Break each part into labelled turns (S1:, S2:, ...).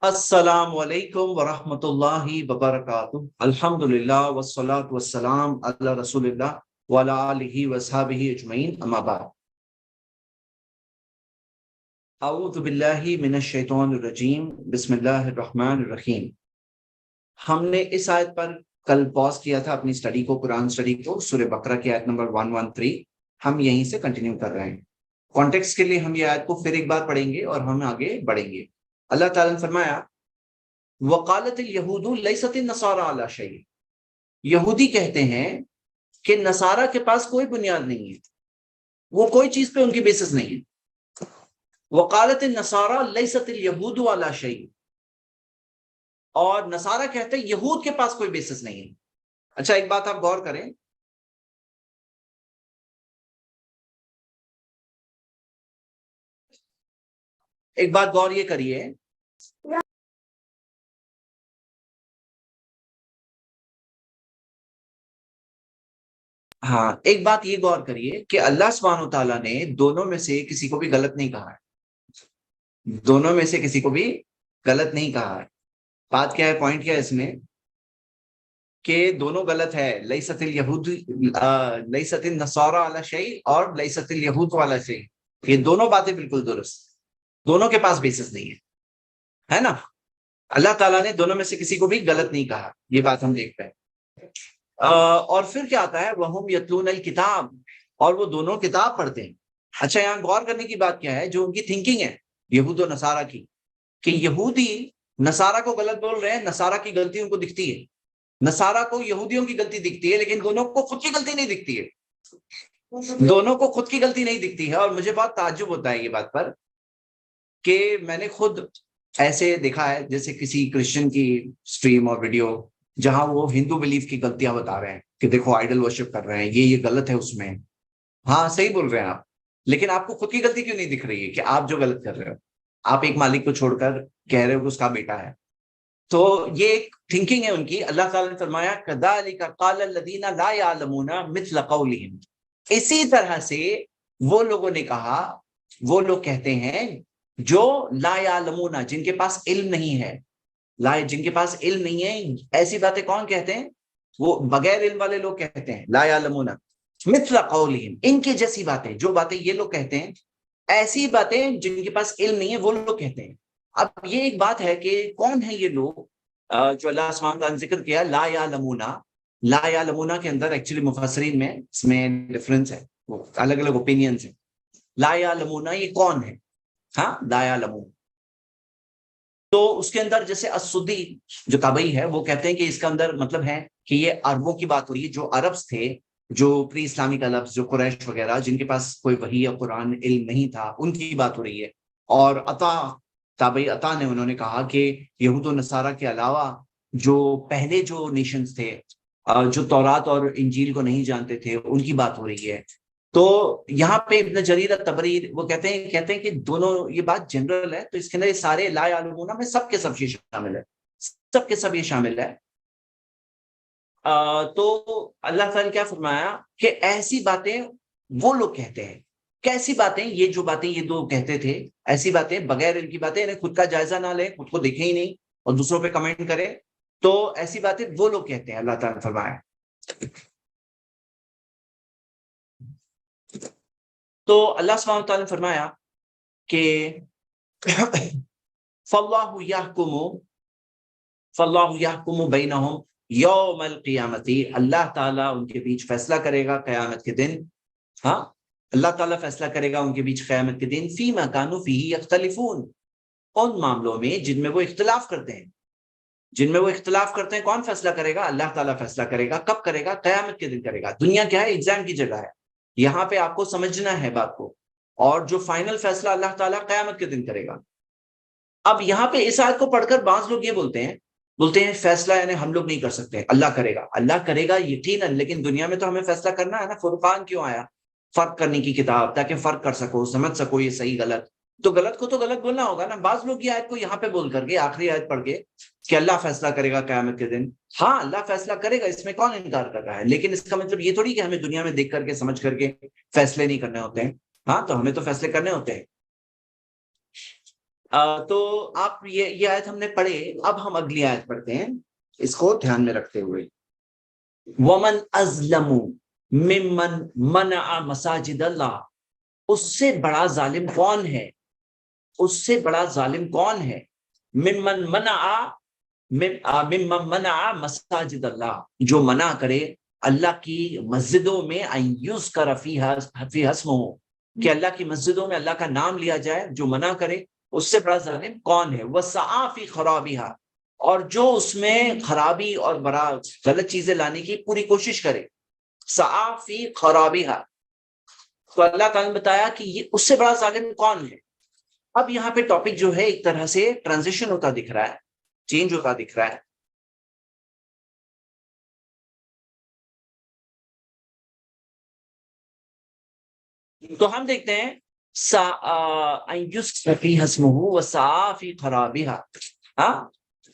S1: السلام علیکم ورحمۃ اللہ وبرکاتہ۔ الحمدللہ والصلاۃ والسلام علی رسول اللہ وعلی آلہ وصحبہ اجمعین، اما بعد۔ اعوذ باللہ من الشیطان الرجیم، بسم اللہ الرحمن الرحیم۔ ہم نے اس آیت پر کل پاز کیا تھا اپنی سٹڈی کو، قرآن سٹڈی کو، سورہ بقرہ کی آیت نمبر 113۔ ہم یہیں سے کنٹینیو کر رہے ہیں۔ کانٹیکسٹ کے لیے ہم یہ آیت کو پھر ایک بار پڑھیں گے اور ہم آگے بڑھیں گے۔ اللہ تعالیٰ نے فرمایا وقالت الیہود لیست النصارى علی شیء، یہودی کہتے ہیں کہ نصارہ کے پاس کوئی بنیاد نہیں ہے، وہ کوئی چیز پہ ان کی بیسس نہیں ہے۔ وقالت النصارى لیست الیہود علی شیء، اور نصارہ کہتے ہیں یہود کے پاس کوئی بیسس نہیں ہے۔ اچھا ایک بات آپ غور کریں، ایک بات غور یہ کریے، ہاں ایک بات یہ غور کریے کہ اللہ سبحانہ و تعالیٰ نے دونوں میں سے کسی کو بھی غلط نہیں کہا ہے، دونوں میں سے کسی کو بھی غلط نہیں کہا ہے۔ بات کیا ہے، پوائنٹ کیا ہے اس میں، کہ دونوں غلط ہے، لیست الیہود لیست النصارى علی شیء اور لیست الیہود علی شیء، یہ دونوں باتیں بالکل درست، دونوں کے پاس بیسس نہیں ہے نا۔ اللہ تعالیٰ نے دونوں میں سے کسی کو بھی غلط نہیں کہا، یہ بات ہم دیکھ پائے۔ اور پھر کیا آتا ہے، وَهُمْ يَتْلُونَ الْكِتَابَ، اور وہ دونوں کتاب پڑھتے ہیں۔ اچھا یہاں غور کرنے کی بات کیا ہے، جو ان کی تھنکنگ ہے یہود و نصارہ کی، کہ یہودی نصارہ کو غلط بول رہے ہیں، نصارہ کی غلطی ان کو دکھتی ہے، نصارہ کو یہودیوں کی غلطی دکھتی ہے، لیکن دونوں کو خود کی غلطی نہیں دکھتی ہے، دونوں کو خود کی غلطی نہیں دکھتی ہے۔ اور مجھے بہت تعجب ہوتا ہے یہ بات پر، کہ میں نے خود ایسے دیکھا ہے جیسے کسی کرسچن کی سٹریم اور ویڈیو جہاں وہ ہندو بلیف کی غلطیاں بتا رہے ہیں کہ دیکھو آئیڈل ورشپ کر رہے ہیں، یہ غلط ہے اس میں، ہاں صحیح بول رہے ہیں آپ، لیکن آپ کو خود کی غلطی کیوں نہیں دکھ رہی ہے کہ آپ جو غلط کر رہے ہو، آپ ایک مالک کو چھوڑ کر کہہ رہے ہو کہ اس کا بیٹا ہے۔ تو یہ ایک تھنکنگ ہے ان کی۔ اللہ تعالیٰ نے فرمایا كَذَلِكَ قَالَ الَّذِينَ لَا يَعْلَمُونَ مِثْلَ قَوْلِهِمْ، اسی طرح سے وہ لوگوں نے کہا، وہ لوگ کہتے ہیں جو لا یعلمون، جن کے پاس علم نہیں ہے، جن کے پاس علم نہیں ہے، ایسی باتیں کون کہتے ہیں، وہ بغیر علم والے لوگ کہتے ہیں، لا یعلمون مثل قولہم، ان کی جیسی باتیں، جو باتیں یہ لوگ کہتے ہیں، ایسی باتیں جن کے پاس علم نہیں ہے وہ لوگ کہتے ہیں۔ اب یہ ایک بات ہے کہ کون ہے یہ لوگ جو اللہ سبحانہ تعالیٰ نے ذکر کیا لا یعلمون، لا یعلمون کے اندر ایکچولی مفسرین میں اس میں ڈفرنس ہے، وہ الگ الگ اوپینینز ہیں۔ لا یعلمون یہ کون ہے، ہاں لا یعلمون، تو اس کے اندر جیسے السدی جو تابعی ہے وہ کہتے ہیں کہ اس کا اندر مطلب ہے کہ یہ عربوں کی بات ہو رہی ہے، جو عربز تھے، جو پری اسلامک عربز، جو قریش وغیرہ، جن کے پاس کوئی وحی یا قرآن علم نہیں تھا، ان کی بات ہو رہی ہے۔ اور عطا، تابعی عطا نے انہوں نے کہا کہ یہود و نصارہ کے علاوہ جو پہلے جو نیشنز تھے، جو تورات اور انجیل کو نہیں جانتے تھے، ان کی بات ہو رہی ہے۔ تو یہاں پہ ابن جریر الطبری وہ کہتے ہیں کہ دونوں یہ بات جنرل ہے، تو اس کے اندر یہ سارے لا یعلمون میں سب کے سب یہ شامل ہے، سب کے سب یہ شامل ہے۔ تو اللہ تعالیٰ نے کیا فرمایا کہ ایسی باتیں وہ لوگ کہتے ہیں، کیسی باتیں، یہ جو باتیں یہ دو کہتے تھے، ایسی باتیں بغیر ان کی باتیں، یعنی خود کا جائزہ نہ لیں، خود کو دیکھیں ہی نہیں اور دوسروں پہ کمنٹ کریں، تو ایسی باتیں وہ لوگ کہتے ہیں، اللہ تعالیٰ نے فرمایا۔ تو اللہ سبحانہ تعالیٰ نے فرمایا کہ فَاللَّهُ يَحْكُمُ بَيْنَهُمْ يَوْمَ الْقِيَامَةِ، اللہ تعالیٰ ان کے بیچ فیصلہ کرے گا قیامت کے دن، ہاں اللہ تعالیٰ فیصلہ کرے گا ان کے بیچ قیامت کے دن، فِيمَا كَانُوا فِيهِ يَخْتَلِفُونَ، ان معاملوں میں جن میں وہ اختلاف کرتے ہیں، جن میں وہ اختلاف کرتے ہیں، کون فیصلہ کرے گا، اللہ تعالیٰ فیصلہ کرے گا۔ کب کرے گا، قیامت کے دن کرے گا۔ دنیا کیا ہے، ایگزام کی جگہ ہے، یہاں پہ آپ کو سمجھنا ہے بات کو، اور جو فائنل فیصلہ اللہ تعالیٰ قیامت کے دن کرے گا۔ اب یہاں پہ اس آیت کو پڑھ کر بعض لوگ یہ بولتے ہیں فیصلہ یعنی ہم لوگ نہیں کر سکتے، اللہ کرے گا، اللہ کرے گا یقیناً، لیکن دنیا میں تو ہمیں فیصلہ کرنا ہے نا۔ فرقان کیوں آیا، فرق کرنے کی کتاب، تاکہ فرق کر سکو، سمجھ سکو یہ صحیح غلط، تو غلط کو تو غلط بولنا ہوگا نا۔ بعض لوگ یہ آیت کو یہاں پہ بول کر کے آخری آیت پڑھ کے کہ اللہ فیصلہ کرے گا قیامت کے دن، ہاں اللہ فیصلہ کرے گا، اس میں کون انکار کر رہا ہے، لیکن اس کا مطلب یہ تھوڑی کہ ہمیں دنیا میں دیکھ کر کے سمجھ کر کے فیصلے نہیں کرنے ہوتے ہیں، ہاں تو ہمیں تو فیصلے کرنے ہوتے ہیں۔ تو آپ یہ آیت ہم نے پڑھے، اب ہم اگلی آیت پڑھتے ہیں اس کو دھیان میں رکھتے ہوئے. ومن ازلم ممن منع مساجد اللہ، اس سے بڑا ظالم کون ہے، اس سے بڑا ظالم کون ہے، ممن منع مساجد اللہ، جو منع کرے اللہ کی مسجدوں میں ان یذکر فیہا اسمہ، کہ اللہ کی مسجدوں میں اللہ کا نام لیا جائے، جو منع کرے اس سے بڑا ظالم کون ہے. وسعی فی خرابہا، اور جو اس میں خرابی اور بڑا غلط چیزیں لانے کی پوری کوشش کرے. سعی فی خرابہا، تو اللہ تعالیٰ نے بتایا کہ یہ اس سے بڑا ظالم کون ہے. اب یہاں پہ ٹاپک جو ہے ایک طرح سے ٹرانزیشن ہوتا دکھ رہا ہے، چینج ہوتا دکھ رہا ہے. تو ہم دیکھتے ہیں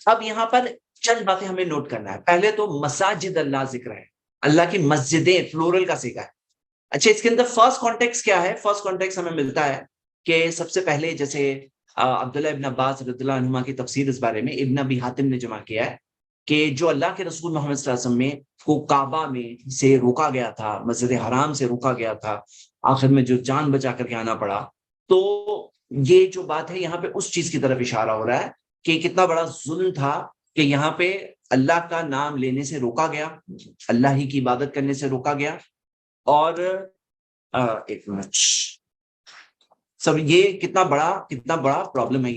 S1: اب یہاں پر چند باتیں ہمیں نوٹ کرنا ہے. پہلے تو مساجد اللہ ذکر ہے، اللہ کی مسجدیں فلورل کا سیکھا ہے. اچھا، اس کے اندر فرسٹ کانٹیکس کیا ہے؟ فرسٹ کانٹیکس ہمیں ملتا ہے کہ سب سے پہلے جیسے عبداللہ ابن عباس رضی اللہ عنہما کی تفسیر اس بارے میں ابن ابی حاتم نے جمع کیا ہے کہ جو اللہ کے رسول محمد صلی اللہ علیہ وسلم میں کو کعبہ میں سے روکا گیا تھا، مسجد حرام سے روکا گیا تھا، آخر میں جو جان بچا کر کے آنا پڑا، تو یہ جو بات ہے یہاں پہ اس چیز کی طرف اشارہ ہو رہا ہے کہ کتنا بڑا ظلم تھا کہ یہاں پہ اللہ کا نام لینے سے روکا گیا، اللہ ہی کی عبادت کرنے سے روکا گیا. اور ایک منٹ سب، یہ کتنا بڑا پرابلم ہے،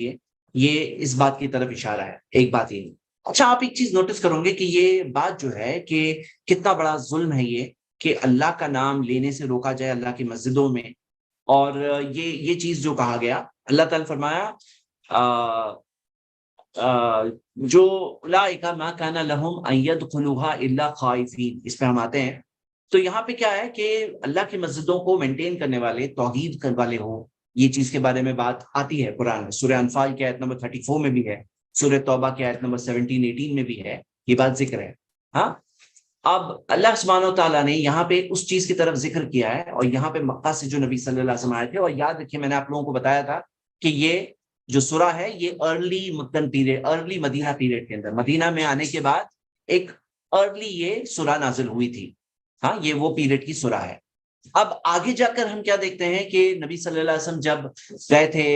S1: یہ اس بات کی طرف اشارہ ہے. ایک بات یہ. اچھا، آپ ایک چیز نوٹس کرو گے کہ یہ بات جو ہے کہ کتنا بڑا ظلم ہے یہ کہ اللہ کا نام لینے سے روکا جائے اللہ کی مسجدوں میں. اور یہ چیز جو کہا گیا، اللہ تعالیٰ فرمایا جو اولئک ما کان لهم ان يدخلوها الا خائفین. اس پہ ہم آتے ہیں. تو یہاں پہ کیا ہے کہ اللہ کی مسجدوں کو مینٹین کرنے والے، توحید کرنے والے ہوں، یہ چیز کے بارے میں بات آتی ہے قرآن میں. سورہ انفال کی آیت نمبر 34 میں بھی ہے، سورہ توبہ کی آیت نمبر 17-18 میں بھی ہے، یہ بات ذکر ہے. ہاں، اب اللہ سبحانہ و تعالیٰ نے یہاں پہ اس چیز کی طرف ذکر کیا ہے، اور یہاں پہ مکہ سے جو نبی صلی اللہ علیہ وسلم آئے تھے. اور یاد رکھیے میں نے آپ لوگوں کو بتایا تھا کہ یہ جو سورہ ہے یہ ارلی مدن پیریڈ، ارلی مدینہ پیریڈ کے اندر، مدینہ میں آنے کے بعد ایک ارلی یہ سورہ نازل ہوئی تھی. ہاں، یہ وہ پیریڈ کی سورہ ہے. اب آگے جا کر ہم کیا دیکھتے ہیں کہ نبی صلی اللہ علیہ وسلم جب گئے تھے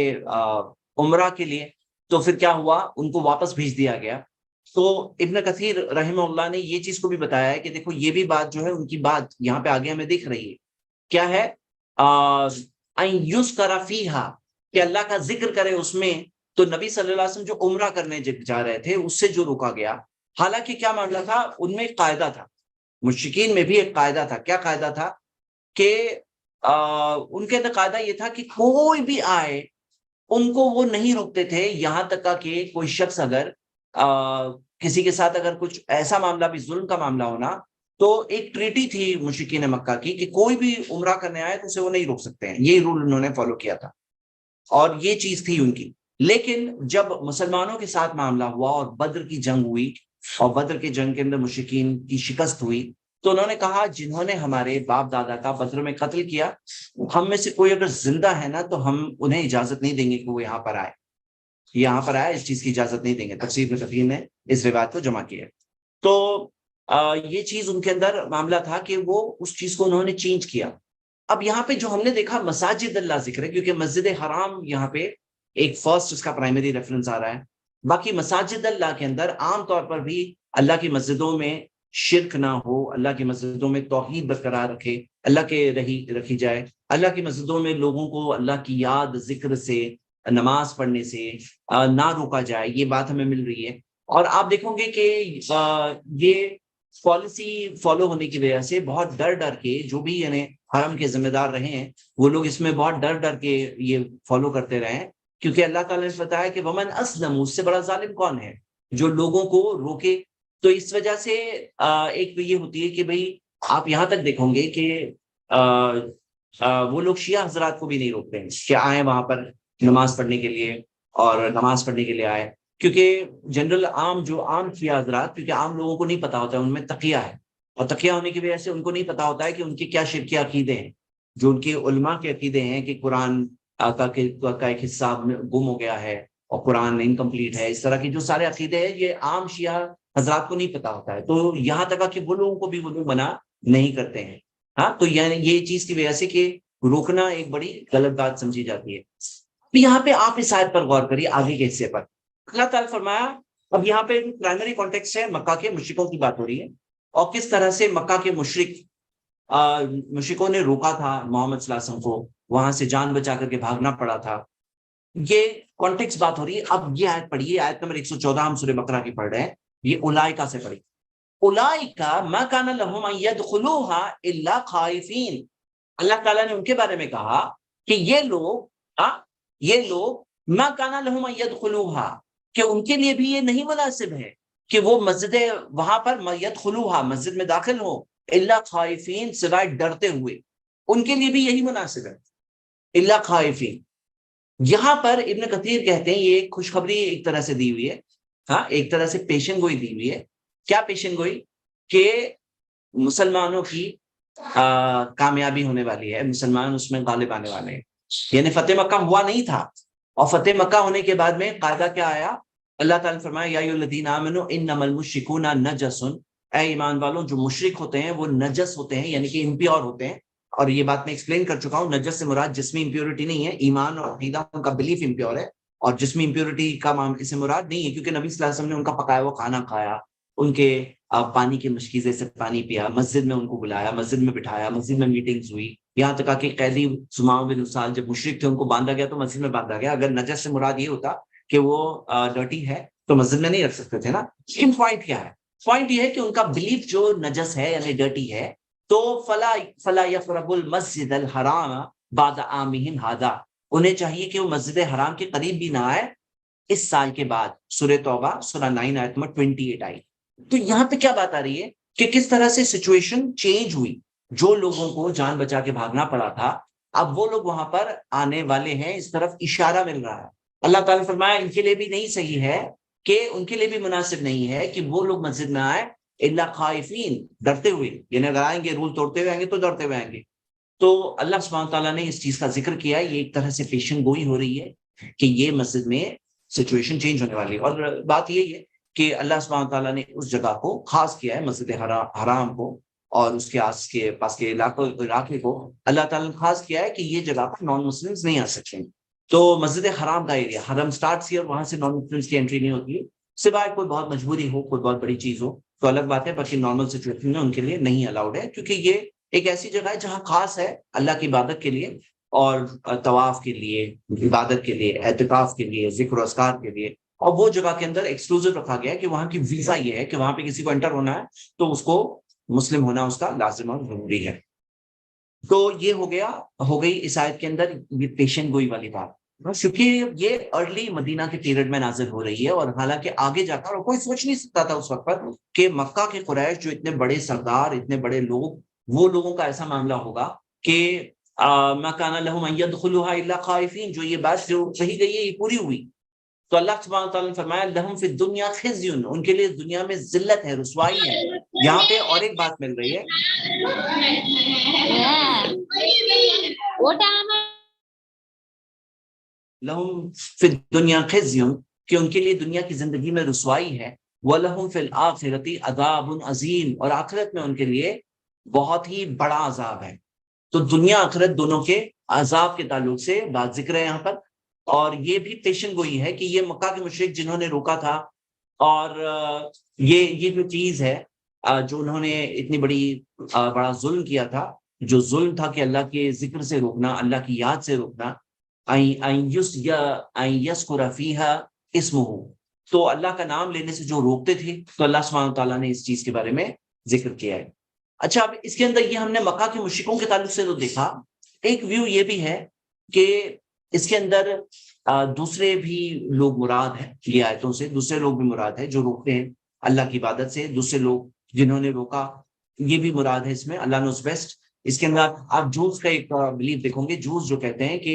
S1: عمرہ کے لیے، تو پھر کیا ہوا، ان کو واپس بھیج دیا گیا. تو ابن کثیر رحمہ اللہ نے یہ چیز کو بھی بتایا ہے کہ دیکھو یہ بھی بات جو ہے ان کی بات یہاں پہ آگے ہمیں دکھ رہی ہے. کیا ہے؟ یذکر فیہا، کہ اللہ کا ذکر کرے اس میں. تو نبی صلی اللہ علیہ وسلم جو عمرہ کرنے جا رہے تھے اس سے جو روکا گیا، حالانکہ کیا معاملہ تھا، ان میں ایک قاعدہ تھا، مشرکین میں بھی ایک قاعدہ تھا. کیا قاعدہ تھا؟ کہ ان کے اندر قاعدہ یہ تھا کہ کوئی بھی آئے ان کو وہ نہیں روکتے تھے، یہاں تک کہ کوئی شخص اگر کسی کے ساتھ اگر کچھ ایسا معاملہ بھی، ظلم کا معاملہ ہونا، تو ایک ٹریٹی تھی مشرکین مکہ کی کہ کوئی بھی عمرہ کرنے آئے تو اسے وہ نہیں روک سکتے ہیں. یہی رول انہوں نے فالو کیا تھا، اور یہ چیز تھی ان کی. لیکن جب مسلمانوں کے ساتھ معاملہ ہوا اور بدر کی جنگ ہوئی، اور بدر کی جنگ کے اندر مشرکین کی شکست ہوئی، تو انہوں نے کہا جنہوں نے ہمارے باپ دادا کا بدر میں قتل کیا، ہم میں سے کوئی اگر زندہ ہے نا تو ہم انہیں اجازت نہیں دیں گے کہ وہ یہاں پر آئے، اس چیز کی اجازت نہیں دیں گے. تفسیر میں کثیر نے اس روایت کو جمع کیا. تو یہ چیز ان کے اندر معاملہ تھا کہ وہ اس چیز کو انہوں نے چینج کیا. اب یہاں پہ جو ہم نے دیکھا مساجد اللہ ذکر ہے، کیونکہ مسجد حرام یہاں پہ ایک فرسٹ اس کا پرائمری ریفرنس آ رہا ہے. باقی مساجد اللہ کے اندر عام طور پر بھی اللہ کی مسجدوں میں شرک نہ ہو، اللہ کی مسجدوں میں توحید برقرار رکھے، اللہ کے رکھی جائے. اللہ کی مسجدوں میں لوگوں کو اللہ کی یاد، ذکر سے، نماز پڑھنے سے نہ روکا جائے، یہ بات ہمیں مل رہی ہے. اور آپ دیکھو گے کہ یہ پالیسی فالو ہونے کی وجہ سے بہت ڈر کے جو بھی یعنی حرم کے ذمہ دار رہے ہیں، وہ لوگ اس میں بہت ڈر کے یہ فالو کرتے رہے ہیں، کیونکہ اللہ تعالیٰ نے بتایا کہ ومن اسلم، اس سے بڑا ظالم کون ہے جو لوگوں کو روکے. تو اس وجہ سے ایک یہ ہوتی ہے کہ بھئی آپ یہاں تک دیکھیں گے کہ وہ لوگ شیعہ حضرات کو بھی نہیں روکتے ہیں کہ آئیں وہاں پر نماز پڑھنے کے لیے، اور نماز پڑھنے کے لیے آئے. کیونکہ جنرل عام شیعہ حضرات، کیونکہ عام لوگوں کو نہیں پتا ہوتا ہے، ان میں تقیہ ہے، اور تقیہ ہونے کی وجہ سے ان کو نہیں پتا ہوتا ہے کہ ان کے کیا شرکی عقیدے ہیں. جو ان کے علماء کے عقیدے ہیں کہ قرآن کا ایک حصہ گم ہو گیا ہے، اور قرآن انکمپلیٹ ہے، اس طرح کے جو سارے عقیدے ہیں یہ عام شیعہ حضرات کو نہیں پتا ہوتا ہے، تو یہاں تک کہ وہ لوگوں کو بھی وہ لوگ منع نہیں کرتے ہیں. ہاں، تو یعنی یہ چیز کی وجہ سے کہ روکنا ایک بڑی غلط بات سمجھی جاتی ہے. یہاں پہ آپ اس آیت پر غور کریے، آگے کے حصے پر اللہ تعالیٰ فرمایا. اب یہاں پہ پرائمری کانٹیکسٹ ہے، مکہ کے مشرکوں کی بات ہو رہی ہے، اور کس طرح سے مکہ کے مشرکوں نے روکا تھا محمد صلی اللہ علیہ وسلم کو، وہاں سے جان بچا کر کے بھاگنا پڑا تھا. یہ کانٹیکسٹ بات ہو رہی ہے. اب یہ آیت پڑھیے، آیت نمبر 114 ہم سورہ بقرہ کی پڑھ رہے ہیں. یہ اولئک سے پڑھی، اولئک ما کان لهم ان يدخلوها الا خائفین. اللہ تعالیٰ نے ان کے بارے میں کہا کہ یہ لوگ ما کان لهم ان يدخلوها، کہ ان کے لیے بھی یہ نہیں مناسب ہے کہ وہ وہاں پر يدخلوها مسجد میں داخل ہو، الا خائفین سوائے ڈرتے ہوئے. ان کے لیے بھی یہی مناسب ہے، الا خائفین. یہاں پر ابن کثیر کہتے ہیں یہ خوشخبری ایک طرح سے دی ہوئی ہے، ہاں ایک طرح سے پیشن گوئی دی ہوئی ہے. کیا پیشن گوئی؟ کہ مسلمانوں کی کامیابی ہونے والی ہے، مسلمان اس میں غالب آنے والے ہیں. یعنی فتح مکہ ہوا نہیں تھا، اور فتح مکہ ہونے کے بعد میں قاعدہ کیا آیا؟ اللہ تعالیٰ نے فرمایا یا ایھا الذین آمنوا انما المشرکون نجس، اے ایمان والوں جو مشرک ہوتے ہیں وہ نجس ہوتے ہیں، یعنی کہ امپیور ہوتے ہیں. اور یہ بات میں ایکسپلین کر چکا ہوں، نجس سے مراد جسمی امپیورٹی نہیں ہے، ایمان اور عقیدہ ان کا بلیف امپیور ہے، اور جسمی امپیورٹی کا اس سے مراد نہیں ہے، کیونکہ نبی صلی اللہ علیہ وسلم نے ان کا پکایا ہوا کھانا کھایا، ان کے پانی کی مشکیزے سے پانی پیا، مسجد میں ان کو بلایا، مسجد میں بٹھایا، مسجد میں میٹنگز ہوئی، یہاں تک کہ قیدی سماع بن اسال جب مشرک تھے ان کو باندھا گیا تو مسجد میں باندھا گیا. اگر نجس سے مراد یہ ہوتا کہ وہ ڈرٹی ہے تو مسجد میں نہیں رکھ سکتے تھے نا. لیکن پوائنٹ کیا ہے؟ پوائنٹ یہ ہے کہ ان کا بلیف جو نجس ہے یعنی ڈرٹی ہے، تو فلا یقرب المسجد الحرام بعد عامہم ھذا، انہیں چاہیے کہ وہ مسجد حرام کے قریب بھی نہ آئے اس سال کے بعد. سورہ توبہ سورہ 9 آیت نمبر 28 آئی. تو یہاں پہ کیا بات آ رہی ہے کہ کس طرح سے سچویشن چینج ہوئی. جو لوگوں کو جان بچا کے بھاگنا پڑا تھا اب وہ لوگ وہاں پر آنے والے ہیں، اس طرف اشارہ مل رہا ہے. اللہ تعالیٰ نے فرمایا ان کے لیے بھی نہیں صحیح ہے، کہ ان کے لیے بھی مناسب نہیں ہے کہ وہ لوگ مسجد میں آئے الا خائفین، ڈرتے ہوئے. یعنی اگر آئیں گے رول توڑتے ہوئے آئیں گے تو ڈرتے ہوئے آئیں گے. تو اللہ سبحانہ تعالیٰ نے اس چیز کا ذکر کیا، یہ ایک طرح سے پیشن گوئی ہو رہی ہے کہ یہ مسجد میں سچویشن چینج ہونے والی ہے. اور بات یہی ہے کہ اللہ سبحانہ تعالیٰ نے اس جگہ کو خاص کیا ہے، مسجد حرام کو اور اس کے پاس کے علاقے کو اللہ تعالیٰ نے خاص کیا ہے کہ یہ جگہ پر نان مسلمز نہیں آ سکتے. تو مسجد حرام کا ایریا، حرم سٹارٹس ہی، اور وہاں سے نان مسلمز کی انٹری نہیں ہوتی ہے، سوائے کوئی بہت مجبوری ہو، کوئی بہت بڑی چیز ہو تو الگ بات ہے، باقی نارمل سچویشن میں ان کے لیے نہیں الاؤڈ ہے، کیونکہ یہ ایک ایسی جگہ ہے جہاں خاص ہے اللہ کی عبادت کے لیے اور طواف کے لیے، عبادت کے لیے، اعتکاف کے لیے، ذکر و اذکار کے لیے. اور وہ جگہ کے اندر ایکسکلوزیو رکھا گیا ہے کہ وہاں کی ویزا یہ ہے کہ وہاں پہ کسی کو انٹر ہونا ہے تو اس کو مسلم ہونا اس کا لازم اور ضروری ہے. تو یہ ہو گئی اس آیت کے اندر یہ پیشن گوئی والی بات، کیونکہ یہ ارلی مدینہ کے پیریڈ میں نازل ہو رہی ہے. اور حالانکہ آگے جا کر اور کوئی سوچ نہیں سکتا تھا اس وقت پر کہ مکہ کے قریش جو اتنے بڑے سردار، اتنے بڑے لوگ، وہ لوگوں کا ایسا معاملہ ہوگا کہ ما کان لهم ان يدخلوها الا خائفین. جو یہ بات جو کہی گئی ہے یہ پوری ہوئی. تو اللہ سبحانہ تعالیٰ نے فرمایا لہم فی الدنیا خزی، ان کے لیے دنیا میں ذلت ہے، رسوائی ہے. یہاں پہ اور ایک بات مل رہی ہے، لہم فی الدنیا خزی، کہ ان کے لیے دنیا کی زندگی میں رسوائی ہے. وَلَهُمْ فِي الْآخِرَةِ عَذَابٌ عَظِيمٌ، اور آخرت میں ان کے لیے بہت ہی بڑا عذاب ہے. تو دنیا آخرت دونوں کے عذاب کے تعلق سے بات ذکر ہے یہاں پر. اور یہ بھی پیشن گوئی ہے کہ یہ مکہ کے مشرک جنہوں نے روکا تھا، اور یہ جو چیز ہے جو انہوں نے اتنی بڑا ظلم کیا تھا، جو ظلم تھا کہ اللہ کے ذکر سے روکنا، اللہ کی یاد سے روکنا، يذكر فيها اسمه، تو اللہ کا نام لینے سے جو روکتے تھے، تو اللہ سبحانہ تعالیٰ نے اس چیز کے بارے میں ذکر کیا ہے. اچھا، اب اس کے اندر یہ ہم نے مکہ کے مشرکوں کے تعلق سے تو دیکھا. ایک ویو یہ بھی ہے کہ اس کے اندر دوسرے بھی لوگ مراد ہیں، یہ آیتوں سے دوسرے لوگ بھی مراد ہیں جو روکتے ہیں اللہ کی عبادت سے. دوسرے لوگ جنہوں نے روکا یہ بھی مراد ہے اس میں، اللہ نوز بیسٹ. اس کے اندر آپ جوز کا ایک بلیف دیکھو گے، جوز جو کہتے ہیں کہ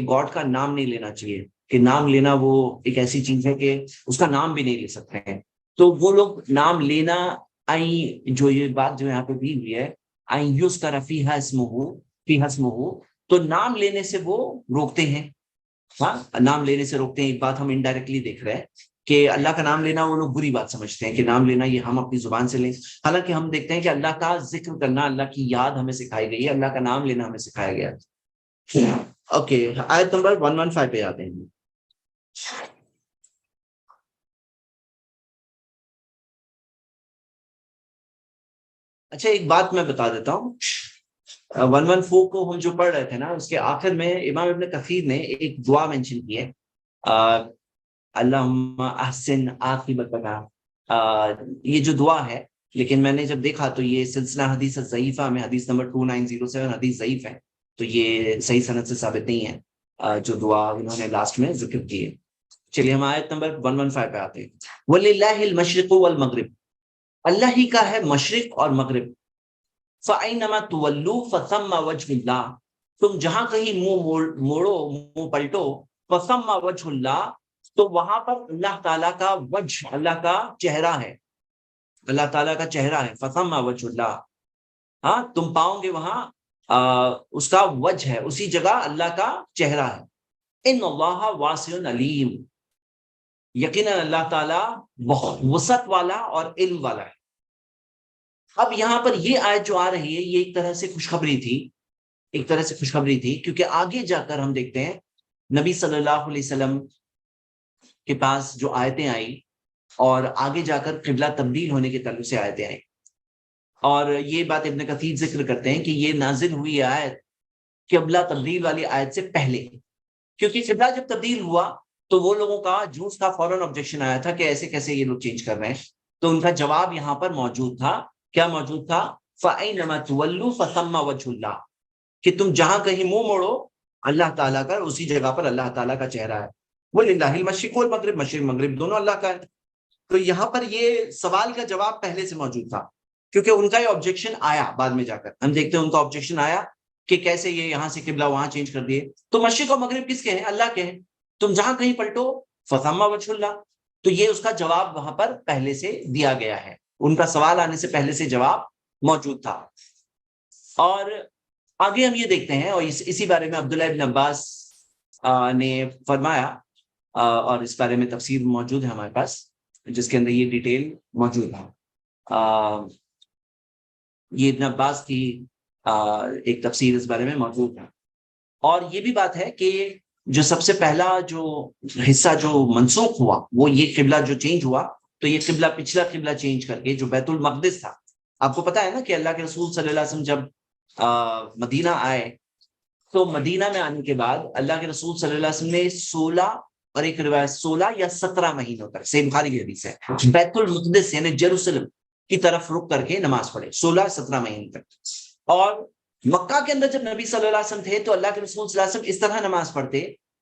S1: گاڈ کا نام نہیں لینا چاہیے، کہ نام لینا وہ ایک ایسی چیز ہے کہ اس کا نام بھی نہیں لے سکتے ہیں. تو وہ لوگ نام لینا جو یہ بات جو یہاں پہ دی ہوئی ہے یذکر فیہا اسمہ، تو نام لینے سے وہ روکتے ہیں. ہاں نام لینے سے روکتے ہیں. ایک بات ہم انڈائریکٹلی دیکھ رہے ہیں کہ اللہ کا نام لینا وہ لوگ بری بات سمجھتے ہیں کہ نام لینا یہ ہم اپنی زبان سے لیں. حالانکہ ہم دیکھتے ہیں کہ اللہ کا ذکر کرنا، اللہ کی یاد ہمیں سکھائی گئی ہے، اللہ کا نام لینا ہمیں سکھایا گیا. اوکے آیت نمبر 115 پہ آتے ہیں. اچھا ایک بات میں بتا دیتا ہوں، 114 کو ہم جو پڑھ رہے تھے نا، اس کے آخر میں امام ابن کثیر نے ایک دعا مینشن کی ہے، اللہم احسن عاقبتنا. یہ جو دعا ہے، لیکن میں نے جب دیکھا تو یہ سلسلہ حدیث ضعیفہ میں حدیث نمبر 2907 حدیث ضعیف ہے، تو یہ صحیح سند سے ثابت نہیں ہے جو دعا انہوں نے لاسٹ میں ذکر کی ہے. چلیے ہم آیت نمبر 115 پہ آتے ہیں. وَلِلَّهِ الْمَشْرِقُ وَالْمَغْرِبُ، اللہ ہی کا ہے مشرق اور مغرب. فَأَيْنَمَا تُوَلُّوا فَثَمَّ وَجْهُ اللَّهِ، تم جہاں کہیں منہ موڑو، منہ پلٹو، فَثَمَّ وَجْهُ اللَّهِ، تو وہاں پر اللہ تعالیٰ کا وجہ، اللہ کا چہرہ ہے، اللہ تعالیٰ کا چہرہ ہے. فَثَمَّ وَجْهُ اللَّهِ، ہاں تم پاؤں گے وہاں اس کا وجہ ہے، اسی جگہ اللہ کا چہرہ ہے. ان اللہ واسع علیم، یقینا اللہ تعالیٰ بہت وسعت والا اور علم والا ہے. اب یہاں پر یہ آیت جو آ رہی ہے یہ ایک طرح سے خوشخبری تھی، ایک طرح سے خوشخبری تھی، کیونکہ آگے جا کر ہم دیکھتے ہیں نبی صلی اللہ علیہ وسلم کے پاس جو آیتیں آئی اور آگے جا کر قبلہ تبدیل ہونے کے تعلق سے آیتیں آئیں. اور یہ بات ابن کثیر ذکر کرتے ہیں کہ یہ نازل ہوئی آیت قبلہ تبدیل والی آیت سے پہلے، کیونکہ قبلہ جب تبدیل ہوا تو وہ لوگوں کا جوس کا فوراً آبجیکشن آیا تھا کہ ایسے کیسے یہ لوگ چینج کر رہے ہیں. تو ان کا جواب یہاں پر موجود تھا. کیا موجود تھا؟ فَأَيْنَمَا تُوَلُّوا فَثَمَّ وَجْهُ اللَّهِ، کہ تم جہاں کہیں منہ موڑو اللہ تعالیٰ کا اسی جگہ پر اللہ تعالیٰ کا چہرہ ہے. وَلِلَّهِ الْمَشْرِقُ وَالْمَغْرِبُ، مشرق مغرب دونوں اللہ کا ہے. تو یہاں پر یہ سوال کا جواب پہلے سے موجود تھا، کیونکہ ان کا یہ آبجیکشن آیا بعد میں جا کر. ہم دیکھتے ہیں ان کا آبجیکشن آیا کہ کیسے یہ یہاں سے قبلہ وہاں چینج کر دیے. تو مشرق اور مغرب کس کے ہیں؟ اللہ کے ہیں. تم جہاں کہیں پلٹو فثم وجہ اللہ، تو یہ اس کا جواب وہاں پر پہلے سے دیا گیا ہے، ان کا سوال آنے سے پہلے سے جواب موجود تھا. اور آگے ہم یہ دیکھتے ہیں، اور اسی بارے میں عبداللہ ابن عباس نے فرمایا، اور اس بارے میں تفسیر موجود ہے ہمارے پاس جس کے اندر یہ ڈیٹیل موجود ہے. یہ ابن عباس کی ایک تفسیر اس بارے میں موجود ہے. اور یہ بھی بات ہے کہ جو سب سے پہلا جو حصہ جو منسوخ ہوا وہ یہ قبلہ جو چینج ہوا، تو یہ قبلہ پچھلا قبلہ چینج کر کے جو بیت المقدس تھا، آپ کو پتا ہے نا کہ اللہ کے رسول صلی اللہ علیہ وسلم جب مدینہ آئے تو مدینہ میں آنے کے بعد اللہ کے رسول صلی اللہ علیہ وسلم نے 16 اور ایک روایت 16 یا 17 مہینوں تک، صحیح بخاری کی حدیث ہے، بیت المقدس یعنی جیروسلم کی طرف رک کر کے نماز پڑھے 16-17 مہینے تک. اور مکہ کے اندر جب نبی صلی اللہ علیہ وسلم تھے تو اللہ کے رسول صلی اللہ علیہ وسلم اس طرح نماز پڑھتے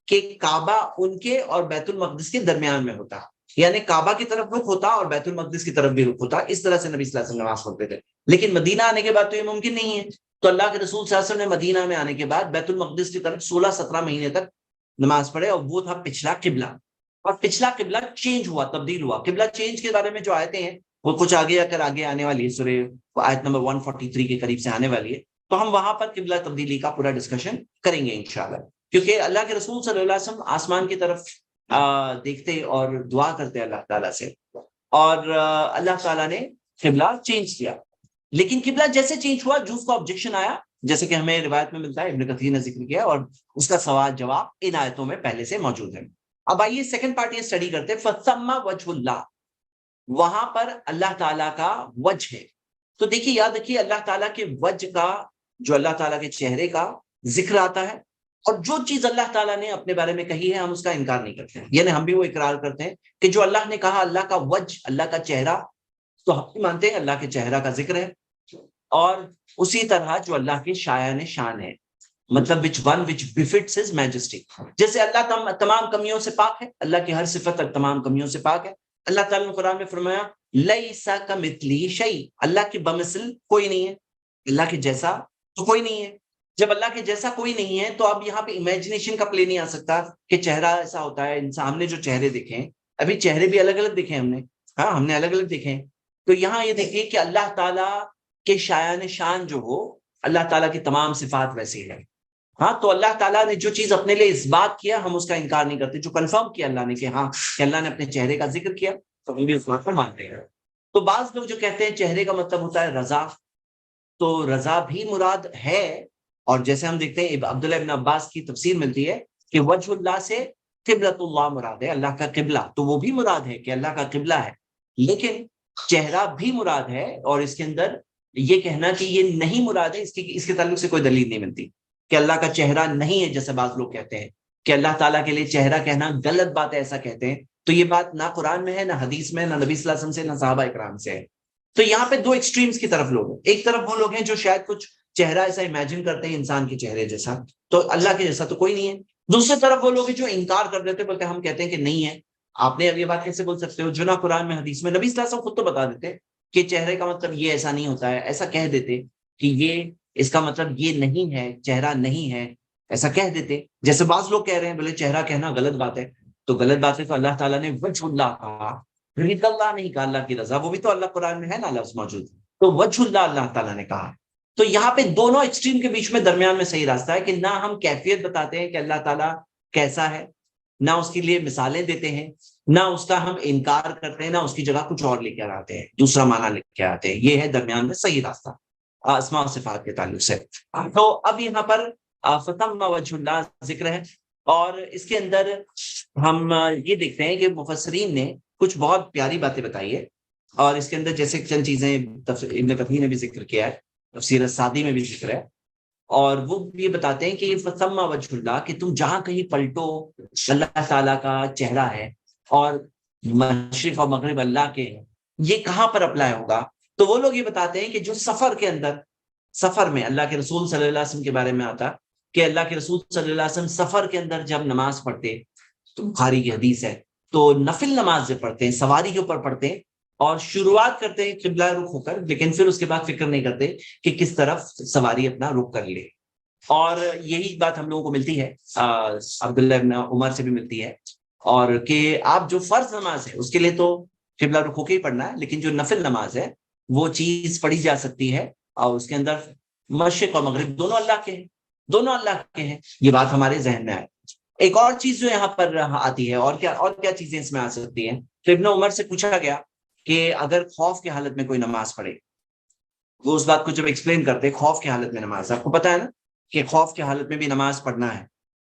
S1: کہ کعبہ ان کے اور بیت المقدس کے درمیان میں ہوتا، یعنی کعبہ کی طرف رخ ہوتا اور بیت المقدس کی طرف بھی رخ ہوتا. اس طرح سے نبی صلی اللہ علیہ وسلم نماز پڑھتے تھے. لیکن مدینہ آنے کے بعد تو یہ ممکن نہیں ہے، تو اللہ کے رسول صلی اللہ علیہ وسلم نے مدینہ میں آنے کے بعد بیت المقدس کی طرف 16-17 مہینے تک نماز پڑھے، اور وہ تھا پچھلا قبلہ. اور پچھلا قبلہ چینج ہوا، تبدیل ہوا. قبلہ چینج کے بارے میں جو آیتیں ہیں وہ کچھ آگے آگے آنے والی ہے، سورہ آیت نمبر 143 کے قریب سے آنے والی ہے، تو ہم وہاں پر قبلہ تبدیلی کا پورا ڈسکشن کریں گے انشاءاللہ. کیونکہ اللہ کے رسول صلی اللہ علیہ وسلم آسمان کی طرف دیکھتے اور دعا کرتے اللہ تعالیٰ سے، اور اللہ تعالیٰ نے قبلہ چینج کیا. لیکن قبلہ جیسے چینج ہوا جو اس کو آبجیکشن آیا، جیسے کہ ہمیں روایت میں ملتا ہے، ابن کثیر نے ذکر کیا، اور اس کا سوال جواب ان آیتوں میں پہلے سے موجود ہے. اب آئیے سیکنڈ پارٹ یہ اسٹڈی کرتے ہیں. فَثَمَّ وَجْهُ اللَّهِ، وہاں پر اللہ تعالیٰ کا وجہ ہے. تو دیکھیے یاد رکھیے اللہ تعالیٰ کے وجہ کا، جو اللہ تعالیٰ کے چہرے کا ذکر آتا ہے، اور جو چیز اللہ تعالیٰ نے اپنے بارے میں کہی ہے ہم اس کا انکار نہیں کرتے ہیں، یعنی ہم بھی وہ اقرار کرتے ہیں کہ جو اللہ نے کہا اللہ کا وجہ، اللہ کا چہرہ، تو ہم بھی مانتے ہیں اللہ کے چہرہ کا ذکر ہے. اور اسی طرح جو اللہ کے شایان شان ہے، مطلب which befits his majesty، جیسے اللہ تمام کمیوں سے پاک ہے، اللہ کی ہر صفت تمام کمیوں سے پاک ہے. اللہ تعالیٰ نے قرآن میں فرمایا لیسا کمثلہ شیء، اللہ کی بمثل کوئی نہیں ہے، اللہ کے جیسا تو کوئی نہیں ہے. جب اللہ کے جیسا کوئی نہیں ہے تو اب یہاں پہ امیجنیشن کا پلے نہیں آ سکتا کہ چہرہ ایسا ہوتا ہے. انسان نے جو چہرے دیکھے ہیں، ابھی چہرے بھی الگ الگ دیکھے ہم نے، ہاں ہم نے الگ الگ دیکھے ہیں. تو یہاں یہ دیکھیے کہ اللہ تعالیٰ کے شایان شان جو ہو، اللہ تعالیٰ کی تمام صفات ویسی ہے. ہاں تو اللہ تعالیٰ نے جو چیز اپنے لیے اس بات کیا ہم اس کا انکار نہیں کرتے، جو کنفرم کیا اللہ نے کہ ہاں کہ اللہ نے اپنے چہرے کا ذکر کیا تو ہم بھی اس بات کو مانتے ہیں۔ تو بعض لوگ جو کہتے ہیں چہرے کا مطلب ہوتا ہے رضا، تو رضا بھی مراد ہے، اور جیسے ہم دیکھتے ہیں عبداللہ ابن عباس کی تفسیر ملتی ہے کہ وجہ اللہ سے قبلۃ اللہ مراد ہے، اللہ کا قبلہ، تو وہ بھی مراد ہے کہ اللہ کا قبلہ ہے، لیکن چہرہ بھی مراد ہے، اور اس کے اندر یہ کہنا کہ یہ نہیں مراد ہے، اس کے تعلق سے کوئی دلیل نہیں ملتی کہ اللہ کا چہرہ نہیں ہے، جیسے بعض لوگ کہتے ہیں کہ اللہ تعالیٰ کے لیے چہرہ کہنا غلط بات ہے، ایسا کہتے ہیں، تو یہ بات نہ قرآن میں ہے، نہ حدیث میں، نہ نبی صلی اللہ علیہ وسلم سے، نہ صحابہ اکرام سے ہے۔ تو یہاں پہ دو ایکسٹریمز کی طرف لوگ ہیں، ایک طرف وہ لوگ ہیں جو شاید کچھ چہرہ ایسا امیجن کرتے ہیں انسان کے چہرے جیسا، تو اللہ کے جیسا تو کوئی نہیں ہے، دوسری طرف وہ لوگ ہیں جو انکار کر دیتے بلکہ ہم کہتے ہیں کہ نہیں ہے۔ آپ نے اب یہ بات کیسے بول سکتے ہو جو نہ قرآن میں حدیث میں، نبی صلی اللہ علیہ وسلم خود تو بتا دیتے کہ چہرے کا مطلب یہ ایسا نہیں ہوتا ہے، ایسا کہہ دیتے کہ یہ اس کا مطلب یہ نہیں ہے، چہرہ نہیں ہے، ایسا کہہ دیتے، جیسے بعض لوگ کہہ رہے ہیں بولے چہرہ کہنا غلط بات ہے، تو غلط بات ہے تو اللہ تعالیٰ نے وجہ اللہ کہا، رضا اللہ نہیں کہا، اللہ کی رضا، وہ بھی تو اللہ قرآن میں ہے نا لفظ موجود، تو وجہ اللہ اللہ تعالیٰ نے کہا۔ تو یہاں پہ دونوں ایکسٹریم کے بیچ میں درمیان میں صحیح راستہ ہے کہ نہ ہم کیفیت بتاتے ہیں کہ اللہ تعالیٰ کیسا ہے، نہ اس کے لیے مثالیں دیتے ہیں، نہ اس کا ہم انکار کرتے ہیں، نہ اس کی جگہ کچھ اور لے کر آتے ہیں، دوسرا معنی لے کے آتے ہیں، یہ ہے درمیان میں صحیح راستہ اسماء و صفات کے تعلق سے۔ تو اب یہاں پر فتم وجہ اللہ ذکر ہے، اور اس کے اندر ہم یہ دیکھتے ہیں کہ مفسرین نے کچھ بہت پیاری باتیں بتائی ہے، اور اس کے اندر جیسے چند چیزیں ابن کثیر نے بھی ذکر کیا ہے، تفسیر السعدی میں بھی ذکر ہے، اور وہ یہ بتاتے ہیں کہ یہ فثم وجہ اللہ، کہ تم جہاں کہیں پلٹو اللہ تعالیٰ کا چہرہ ہے، اور مشرق اور مغرب اللہ کے ہیں، یہ کہاں پر اپلائی ہوگا؟ تو وہ لوگ یہ بتاتے ہیں کہ جو سفر کے اندر، سفر میں اللہ کے رسول صلی اللہ علیہ وسلم کے بارے میں آتا کہ اللہ کے رسول صلی اللہ علیہ وسلم سفر کے اندر جب نماز پڑھتے، تو بخاری کی حدیث ہے، تو نفل نماز جو پڑھتے ہیں سواری کے اوپر پڑھتے ہیں، اور شروعات کرتے ہیں قبلہ رخ ہو کر، لیکن پھر اس کے بعد فکر نہیں کرتے کہ کس طرف سواری اپنا رخ کر لے، اور یہی بات ہم لوگوں کو ملتی ہے عبداللہ ابن عمر سے بھی ملتی ہے، اور کہ آپ جو فرض نماز ہے اس کے لیے تو قبلہ رخ ہو کے ہی پڑھنا ہے، لیکن جو نفل نماز ہے وہ چیز پڑھی جا سکتی ہے، اور اس کے اندر مشرق اور مغرب دونوں اللہ کے ہیں، دونوں اللہ کے ہیں، یہ بات ہمارے ذہن میں آئے۔ ایک اور چیز جو یہاں پر آتی ہے، اور کیا چیزیں اس میں آ سکتی ہیں، تو ابن عمر سے پوچھا گیا کہ اگر خوف کی حالت میں کوئی نماز پڑھے، وہ اس بات کو جب ایکسپلین کرتے خوف کی حالت میں نماز، آپ کو پتا ہے نا کہ خوف کی حالت میں بھی نماز پڑھنا ہے،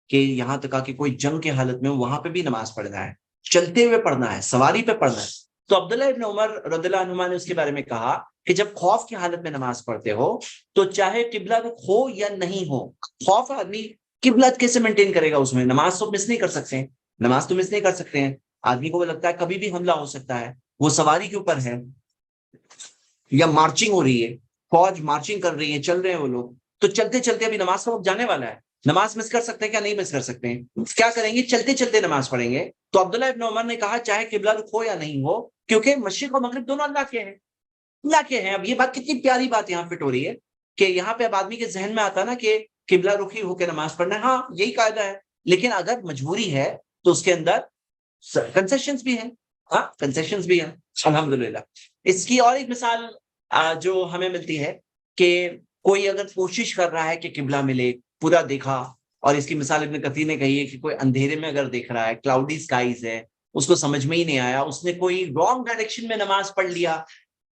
S1: کہ یہاں تک کہ کوئی جنگ کی حالت میں وہاں پہ بھی نماز پڑھنا ہے، چلتے ہوئے پڑھنا ہے، سواری پہ پڑھنا ہے۔ تو عبداللہ ابن عمر رضی اللہ عنہما نے اس کے بارے میں کہا کہ جب خوف کی حالت میں نماز پڑھتے ہو تو چاہے قبلہ ہو یا نہیں ہو، خوف آدمی قبلت کیسے مینٹین کرے گا، اس میں نماز تو مس نہیں کر سکتے ہیں، نماز تو مس نہیں کر سکتے ہیں، آدمی کو وہ لگتا ہے کبھی بھی حملہ ہو سکتا ہے، وہ سواری کے اوپر ہے یا مارچنگ ہو رہی ہے، فوج مارچنگ کر رہی ہے، چل رہے ہیں وہ لوگ، تو چلتے چلتے ابھی نماز کا وقت جانے والا ہے، نماز مس کر سکتے ہیں کیا؟ نہیں مس کر سکتے ہیں، کیا کریں گے؟ چلتے چلتے نماز پڑھیں گے۔ تو عبداللہ ابن عمر نے کہا چاہے قبلہ رخ ہو یا نہیں ہو، کیونکہ مشرق اور مغرب دونوں اللہ کے ہیں، اللہ کے ہیں۔ اب یہ بات کتنی پیاری بات یہاں فٹ ہو رہی ہے کہ یہاں پہ اب آدمی کے ذہن میں آتا نا کہ قبلہ رخی ہو کے نماز پڑھنا ہے، ہاں یہی قاعدہ ہے، لیکن اگر مجبوری ہے تو اس کے اندر کنسیشنز بھی ہیں، ہاں کنسیشنز بھی ہیں الحمدللہ۔ اس کی اور ایک مثال جو ہمیں ملتی ہے کہ کوئی اگر کوشش کر رہا ہے کہ قبلہ ملے، پورا دیکھا، اور اس کی مثال ابن کثیر نے کہی ہے کہ کوئی اندھیرے میں اگر دیکھ رہا ہے، کلاؤڈی سکائیز ہے، اس کو سمجھ میں ہی نہیں آیا، اس نے کوئی رانگ ڈائریکشن میں نماز پڑھ لیا،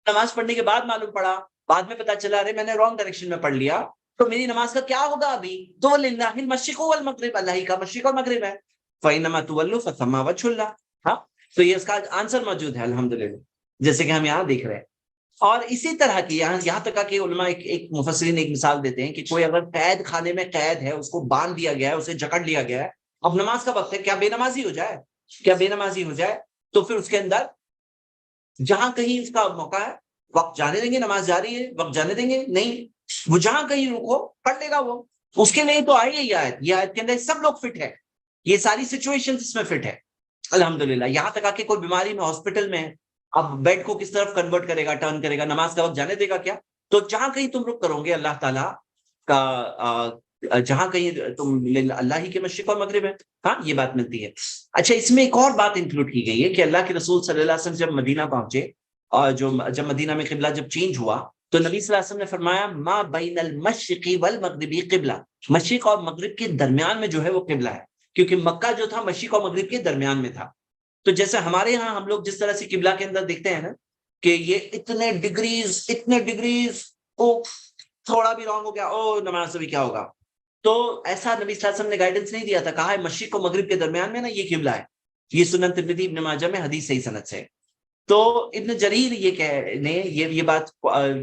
S1: نماز پڑھنے کے بعد معلوم پڑا، بعد میں پتا چلا رہے میں نے رانگ ڈائریکشن میں پڑھ لیا، تو میری نماز کا کیا ہوگا ابھی؟ تو للہ المشرق والمغرب، اللہ ہی کا مشرق اور مغرب ہے، فَإِنَّمَا تُوَلُّوا فَثَمَّ وَجْهُ اللَّهِ۔ ہاں تو یہ اس کا آنسر موجود ہے الحمدللہ، جیسے کہ ہم یہاں دیکھ رہے ہیں۔ اور اسی طرح کی یہاں تک کہ علماء ایک مفسرین ایک مثال دیتے ہیں کہ کوئی اگر قید خانے میں قید ہے، اس کو باندھ دیا گیا ہے، اسے جکڑ لیا گیا ہے، اب نماز کا وقت ہے، کیا بے نمازی ہو جائے؟ کیا بے نمازی ہو جائے؟ تو پھر اس کے اندر جہاں کہیں اس کا موقع ہے، وقت جانے دیں گے، نماز جاری ہے، وقت جانے دیں گے؟ نہیں، وہ جہاں کہیں رکو پڑھ لے گا، وہ اس کے لیے تو آئی ہے یہ آیت کے اندر سب لوگ فٹ ہے، یہ ساری سچویشن اس میں فٹ ہے الحمدللہ۔ یہاں تک کہ کوئی بیماری میں ہاسپٹل میں ہے، اب بیڈ کو کس طرف کنورٹ کرے گا، ٹرن کرے گا، نماز کا وقت جانے دے گا کیا؟ تو جہاں کہیں تم رک کرو گے اللہ تعالیٰ کا جہاں کہیں تم اللہ ہی کے مشرق اور مغرب ہے، ہاں یہ بات ملتی ہے۔ اچھا اس میں ایک اور بات انکلوڈ کی گئی ہے کہ اللہ کے رسول صلی اللہ علیہ وسلم جب مدینہ پہنچے، اور جب مدینہ میں قبلہ جب چینج ہوا، تو نبی صلی اللہ علیہ وسلم نے فرمایا ما بین المشرق والمغربی قبلہ، مشرق اور مغرب کے درمیان میں جو ہے وہ قبلہ ہے، کیونکہ مکہ جو تھا مشرق اور مغرب کے درمیان میں تھا. تو جیسے ہمارے یہاں ہم لوگ جس طرح سے قبلہ کے اندر دیکھتے ہیں نا کہ یہ اتنے ڈگریز تھوڑا بھی رانگ ہو گیا او نماز بھی کیا ہوگا، تو ایسا نبی صلی اللہ علیہ وسلم نے گائیڈنس نہیں دیا تھا. کہا ہے مشرق اور مغرب کے درمیان میں نا یہ قبلہ ہے. یہ سنن ترمذی ابن ماجہ میں حدیث صحیح سند سے. تو ابن جریر یہ بات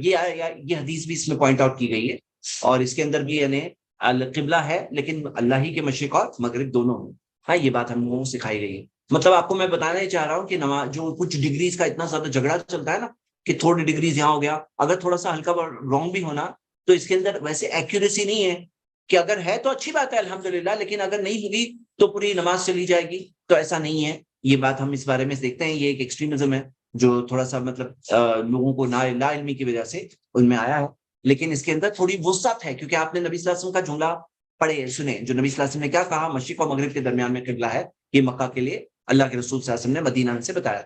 S1: یہ حدیث بھی اس میں پوائنٹ آؤٹ کی گئی ہے، اور اس کے اندر بھی یعنی القبلہ ہے لیکن اللہ ہی کے مشرق اور مغرب دونوں ہیں. ہاں یہ بات ہم لوگوں کو سکھائی گئی ہے. مطلب آپ کو میں بتانا ہی چاہ رہا ہوں کہ نماز جو کچھ ڈگریز کا اتنا زیادہ جھگڑا چلتا ہے نا کہ تھوڑی ڈگریز یہاں ہو گیا، اگر تھوڑا سا ہلکا رانگ بھی ہونا تو اس کے اندر ویسے ایکوریسی نہیں ہے کہ اگر ہے تو اچھی بات ہے الحمدللہ، لیکن اگر نہیں ہوگی تو پوری نماز چلی جائے گی، تو ایسا نہیں ہے. یہ بات ہم اس بارے میں دیکھتے ہیں، یہ ایک ایکسٹریمزم ہے جو تھوڑا سا مطلب لوگوں کو لا علمی کی وجہ سے ان میں آیا ہے. لیکن اس کے اندر تھوڑی وسعت ہے، کیونکہ آپ نے نبی صلی اللہ علیہ وسلم کا جملہ پڑھے سنے جو نبی صلی اللہ علیہ وسلم نے کیا کہا، مشرق اور مغرب کے درمیان میں قبلہ ہے. یہ مکہ کے لیے اللہ کے رسول صلی اللہ علیہ وسلم نے مدینہ سے بتایا.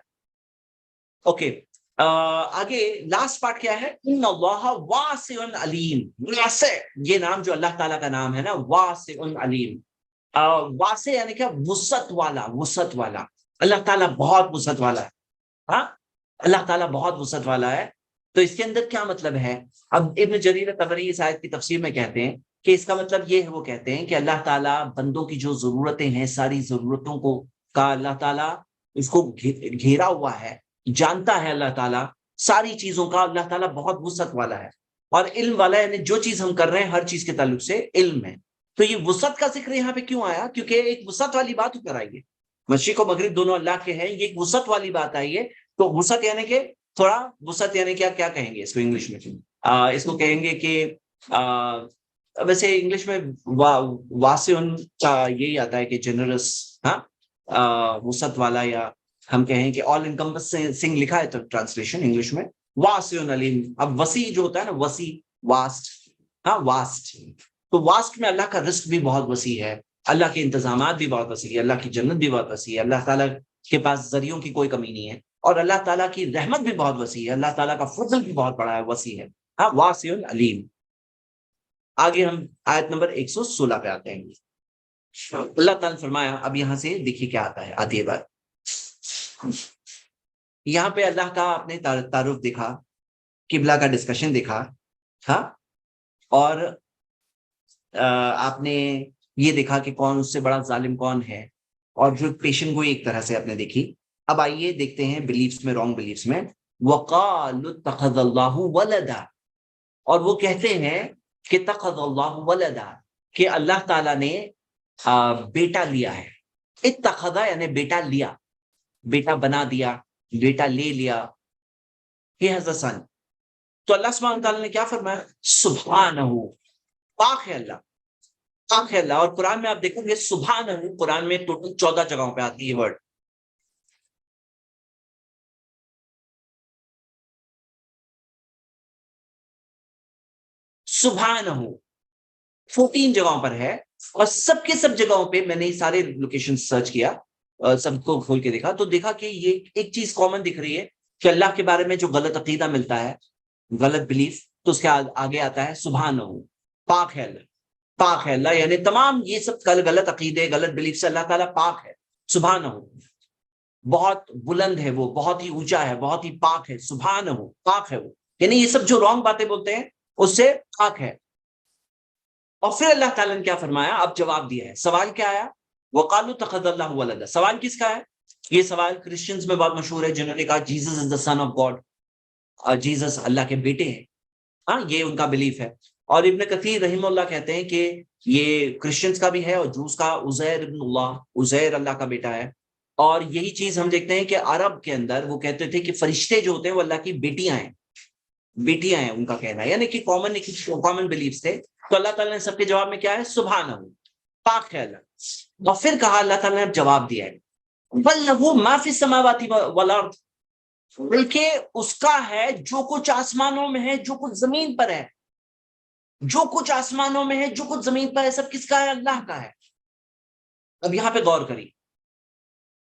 S1: اوکے آگے لاسٹ پارٹ کیا ہے، ان اللہ واسع علیم. واسع یہ نام جو اللہ تعالیٰ کا نام ہے نا، واسع علیم. واسع یعنی کہ وسعت والا. اللہ تعالیٰ بہت وسعت والا ہے. ہاں اللہ تعالیٰ بہت وسعت والا ہے. تو اس کے اندر کیا مطلب ہے؟ اب ابن جریر طبری اس آیت کی تفسیر میں کہتے ہیں کہ اس کا مطلب یہ ہے، وہ کہتے ہیں کہ اللہ تعالیٰ بندوں کی جو ضرورتیں ہیں ساری ضرورتوں کو کا اللہ تعالیٰ اس کو گھیرا ہوا ہے، جانتا ہے. اللہ تعالیٰ ساری چیزوں کا اللہ تعالیٰ بہت وسعت والا ہے اور علم والا ہے، یعنی جو چیز ہم کر رہے ہیں ہر چیز کے تعلق سے علم ہے. تو یہ وسعت کا ذکر یہاں پہ کیوں آیا؟ کیونکہ ایک وسعت والی بات اتر آئی ہے. مشرق و مغرب دونوں اللہ کے ہیں، یہ ایک وسعت والی بات آئی ہے. تو وسعت یعنی کہ تھوڑا وسعت یعنی کیا کہیں گے اس کو انگلش میں؟ اس کو کہیں گے کہ ویسے انگلش میں واسع کا یہی آتا ہے کہ جنرس. ہاں وسعت والا، یا ہم کہیں کہ آل انکمپسنگ لکھا ہے تو ٹرانسلیشن انگلش میں واسع علیم. اب وسیع جو ہوتا ہے نا، وسیع واسٹ. ہاں واسٹ، تو واسٹ میں اللہ کا رزق بھی بہت وسیع ہے، اللہ کے انتظامات بھی بہت وسیع ہے، اللہ کی جنت بھی بہت وسیع ہے، اللہ تعالیٰ کے پاس ذریعوں کی کوئی کمی نہیں ہے، اور اللہ تعالیٰ کی رحمت بھی بہت وسیع ہے، اللہ تعالیٰ کا فضل بھی بہت بڑا ہے، وسیع ہے. ہاں واسع علیم. آگے ہم آیت نمبر 116 پہ آتے ہیں. اللہ تعالیٰ نے فرمایا، اب یہاں سے دیکھیے کیا آتا ہے، آتی ہے بات. یہاں پہ اللہ کا آپ نے تعارف دیکھا، قبلہ کا ڈسکشن دیکھا. ہاں اور آپ نے یہ دیکھا کہ کون اس سے بڑا ظالم کون ہے، اور جو پیشن گوئی ایک طرح سے آپ نے دیکھی. اب آئیے دیکھتے ہیں بلیفز میں، رانگ بلیفز میں. وَقَالُ اتَّخَذَ اللَّهُ وَلَدًا، اور وہ کہتے ہیں کہ اتَّخَذَ اللَّهُ وَلَدًا، کہ اللہ تعالیٰ نے بیٹا لیا ہے. اتخذا یعنی بیٹا لیا، بیٹا بنا دیا، بیٹا لے لیا. He has a son. تو اللہ سبحانہ تعالیٰ نے کیا فرمایا؟ سبحانہ، پاک ہے اللہ، پاک ہے اللہ. اور قرآن میں آپ دیکھیں گے سبحانہ قرآن میں ٹوٹل 14 جگہوں پہ آتی ہے ورڈ. سبحانہ 14 جگہوں پر ہے، اور سب کے سب جگہوں پہ میں نے سارے لوکیشن سرچ کیا، سب کو کھول کے دیکھا تو دیکھا کہ یہ ایک چیز کامن دکھ رہی ہے کہ اللہ کے بارے میں جو غلط عقیدہ ملتا ہے، غلط بلیف، تو اس کے آگے آتا ہے سبحانہ، پاک ہے اللہ. پاک ہے اللہ یعنی تمام یہ سب غلط عقیدے، غلط بلیف سے اللہ تعالیٰ پاک ہے. سبحانہ بہت بلند ہے، وہ بہت ہی اونچا ہے، بہت ہی پاک ہے. سبحانہ پاک ہے وہ، یعنی یہ سب جو رانگ باتیں بولتے ہیں اس سے پاک ہے. اور پھر اللہ تعالیٰ نے کیا فرمایا؟ اب جواب دیا ہے. سوال کیا آیا؟ وَقَالُوا اتَّخَذَ اللَّهُ وَلَدًا. سوال کس کا ہے؟ یہ سوال کرسچنز میں بہت مشہور ہے، جنہوں نے کہا Jesus is the son of God, Jesus اللہ کے بیٹے ہیں. ہاں یہ ان کا بلیف ہے. اور ابن کثیر رحمہ اللہ کہتے ہیں کہ یہ کرسچنز کا بھی ہے اور جوز کا، عزیر ابن اللہ، عزیر اللہ کا بیٹا ہے. اور یہی چیز ہم دیکھتے ہیں کہ عرب کے اندر وہ کہتے تھے کہ فرشتے جو ہوتے ہیں وہ اللہ کی بیٹیاں ہیں، بیٹیاں ہیں ان کا کہنا ہے، یعنی کہ کامن بلیفز تھے. تو اللہ تعالیٰ نے سب کے جواب میں کیا ہے؟ سبحانہ، پاک ہے اللہ. اور پھر کہا اللہ تعالیٰ نے جواب دیا ہے وَلَهُ مَا فِي السَّمَاوَاتِ وَالْأَرْضِ، بلکہ اس کا ہے جو کچھ آسمانوں میں ہے، جو کچھ زمین پر ہے. جو کچھ آسمانوں میں ہے، جو کچھ زمین پر ہے، سب کس کا ہے؟ اللہ کا ہے. اب یہاں پہ غور کریے.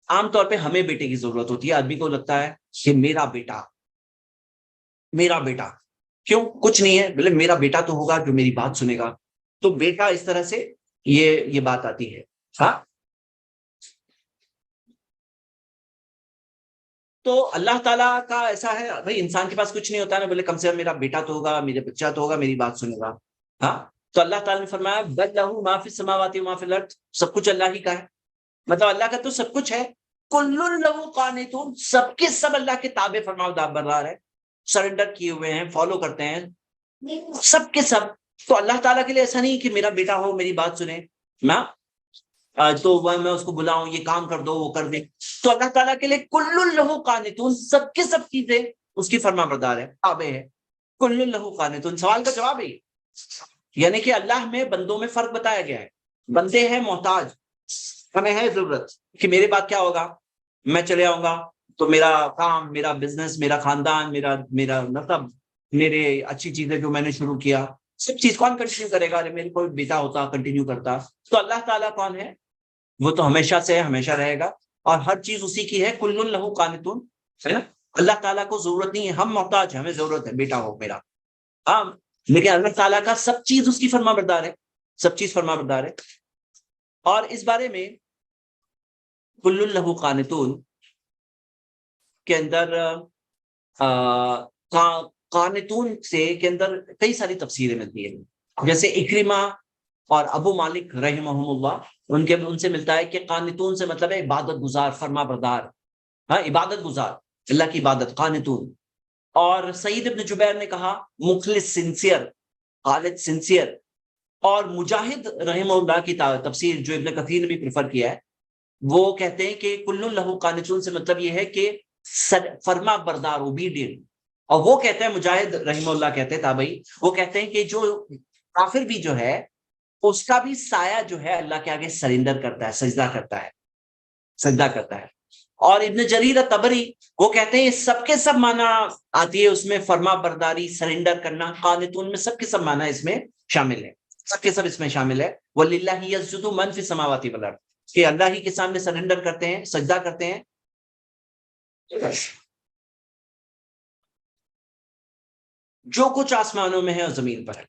S1: عام طور پہ ہمیں بیٹے کی ضرورت ہوتی ہے، آدمی کو لگتا ہے کہ میرا بیٹا، میرا بیٹا کیوں؟ کچھ نہیں ہے، بولے میرا بیٹا تو ہوگا جو میری بات سنے گا، تو بیٹا اس طرح سے یہ بات آتی ہے. ہاں تو اللہ تعالیٰ کا ایسا ہے بھائی، انسان کے پاس کچھ نہیں ہوتا نا، بولے کم سے کم میرا بیٹا تو ہوگا، میرا بچہ تو ہوگا، میری بات سنے گا. ہاں تو اللہ تعالیٰ نے فرمایا بل لہ ما فی السماوات و ما فی الارض، سب کچھ اللہ ہی کا ہے. مطلب اللہ کا تو سب کچھ ہے. کل لہ قانتون، سب کے سب اللہ کے تابع فرما بردار ہے، سرنڈر کیے ہوئے ہیں، فالو کرتے ہیں سب کے سب. تو اللہ تعالیٰ کے لیے ایسا نہیں کہ میرا بیٹا ہو میری بات سنے نا، تو میں اس کو بلاؤں یہ کام کر دو وہ کر دے. تو اللہ تعالیٰ کے لیے کل لہ قانتون، سب کے سب چیزیں اس کی فرما بردار ہے، تابع ہے. کل لہ قانتون، سوال کا جواب ہے. یعنی کہ اللہ میں بندوں میں فرق بتایا گیا ہے. بندے ہیں محتاج، ہمیں ہے ضرورت کہ میرے بعد کیا ہوگا، میں چلے آؤں گا تو میرا کام، میرا بزنس، میرا خاندان، میرا مطلب میرے اچھی چیزیں جو میں نے شروع کیا، سب چیز کون کنٹینیو کرے گا؟ میرے کوئی بیٹا ہوتا کنٹینیو کرتا. تو اللہ تعالیٰ کون ہے؟ وہ تو ہمیشہ سے ہے، ہمیشہ رہے گا، اور ہر چیز اسی کی ہے. کل لہ قانتون، ہے نا. اللہ تعالیٰ کو ضرورت نہیں ہے، ہم محتاج ہیں، ہمیں ضرورت ہے بیٹا ہو میرا. ہاں لیکن اللہ تعالیٰ کا سب چیز اس کی فرما بردار ہے، سب چیز فرما بردار ہے. اور اس بارے میں کل لہ قانتون کے اندر قانتون سے کے اندر کئی ساری تفسیریں ملتی ہیں. جیسے اکرمہ اور ابو مالک رحمہم اللہ، ان سے ملتا ہے کہ قانتون سے مطلب ہے عبادت گزار، فرما بردار. ہاں عبادت گزار، اللہ کی عبادت، قانتون. اور سعید ابن جبیر نے کہا مخلص، سنسیئر، خالد سنسیئر. اور مجاہد رحمہ اللہ کی تفسیر جو ابن کثیر نے بھی پریفر کیا ہے، وہ کہتے ہیں کہ کل لہ قانتون سے مطلب یہ ہے کہ فرما بردار، اوبیڈینٹ. اور وہ کہتے ہیں، مجاہد رحمہ اللہ کہتے ہیں، تابعی، وہ کہتے ہیں کہ جو کافر بھی جو ہے اس کا بھی سایہ جو ہے اللہ کے آگے سرنڈر کرتا ہے، سجدہ کرتا ہے، سجدہ کرتا ہے. اور ابن جریر طبری وہ کہتے ہیں سب کے سب معنی آتی ہے اس میں، فرما برداری، سرنڈر کرنا. قانتون میں سب کے سب معنی اس میں شامل ہے، سب کے سب اس میں شامل ہے. وَلِلَّهِ يَسْجُدُ مَن فِي السَّمَاوَاتِ وَالْأَرْضِ، کہ اللہ ہی کے سامنے سرنڈر کرتے ہیں، سجدہ کرتے ہیں. جو کچھ آسمانوں میں ہے اور زمین پر ہے.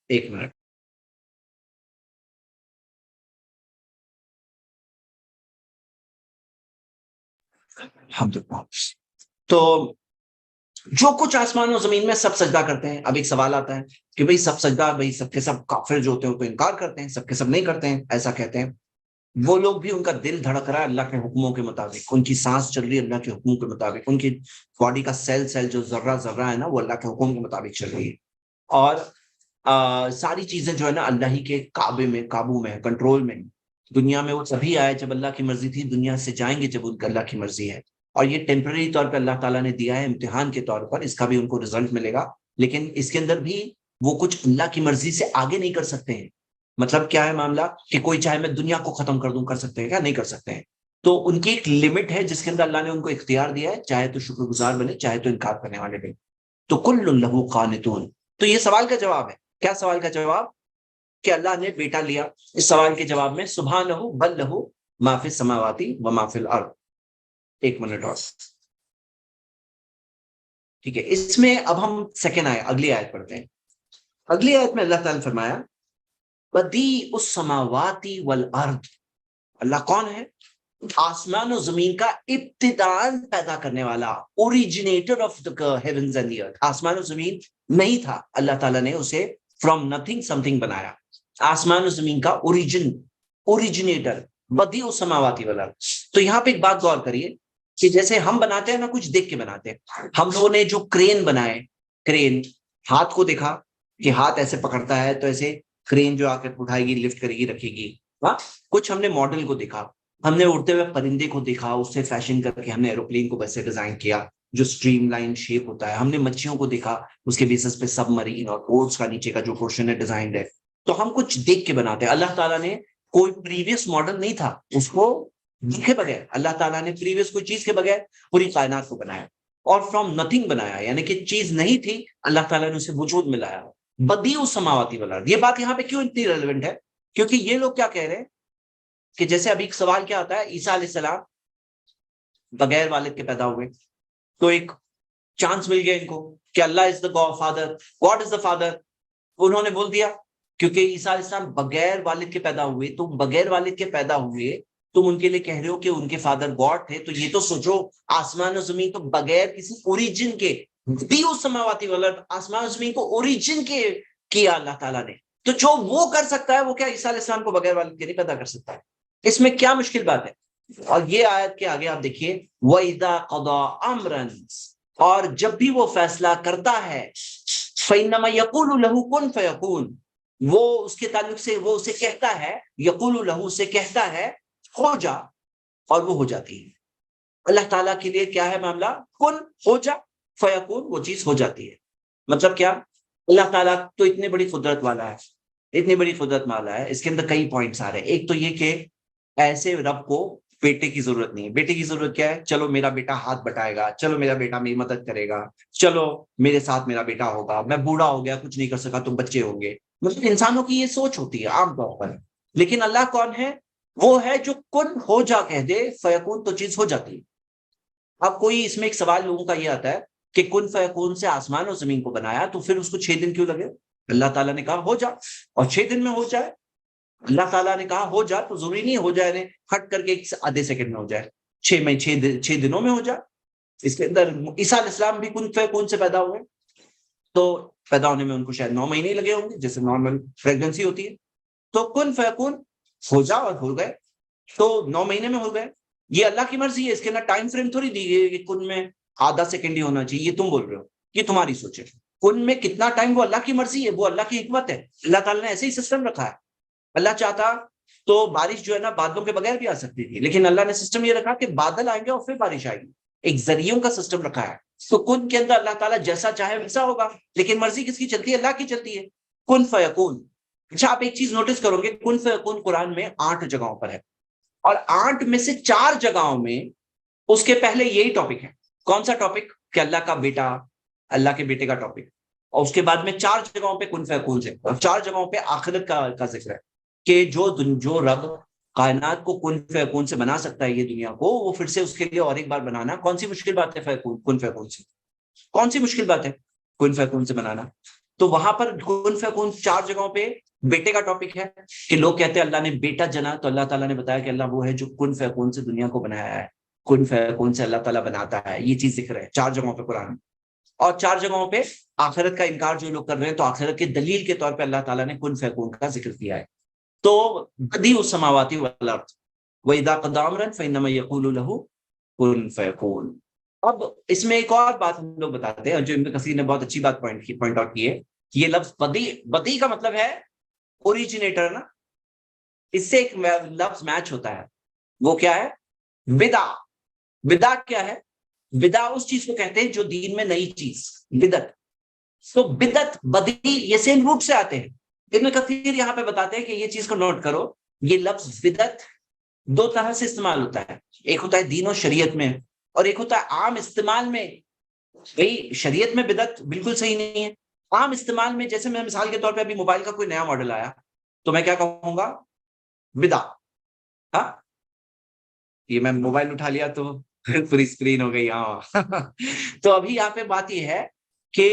S1: ایک منٹ. تو جو کچھ آسمان و زمین میں سب سجدہ کرتے ہیں. اب ایک سوال آتا ہے کہ بھئی سب سجدہ، بھئی سب کے سب کافر جو ہوتے ہیں وہ تو انکار کرتے ہیں، سب کے سب نہیں کرتے ہیں، ایسا کہتے ہیں. وہ لوگ بھی، ان کا دل دھڑک رہا ہے اللہ کے حکموں کے مطابق، ان کی سانس چل رہی ہے اللہ کے حکموں کے مطابق، ان کی باڈی کا سیل سیل جو ذرہ ذرہ ہے نا وہ اللہ کے حکم کے مطابق چل رہی ہے. اور ساری چیزیں جو ہے نا اللہ ہی کے قابو میں، کنٹرول میں. دنیا میں وہ سبھی آئے جب اللہ کی مرضی تھی، دنیا سے جائیں گے جب ان کا اللہ کی مرضی ہے. اور یہ ٹیمپرری طور پہ اللہ تعالیٰ نے دیا ہے امتحان کے طور پر، اس کا بھی ان کو رزلٹ ملے گا. لیکن اس کے اندر بھی وہ کچھ اللہ کی مرضی سے آگے نہیں کر سکتے ہیں. مطلب کیا ہے معاملہ کہ کوئی چاہے میں دنیا کو ختم کر دوں، کر سکتے ہیں کیا؟ نہیں کر سکتے ہیں. تو ان کی ایک لمٹ ہے جس کے اندر اللہ نے ان کو اختیار دیا ہے، چاہے تو شکر گزار بنے، چاہے تو انکار کرنے والے بنے. تو کل لہ قانتون. تو یہ سوال کا جواب ہے. کیا سوال کا جواب؟ کہ اللہ نے بیٹا لیا. اس سوال کے جواب میں سبحانہ بل لہ ما فی السماوات و ما فی الارض. ایک منٹ اور، ٹھیک ہے. اس میں اب ہم سیکنڈ اگلی آیت پڑھتے ہیں. اگلی آیت میں اللہ تعالیٰ نے فرمایا بدیع السماوات والارض. اللہ کون ہے؟ آسمان و زمین کا ابتداءً پیدا کرنے والا، originator of the heavens and the earth. آسمان و زمین نہیں تھا، اللہ تعالیٰ نے اسے from nothing something بنایا. آسمان و زمین کا اوریجنیٹر، بدیع السماوات والارض. تو یہاں پہ ایک بات غور کریے کہ جیسے ہم بناتے ہیں نا، کچھ دیکھ کے بناتے ہیں. ہم لوگوں نے جو کرین بنائے، کرین، ہاتھ کو دیکھا کہ ہاتھ ایسے پکڑتا ہے تو ایسے کرین جو آ کے اٹھائے گی، لفٹ کرے گی، رکھے گی. کچھ ہم نے ماڈل کو دیکھا، ہم نے اڑتے ہوئے پرندے کو دیکھا، اس سے فیشن کر کے ہم نے ایروپلین کو ویسے ڈیزائن کیا جو اسٹریم لائن شیپ ہوتا ہے. ہم نے مچھیوں کو دیکھا، اس کے بیسس پہ سب مرین اور بورڈز کا نیچے کا جو پورشن ہے ڈیزائنڈ ہے. تو ہم کچھ دیکھ کے بناتے ہیں. اللہ تعالیٰ نے کوئی پریویس ماڈل نہیں تھا، اس کو دیکھے بغیر اللہ تعالیٰ نے پریویس کوئی چیز کے بغیر پوری کائنات کو بنایا، اور فرام نتھنگ بنایا. یعنی کہ چیز نہیں تھی، اللہ تعالیٰ نے اسے وجود میں لایا. بدیع السماوات والارض. یہ بات یہاں پہ کیوں اتنی ریلیونٹ ہے؟ کیونکہ یہ لوگ کیا کہہ رہے ہیں کہ جیسے ابھی ایک سوال کیا آتا ہے، عیسیٰ علیہ السلام بغیر والد کے پیدا ہوئے، تو ایک چانس مل گیا ان کو کہ Allah is the father, God is the father. انہوں نے بول دیا کیونکہ عیسیٰ علیہ السلام بغیر والد کے پیدا ہوئے، تم بغیر والد کے پیدا ہوئے، تم ان کے لیے کہہ رہے ہو کہ ان کے فادر گاڈ تھے، تو یہ تو سوچو آسمان و زمین تو بغیر کسی اوریجن کے سماواتی والارض، آسمان و زمین کو اوریجن کے کیا اللہ تعالیٰ نے، تو جو وہ کر سکتا ہے وہ کیا عیسیٰ علیہ السلام کو بغیر والد کے نہیں پیدا کر سکتا ہے؟ اس میں کیا مشکل بات ہے؟ اور یہ آیت کے آگے آپ دیکھیے وَإِذَا قَضَىٰ أَمْرًا، اور جب بھی وہ فیصلہ کرتا ہے فَإِنَّمَا يَقُولُ لَهُ كُن فَيَكُونُ، وہ اس کے تعلق سے وہ اسے کہتا ہے، یقول لہو سے کہتا ہے ہو جا، اور وہ ہو جاتی ہے۔ اللہ تعالیٰ کے لیے کیا ہے معاملہ؟ کن، ہو جا، فیکون، وہ چیز ہو جاتی ہے۔ مطلب کیا؟ اللہ تعالیٰ تو اتنی بڑی قدرت والا ہے، اتنی بڑی قدرت والا ہے، اس کے اندر کئی پوائنٹس آ رہے ہیں۔ ایک تو یہ کہ ایسے رب کو بیٹے کی ضرورت نہیں ہے۔ بیٹے کی ضرورت کیا ہے؟ چلو میرا بیٹا ہاتھ بٹائے گا، چلو میرا بیٹا میری مدد کرے گا، چلو میرے ساتھ میرا بیٹا ہوگا، میں بوڑھا ہو گیا کچھ نہیں کر سکا، تم بچے ہوں گے۔ مطلب انسانوں کی یہ سوچ ہوتی ہے عام طور پر، لیکن اللہ کون ہے؟ وہ ہے جو کن ہو جا کہہ دے، فیکون، تو چیز ہو جاتی ہے۔ اب کوئی اس میں ایک سوال لوگوں کا یہ آتا ہے کہ کن فیکون سے آسمان اور زمین کو بنایا تو پھر اس کو 6 دن کیوں لگے؟ اللہ تعالیٰ نے کہا ہو جا، اور 6 دن میں ہو جائے۔ اللہ تعالیٰ نے کہا ہو جا تو ضروری نہیں ہو جائے ہٹ کر کے آدھے سیکنڈ میں ہو جائے، 6 دنوں میں ہو جائے۔ اس کے اندر عیسیٰ علیہ السلام بھی کن فیکون سے پیدا ہوئے، تو پیدا ہونے میں ان کو شاید 9 مہینے لگے ہوں گے جیسے نارمل پریگننسی ہوتی ہے، تو کن فیکون ہو جا اور ہو گئے، تو 9 مہینے میں ہو گئے۔ یہ اللہ کی مرضی ہے، اس کے اندر ٹائم فریم تھوڑی دی گئی کہ کن میں آدھا سیکنڈ ہی ہونا چاہیے، یہ تم بول رہے ہو، یہ تمہاری سوچ ہے۔ کن میں کتنا ٹائم وہ اللہ کی مرضی ہے، وہ اللہ کی حکمت ہے، اللہ تعالیٰ نے ایسے ہی سسٹم رکھا ہے۔ اللہ چاہتا تو بارش جو ہے نا بادلوں کے بغیر بھی آ سکتی تھی، لیکن اللہ نے سسٹم یہ رکھا کہ بادل آئیں گے اور پھر بارش آئے گی، ایک ذریعوں کا سسٹم رکھا ہے۔ تو کن کے اندر اللہ تعالیٰ جیسا چاہے ویسا ہوگا، لیکن مرضی کس کی چلتی ہے؟ اللہ کی چلتی ہے، کن فیکون۔ اچھا آپ ایک چیز نوٹس کرو گے، کن فیکون قرآن میں 8 جگہوں پر ہے، اور 8 میں سے 4 جگہوں میں اس کے پہلے یہی ٹاپک ہے۔ کون سا ٹاپک؟ کہ اللہ کا بیٹا، اللہ کے بیٹے کا ٹاپک، اور اس کے بعد میں 4 جگہوں پہ کن فیکون سے، اور 4 جگہوں پہ آخرت کا ذکر ہے کہ جو رب کائنات کو کن فیکون سے بنا سکتا ہے، یہ دنیا کو، وہ پھر سے اس کے لیے اور ایک بار بنانا کون سی مشکل بات ہے؟ کن فیکون سے کون سی مشکل بات ہے کن فیکون سے بنانا؟ تو وہاں پر کن فیکون 4 جگہوں پہ بیٹے کا ٹاپک ہے کہ لوگ کہتے ہیں اللہ نے بیٹا جنا، تو اللہ تعالیٰ نے بتایا کہ اللہ وہ ہے جو کن فیکون سے دنیا کو بنایا ہے، کن فیکون سے اللہ تعالیٰ بناتا ہے، یہ چیز ذکر ہے 4 جگہوں پہ قرآن میں۔ اور 4 جگہوں پہ آخرت کا انکار جو لوگ کر رہے ہیں، تو آخرت کے دلیل کے طور پہ اللہ تعالیٰ نے کن فیکون کا ذکر کیا ہے۔ تو بدیع السماوات والارض وَإِذَا قَضَىٰ أَمْرًا فَإِنَّمَا يَقُولُ لَهُ كُن فَيَكُونُ۔ اب اس میں ایک اور بات ہم لوگ بتاتے ہیں، جو ابن کثیر نے بہت اچھی بات پوائنٹ آؤٹ کی ہے، یہ لفظ بدیع کا مطلب ہے اوریجنیٹر نا، اس سے ایک لفظ میچ ہوتا ہے، وہ کیا ہے؟ بدع۔ بدع کیا ہے؟ بدع اس چیز کو کہتے ہیں جو دین میں نئی چیز، بدعت۔ تو بدعت، بدیع، یہ سیم روٹ سے آتے ہیں۔ ابن کثیر یہاں پہ بتاتے ہیں کہ یہ چیز کو نوٹ کرو، یہ لفظ بدعت 2 طرح سے استعمال ہوتا ہے، ایک ہوتا ہے دین و شریعت میں، اور ایک ہوتا ہے عام استعمال میں۔ بھئی شریعت میں بدعت بالکل صحیح نہیں ہے، عام استعمال میں جیسے میں مثال کے طور پہ ابھی موبائل کا کوئی نیا ماڈل آیا تو میں کیا کہوں گا؟ بدع۔ ہاں، یہ میں موبائل اٹھا لیا تو پوری اسکرین ہو گئی، ہاں تو ابھی یہاں پہ بات یہ ہے کہ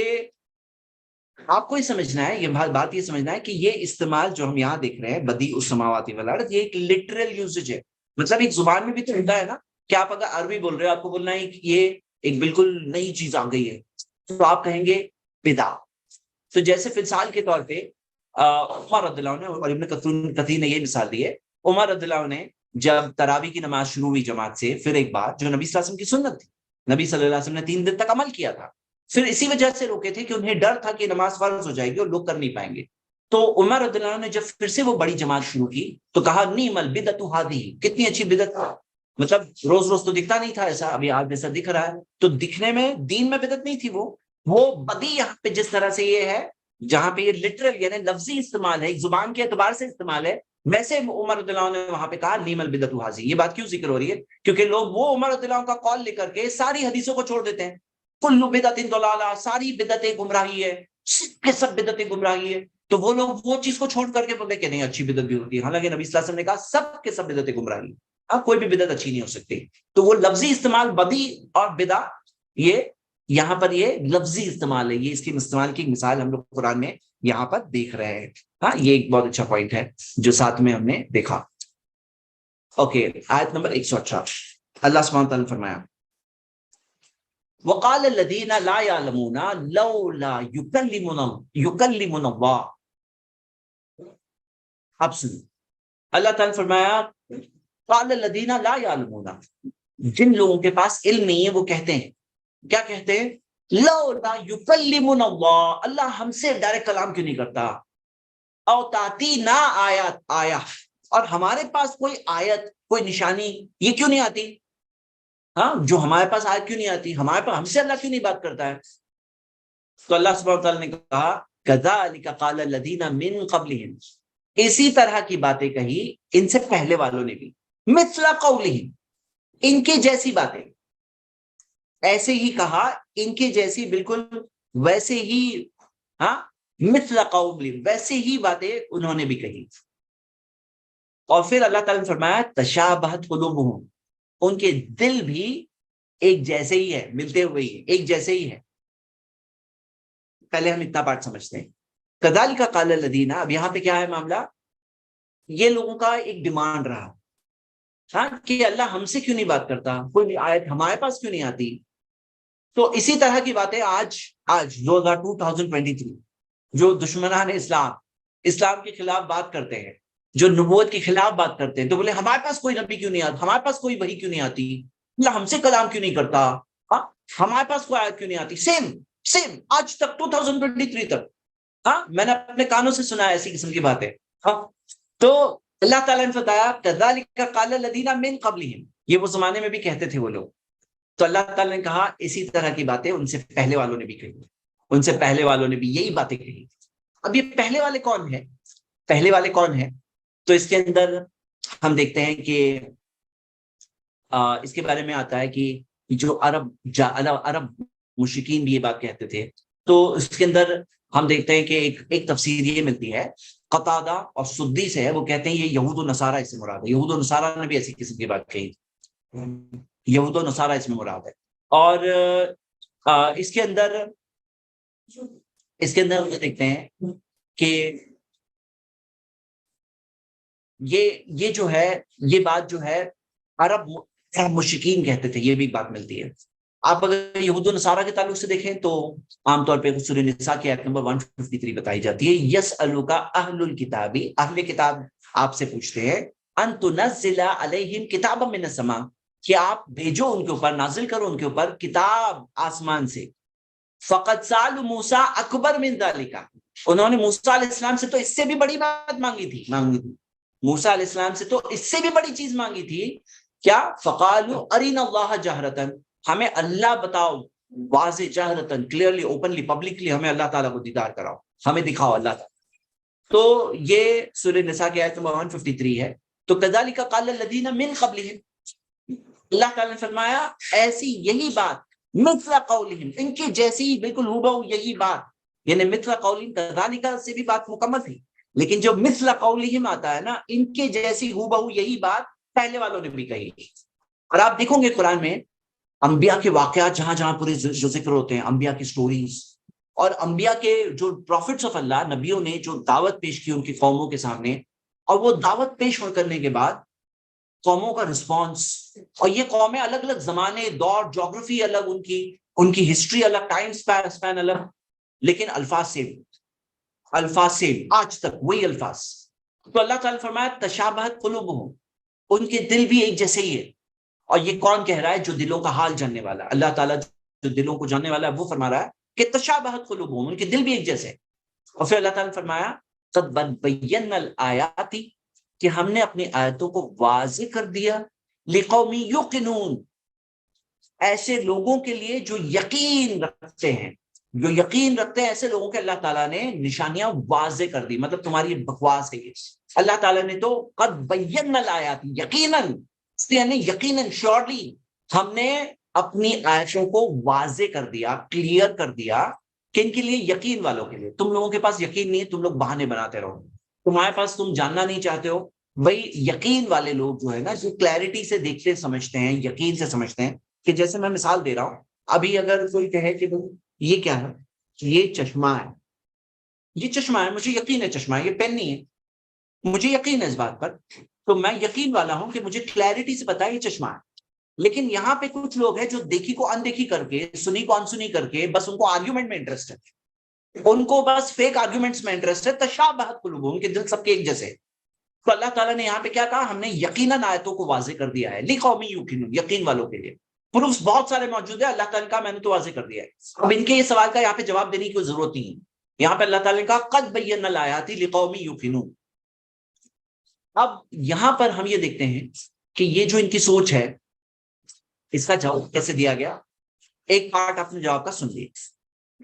S1: آپ کو یہ سمجھنا ہے، یہ بات یہ سمجھنا ہے کہ یہ استعمال جو ہم یہاں دیکھ رہے ہیں بدیع السماوات والارض، یہ ایک لٹرل یوزج ہے، مطلب ایک زبان میں بھی تو ہوتا ہے نا کہ آپ اگر عربی بول رہے ہو، آپ کو بولنا ہے کہ یہ ایک بالکل نئی چیز آ گئی ہے، تو آپ کہیں گے بدع۔ تو جیسے مثال کے طور پہ عمر رضی اللہ عنہ، اور ابن کثیر نے یہ مثال دی ہے، عمر رضی اللہ عنہ جب تراویح کی نماز شروع ہوئی جماعت سے، پھر ایک بات جو نبی صلی اللہ علیہ وسلم کی سنت تھی، نبی صلی اللہ علیہ وسلم نے 3 دن تک عمل کیا تھا، پھر اسی وجہ سے روکے تھے کہ انہیں ڈر تھا کہ نماز فرض ہو جائے گی اور لوگ کر نہیں پائیں گے۔ تو عمر رضی اللہ عنہ نے جب پھر سے وہ بڑی جماعت شروع کی تو کہا نعم البدعۃ ھذہ، کتنی اچھی بدعت، مطلب روز روز تو دکھتا نہیں تھا ایسا، ابھی آج جیسا دکھ رہا ہے، تو دکھنے میں دین میں بدعت نہیں تھی، وہ بدیع یہاں پہ جس طرح سے یہ ہے، جہاں پہ یہ لٹرل یعنی لفظی استعمال ہے، ایک زبان کے اعتبار سے استعمال ہے، ویسے عمر رضی اللہ عنہ نے وہاں پہ کہا نعم البدعۃ ھذہ۔ یہ بات کیوں ذکر ہو رہی ہے؟ کیونکہ لوگ وہ عمر رضی اللہ عنہ کا قول لے کر کے ساری حدیثوں کو چھوڑ دیتے ہیں، کل بدعت ضلالہ، ساری بدعتیں گمراہی ہے، سب کے سب بدعتیں گمراہی ہے، تو وہ لوگ وہ چیز کو چھوڑ کر کے بولتے کہ نہیں اچھی بدعت بھی ہوتی ہے، حالانکہ نبی صلی اللہ علیہ وسلم نے کہا سب کے سب بدعتیں گمراہی ہے، اب کوئی بھی بدعت اچھی نہیں ہو سکتی۔ تو وہ لفظی استعمال بدیع اور بدع، یہ یہاں پر یہ لفظی استعمال ہے، یہ اس کے استعمال کی مثال ہم لوگ قرآن میں یہاں پر دیکھ رہے ہیں. ہاں یہ ایک بہت اچھا پوائنٹ ہے جو ساتھ میں ہم نے دیکھا. اوکے آیت نمبر 118 اللہ سبحانہ وتعالی نے فرمایا وقال الذين لا يعلمون لولا يكلمنا الله. اب سنو اللہ تعالی نے فرمایا قال الذين لا يعلمون، جن لوگوں کے پاس علم نہیں ہے وہ کہتے ہیں، کیا کہتے ہیں؟ لولا يكلمنا الله، اللہ ہم سے ڈائریکٹ کلام کیوں نہیں کرتا؟ او تاتینا آیات، آیا، اور ہمارے پاس کوئی آیت کوئی نشانی یہ کیوں نہیں آتی؟ ہاں جو ہمارے پاس آیت کیوں نہیں آتی؟ ہمارے پاس ہم سے اللہ کیوں نہیں بات کرتا ہے؟ تو اللہ سبحانہ وتعالی نے کہا کذالک قال الذین من قبلہم، اسی طرح کی باتیں کہی ان سے پہلے والوں نے بھی، مثل قولہم، ان کی جیسی باتیں، ایسے ہی کہا ان کی جیسی، بالکل ویسے ہی، ہاں مثل قولہم، ویسے ہی باتیں انہوں نے بھی کہی. اور پھر اللہ تعالیٰ نے فرمایا تشابہت قلوبہم، ان کے دل بھی ایک جیسے ہی ہے، ملتے ہوئے ہی ایک جیسے ہی ہے. پہلے ہم اتنا پارٹ سمجھتے ہیں. کذالک قال الذین، اب یہاں پہ کیا ہے معاملہ؟ یہ لوگوں کا ایک ڈیمانڈ رہا، ہاں کہ اللہ ہم سے کیوں نہیں بات کرتا، کوئی بھی آیت ہمارے پاس کیوں نہیں آتی؟ تو اسی طرح کی باتیں آج 2023 جو دشمنان اسلام کے خلاف بات کرتے ہیں، جو نبوت کے خلاف بات کرتے ہیں، تو بولے ہمارے پاس کوئی نبی کیوں نہیں آتا، ہمارے پاس کوئی وحی کیوں نہیں آتی، اللہ ہم سے کلام کیوں نہیں کرتا، ہاں ہمارے پاس کوئی آیت کیوں نہیں آتی. سیم آج تک 2023 تک، ہاں میں نے اپنے کانوں سے سنا ہے ایسی قسم کی باتیں. ہاں تو اللہ تعالیٰ نے بتایا کذالک قال الذین من قبلہم، یہ وہ زمانے میں بھی کہتے تھے وہ لوگ. تو اللہ تعالیٰ نے کہا اسی طرح کی باتیں ان سے پہلے والوں نے بھی کہی، ان سے پہلے والوں نے بھی یہی باتیں کہی. اب یہ پہلے والے کون ہیں؟ پہلے والے کون ہیں؟ تو اس کے اندر ہم دیکھتے ہیں کہ اس کے بارے میں آتا ہے کہ جو عرب مشرکین بھی یہ بات کہتے تھے. تو اس کے اندر ہم دیکھتے ہیں کہ ایک تفسیر یہ ملتی ہے قتادہ اور سدی سے ہے، وہ کہتے ہیں یہ یہود و نصارہ اس سے مراد ہے. یہود و نصارہ نے بھی ایسی قسم کی بات کہی، یہود و نصارہ اس میں مراد ہے. اور اس کے اندر دیکھتے ہیں کہ یہ جو ہے، یہ بات جو ہے عرب مشرکین کہتے تھے، یہ بھی بات ملتی ہے. آپ اگر یہود و نصارہ کے تعلق سے دیکھیں تو عام طور پہ سورہ نساء کی آیت نمبر 153 بتائی جاتی ہے یسألک اہل الکتاب، اہل کتاب آپ سے پوچھتے ہیں ان تنزل علیہم کتابا من السماء، کہ آپ بھیجو ان کے اوپر، نازل کرو ان کے اوپر کتاب آسمان سے. فقد سألوا موسیٰ اکبر من ذلک، انہوں نے موسیٰ علیہ السلام سے تو اس سے بھی بڑی بات مانگی تھی. موسیٰ علیہ السلام سے تو اس سے بھی بڑی چیز مانگی تھی، کیا؟ فقالوا ارنا اللہ جہرتن، ہمیں اللہ بتاؤ واضح، جہرتن کلیئرلی، اوپنلی، پبلکلی ہمیں اللہ تعالیٰ کو دیدار کراؤ، ہمیں دکھاؤ اللہ تعالیٰ. تو یہ سورہ نساء کی آیت نمبر 153 ہے. تو کذالک قال الذین من قبلہم، اللہ تعالیٰ نے فرمایا ایسی یہی بات، مثل قولہم، ان کی جیسی بالکل ہو یہی بات، یعنی مثل قولہم کذالک سے بھی بات مکمل تھی، لیکن جو مثل قولہم آتا ہے نا، ان کے جیسی ہو یہی بات پہلے والوں نے بھی کہی. اور آپ دیکھو گے قرآن میں انبیاء کے واقعات جہاں جہاں پورے جو ذکر ہوتے ہیں، انبیاء کی سٹوریز، اور انبیاء کے جو پروفٹس آف اللہ، نبیوں نے جو دعوت پیش کی ان کی قوموں کے سامنے، اور وہ دعوت پیش کرنے کے بعد قوموں کا رسپانس، اور یہ قومیں الگ الگ زمانے، دور، جغرافی الگ، ان کی ہسٹری الگ، ٹائم سپین الگ، لیکن الفاظ سیم آج تک وہی الفاظ. تو اللہ تعالیٰ فرمایا تشابہت قلوبہم، ان کے دل بھی ایک جیسے ہی ہے. اور یہ کون کہہ رہا ہے؟ جو دلوں کا حال جاننے والا اللہ تعالیٰ، جو دلوں کو جاننے والا ہے، وہ فرما رہا ہے کہ تشابہت قلوبہم، ان کے دل بھی ایک جیسے. اور پھر اللہ تعالیٰ نے فرمایا قد بینا الآیات، کہ ہم نے اپنی آیتوں کو واضح کر دیا، لقوم یوقنون، ایسے لوگوں کے لیے جو یقین رکھتے ہیں، ایسے لوگوں کے اللہ تعالیٰ نے نشانیاں واضح کر دی. مطلب تمہاری بکواس ہے یہ، اللہ تعالیٰ نے تو قد بینا الآیات، یقیناً شیورلی ہم نے اپنی آیتوں کو واضح کر دیا، کلیئر کر دیا. کن کے لیے؟ یقین والوں کے لیے. تم لوگوں کے پاس یقین نہیں ہے، تم لوگ بہانے بناتے رہو، تمہارے پاس، تم جاننا نہیں چاہتے ہو. بھائی یقین والے لوگ جو ہے نا، جو کلیئرٹی سے دیکھتے سمجھتے ہیں، یقین سے سمجھتے ہیں، کہ جیسے میں مثال دے رہا ہوں ابھی اگر کوئی کہے کہ یہ کیا ہے، یہ چشمہ ہے، یہ چشمہ ہے، مجھے یقین ہے چشمہ ہے، یہ پین نہیں ہے، مجھے یقین ہے اس بات پر، تو میں یقین والا ہوں کہ مجھے کلیئرٹی سے پتا ہے یہ چشمہ ہے. لیکن یہاں پہ کچھ لوگ ہیں جو دیکھی کو اندیکھی کر کے، سنی کو انسنی کر کے، بس ان کو آرگیومنٹ میں انٹرسٹ ہے، ان کو بس فیک آرگیومنٹس میں انٹرسٹ ہے. تشابہت قلوبہم، ان کے دل سب کے ایک جیسے. تو اللہ تعالیٰ نے یہاں پہ کیا کہا، ہم نے یقیناً آیتوں کو واضح کر دیا ہے، لقوم یوقنون، یقین والوں کے لیے. پروفs بہت سارے موجود ہیں، اللہ تعالیٰ کا میں نے تو واضح کر دیا ہے. اب ان کے یہ سوال کا یہاں پہ جواب دینے کی کوئی ضرورت نہیں ہے. یہاں پہ اللہ تعالیٰ نے کہا قد بینا الآیات لقوم یوقنون. اب یہاں پر ہم یہ دیکھتے ہیں کہ یہ جو ان کی سوچ ہے، اس کا جواب کیسے دیا گیا. ایک پارٹ آپ نے جواب کا سن لیا،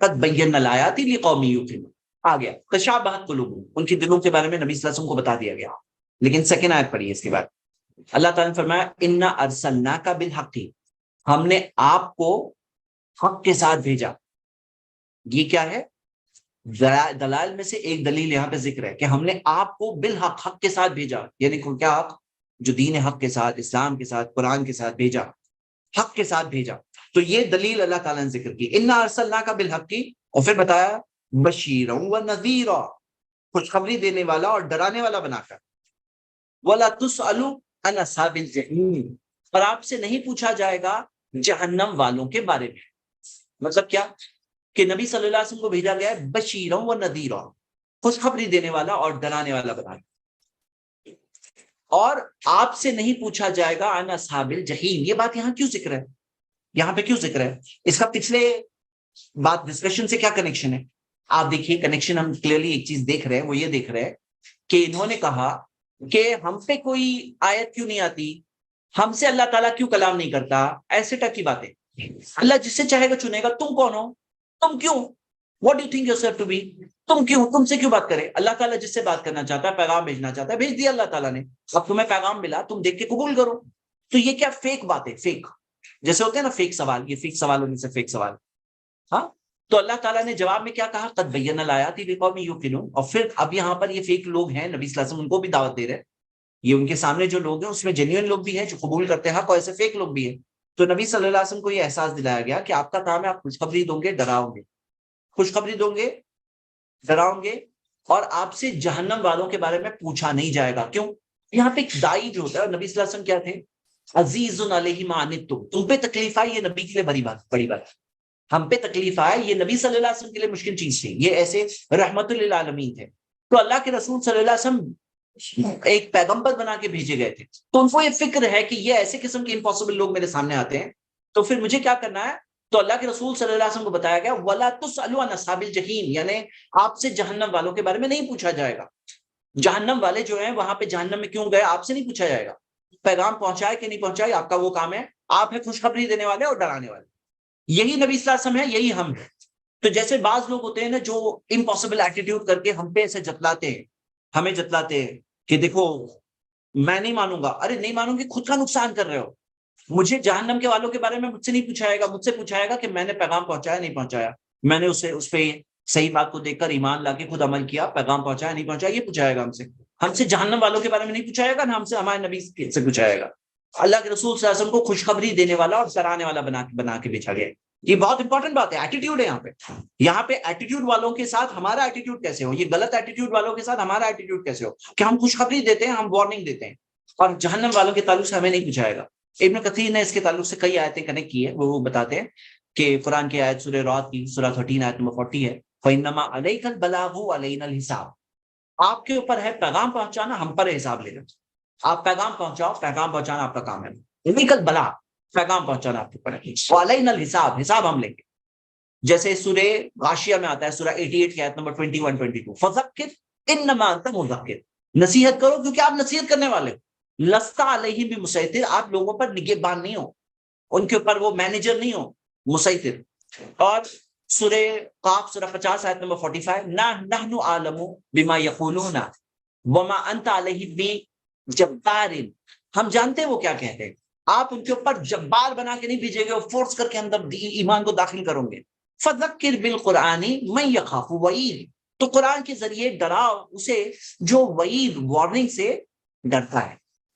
S1: قد بینا الآیات لقوم یوقنون آ گیا. تشابہت قلوبہم، ان کے دلوں کے بارے میں نبی صلی اللہ علیہ وسلم کو بتا دیا گیا. لیکن سیکنڈ آیت پڑھی اس کے بعد اللہ تعالیٰ نے فرمایا انا ارسلناک بالحق، ہم نے آپ کو حق کے ساتھ بھیجا. یہ کیا ہے، دلائل میں سے ایک دلیل یہاں پہ ذکر ہے کہ ہم نے آپ کو بالحق، حق کے ساتھ بھیجا. یعنی کیا حق، جو دین حق کے ساتھ، اسلام کے ساتھ، قرآن کے ساتھ بھیجا، حق کے ساتھ بھیجا. تو یہ دلیل اللہ تعالیٰ نے ذکر کی، انا ارسلناک بالحق کی، اور پھر بتایا بشیرا ونذیرا، خوشخبری دینے والا اور ڈرانے والا بنا کر. وَلَا تُسْأَلُ عَنْ أَصْحَابِ الْجَحِيمِ، اور آپ سے نہیں پوچھا جائے گا جہنم والوں کے بارے میں. مطلب کیا کہ نبی صلی اللہ علیہ وسلم کو بھیجا گیا ہے بشیرا و نذیرا، خوشخبری دینے والا اور ڈرانے والا بنا کر. اور آپ سے نہیں پوچھا جائے گا عن اصحاب الجحیم. یہ بات یہاں کیوں ذکر ہے، یہاں پہ کیوں ذکر ہے، اس کا پچھلے بات ڈسکشن سے کیا کنیکشن ہے. آپ دیکھیے کنیکشن، ہم کلیئرلی ایک چیز دیکھ رہے ہیں، وہ یہ دیکھ رہے ہیں کہ انہوں نے کہا کہ ہم پہ کوئی آیت کیوں نہیں آتی، ہم سے اللہ تعالیٰ کیوں کلام نہیں کرتا. ایسے ٹک کی باتیں. اللہ جس سے چاہے گا چنے گا. تم کون ہو، تم کیوں، what do you think yourself to be, تم کیوں، تم سے کیوں بات کرے. اللہ تعالیٰ جس سے بات کرنا چاہتا ہے، پیغام بھیجنا چاہتا ہے، بھیج دیا اللہ تعالیٰ نے. اب تمہیں پیغام ملا، تم دیکھ کے قبول کرو. تو یہ کیا فیک بات ہے، فیک جیسے ہوتے ہیں نا فیک سوال، یہ فیک سوال ہونے سے فیک سوال. ہاں، تو اللہ تعالیٰ نے جواب میں کیا کہا، قد بینا الآیات لقوم یوقنون. اور پھر اب یہاں پر یہ فیک لوگ ہیں، نبی صلی اللہ علیہ وسلم ان کو بھی دعوت دے رہے. یہ ان کے سامنے جو لوگ ہیں اس میں جینیون لوگ بھی ہیں جو قبول کرتے ہیں حق، اور ایسے فیک لوگ بھی ہیں. تو نبی صلی اللہ علیہ وسلم کو یہ احساس دلایا گیا کہ آپ کا کام ہے، آپ خوشخبری دوں گے، ڈراؤ گے، خوشخبری دوں گے، ڈراؤں گے، اور آپ سے جہنم والوں کے بارے میں پوچھا نہیں جائے گا. کیوں، یہاں پہ ایک دائی جو ہوتا ہے، نبی صلی اللہ علیہ وسلم کیا تھے، عزیز علیہ ما عنتم، تم پہ تکلیف آئی، یہ نبی کے لیے بڑی بات. ہم پہ تکلیف آئے، یہ نبی صلی اللہ علیہ وسلم کے لیے مشکل چیز تھی. یہ ایسے رحمت للعالمین تھے. تو اللہ کے رسول صلی اللہ علیہ وسلم ایک پیغمبر بنا کے بھیجے گئے تھے. تو ان کو یہ فکر ہے کہ یہ ایسے قسم کے امپاسبل لوگ میرے سامنے آتے ہیں، تو پھر مجھے کیا کرنا ہے. تو اللہ کے رسول صلی اللہ علیہ وسلم کو بتایا گیا وَلَا تُسْأَلُوا عَنْ أَصْحَابِ الْجَحِيمِ، یعنی آپ سے جہنم والوں کے بارے میں نہیں پوچھا جائے گا. جہنم والے جو ہیں وہاں پہ جہنم میں کیوں گئے، آپ سے نہیں پوچھا جائے گا. پیغام پہنچائے کہ نہیں پہنچائے، آپ کا وہ کام ہے. آپ ہیں خوشخبری دینے والے اور ڈرانے والے. یہی نبی صلی اللہ علیہ وسلم ہے، یہی ہم ہیں. تو جیسے بعض لوگ ہوتے ہیں نا جو امپاسبل ایٹیٹیوڈ کر کے ہم پہ ایسے جتلاتے ہیں، ہمیں جتلاتے ہیں کہ دیکھو میں نہیں مانوں گا. ارے نہیں مانوں گے، خود کا نقصان کر رہے ہو. مجھے جہنم کے والوں کے بارے میں مجھ سے نہیں پوچھا جائے گا، مجھ سے پوچھا جائے گا کہ میں نے پیغام پہنچایا نہیں پہنچایا، میں نے اسے اس پہ صحیح بات کو دیکھ کر ایمان لا کے خود عمل کیا، پیغام پہنچایا نہیں پہنچایا، یہ پوچھا جائے گا ہم سے. ہم سے جہنم والوں کے بارے میں نہیں پوچھا جائے گا، نہ ہم سے ہمارے نبی سے پوچھا جائے گا. اللہ کے رسول صلی اللہ علیہ وسلم کو خوشخبری دینے والا اور ڈرانے والا بنا کے بھیجا گیا. یہ بہت انپورٹنٹ بات ہے. ایٹیٹیوڈ ہے یہاں پہ ایٹیٹیوڈ والوں کے ساتھ ہمارا ایٹیٹیوڈ کیسے ہو، یہ غلط ایٹیٹیوڈ والوں کے ساتھ ہمارا ایٹیٹیوڈ کیسے ہو کہ ہم خوشخبری دیتے ہیں، ہم وارننگ دیتے ہیں، اور جہنم والوں کے تعلق سے ہمیں نہیں پوچھا جائے گا. ابن کثیر نے اس کے تعلق سے کئی آیتیں کنیکٹ کی ہے. وہ بتاتے ہیں کہ قرآن کی آیت سورہ رعد کی سورہ 13 آیت نمبر 40 ہے، فَإِنَّمَا عَلَيْكَ الْبَلَاغُ وَعَلَيْنَا الْحِسَابُ، آپ کے اوپر ہے پیغام پہنچانا، ہم پر حساب لینا. آپ پیغام پہنچاؤ، پیغام پہنچانا آپ کا کام ہے. عَلَيْكَ الْبَلَاغُ، پیغام پہنچانا آپ کے اوپر ہے، وَعَلَيْنَا الْحِسَابُ، حساب ہم لیں گے. جیسے سورہ غاشیہ میں آتا ہے سورہ 88 کی آیت نمبر 21-22، فَذَكِّرْ إِنَّمَا أَنْتَ مُذَكِّرٌ، نصیحت کرو کیونکہ آپ نصیحت کرنے والے ہو. لَسْتَ عَلَيْهِم بِمُسَيْطِرٍ، آپ لوگوں پر نگہبان نہیں ہو، ان کے اوپر وہ مینیجر نہیں ہو، مسیطر. اور سورہ قاف سورہ 50 آیت نمبر 45، نَحْنُ أَعْلَمُ بِمَا يَقُولُونَ وَمَا أَنْتَ عَلَيْهِم بِجَبَّارٍ، ہم جانتے ہیں وہ کیا کہتے ہیں، آپ ان کے اوپر جبار بنا کے نہیں بھیجے گے اور فورس کر کے اندر ایمان کو داخل کرو گے. فَذَكِّرْ بِالْقُرْآنِ مَن يَخَافُ وَعِيدٍ، تو قرآن کے ذریعے ڈراؤ اسے جو وعید، وارننگ سے ڈرتا ہے.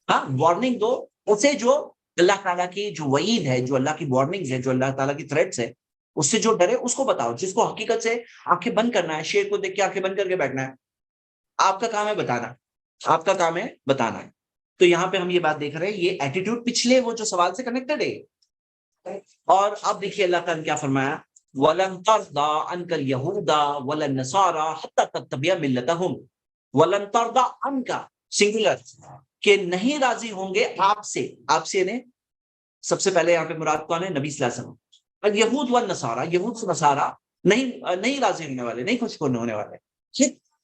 S1: ہاں، وارننگ دو اسے جو اللہ تعالیٰ کی جو وعید ہے، جو اللہ کی وارننگ ہے، جو اللہ تعالیٰ کی تھریٹس ہے، اس سے جو ڈرے اس کو بتاؤ. جس کو حقیقت سے آنکھیں بند کرنا ہے، شیر کو دیکھ کے آنکھیں بند کر کے بیٹھنا ہے، آپ کا کام ہے بتانا، آپ کا کام ہے بتانا ہے. تو یہاں پہ ہم یہ بات دیکھ رہے ہیں، یہ ایٹیٹیوڈ پچھلے وہ جو سوال سے کنیکٹڈ ہے. اور اب دیکھیے اللہ تعالیٰ نے کیا فرمایا، وَلَن تَرْضَىٰ عَنْكَ الْيَهُودَ وَلَا النَّصَارَىٰ حَتَّىٰ تَتَّبِعَ مِلَّتَهُمْ. وَلَن تَرْضَىٰ عَنْكَ سنگولر، کہ نہیں راضی ہوں گے آپ سے. آپ سے نے سب سے پہلے یہاں پہ مراد کون ہے؟ نبی صلی اللہ علیہ وسلم. الیہود والنصارى، یہود و نصارہ نہیں راضی ہونے والے، نہیں خوش ہونے والے.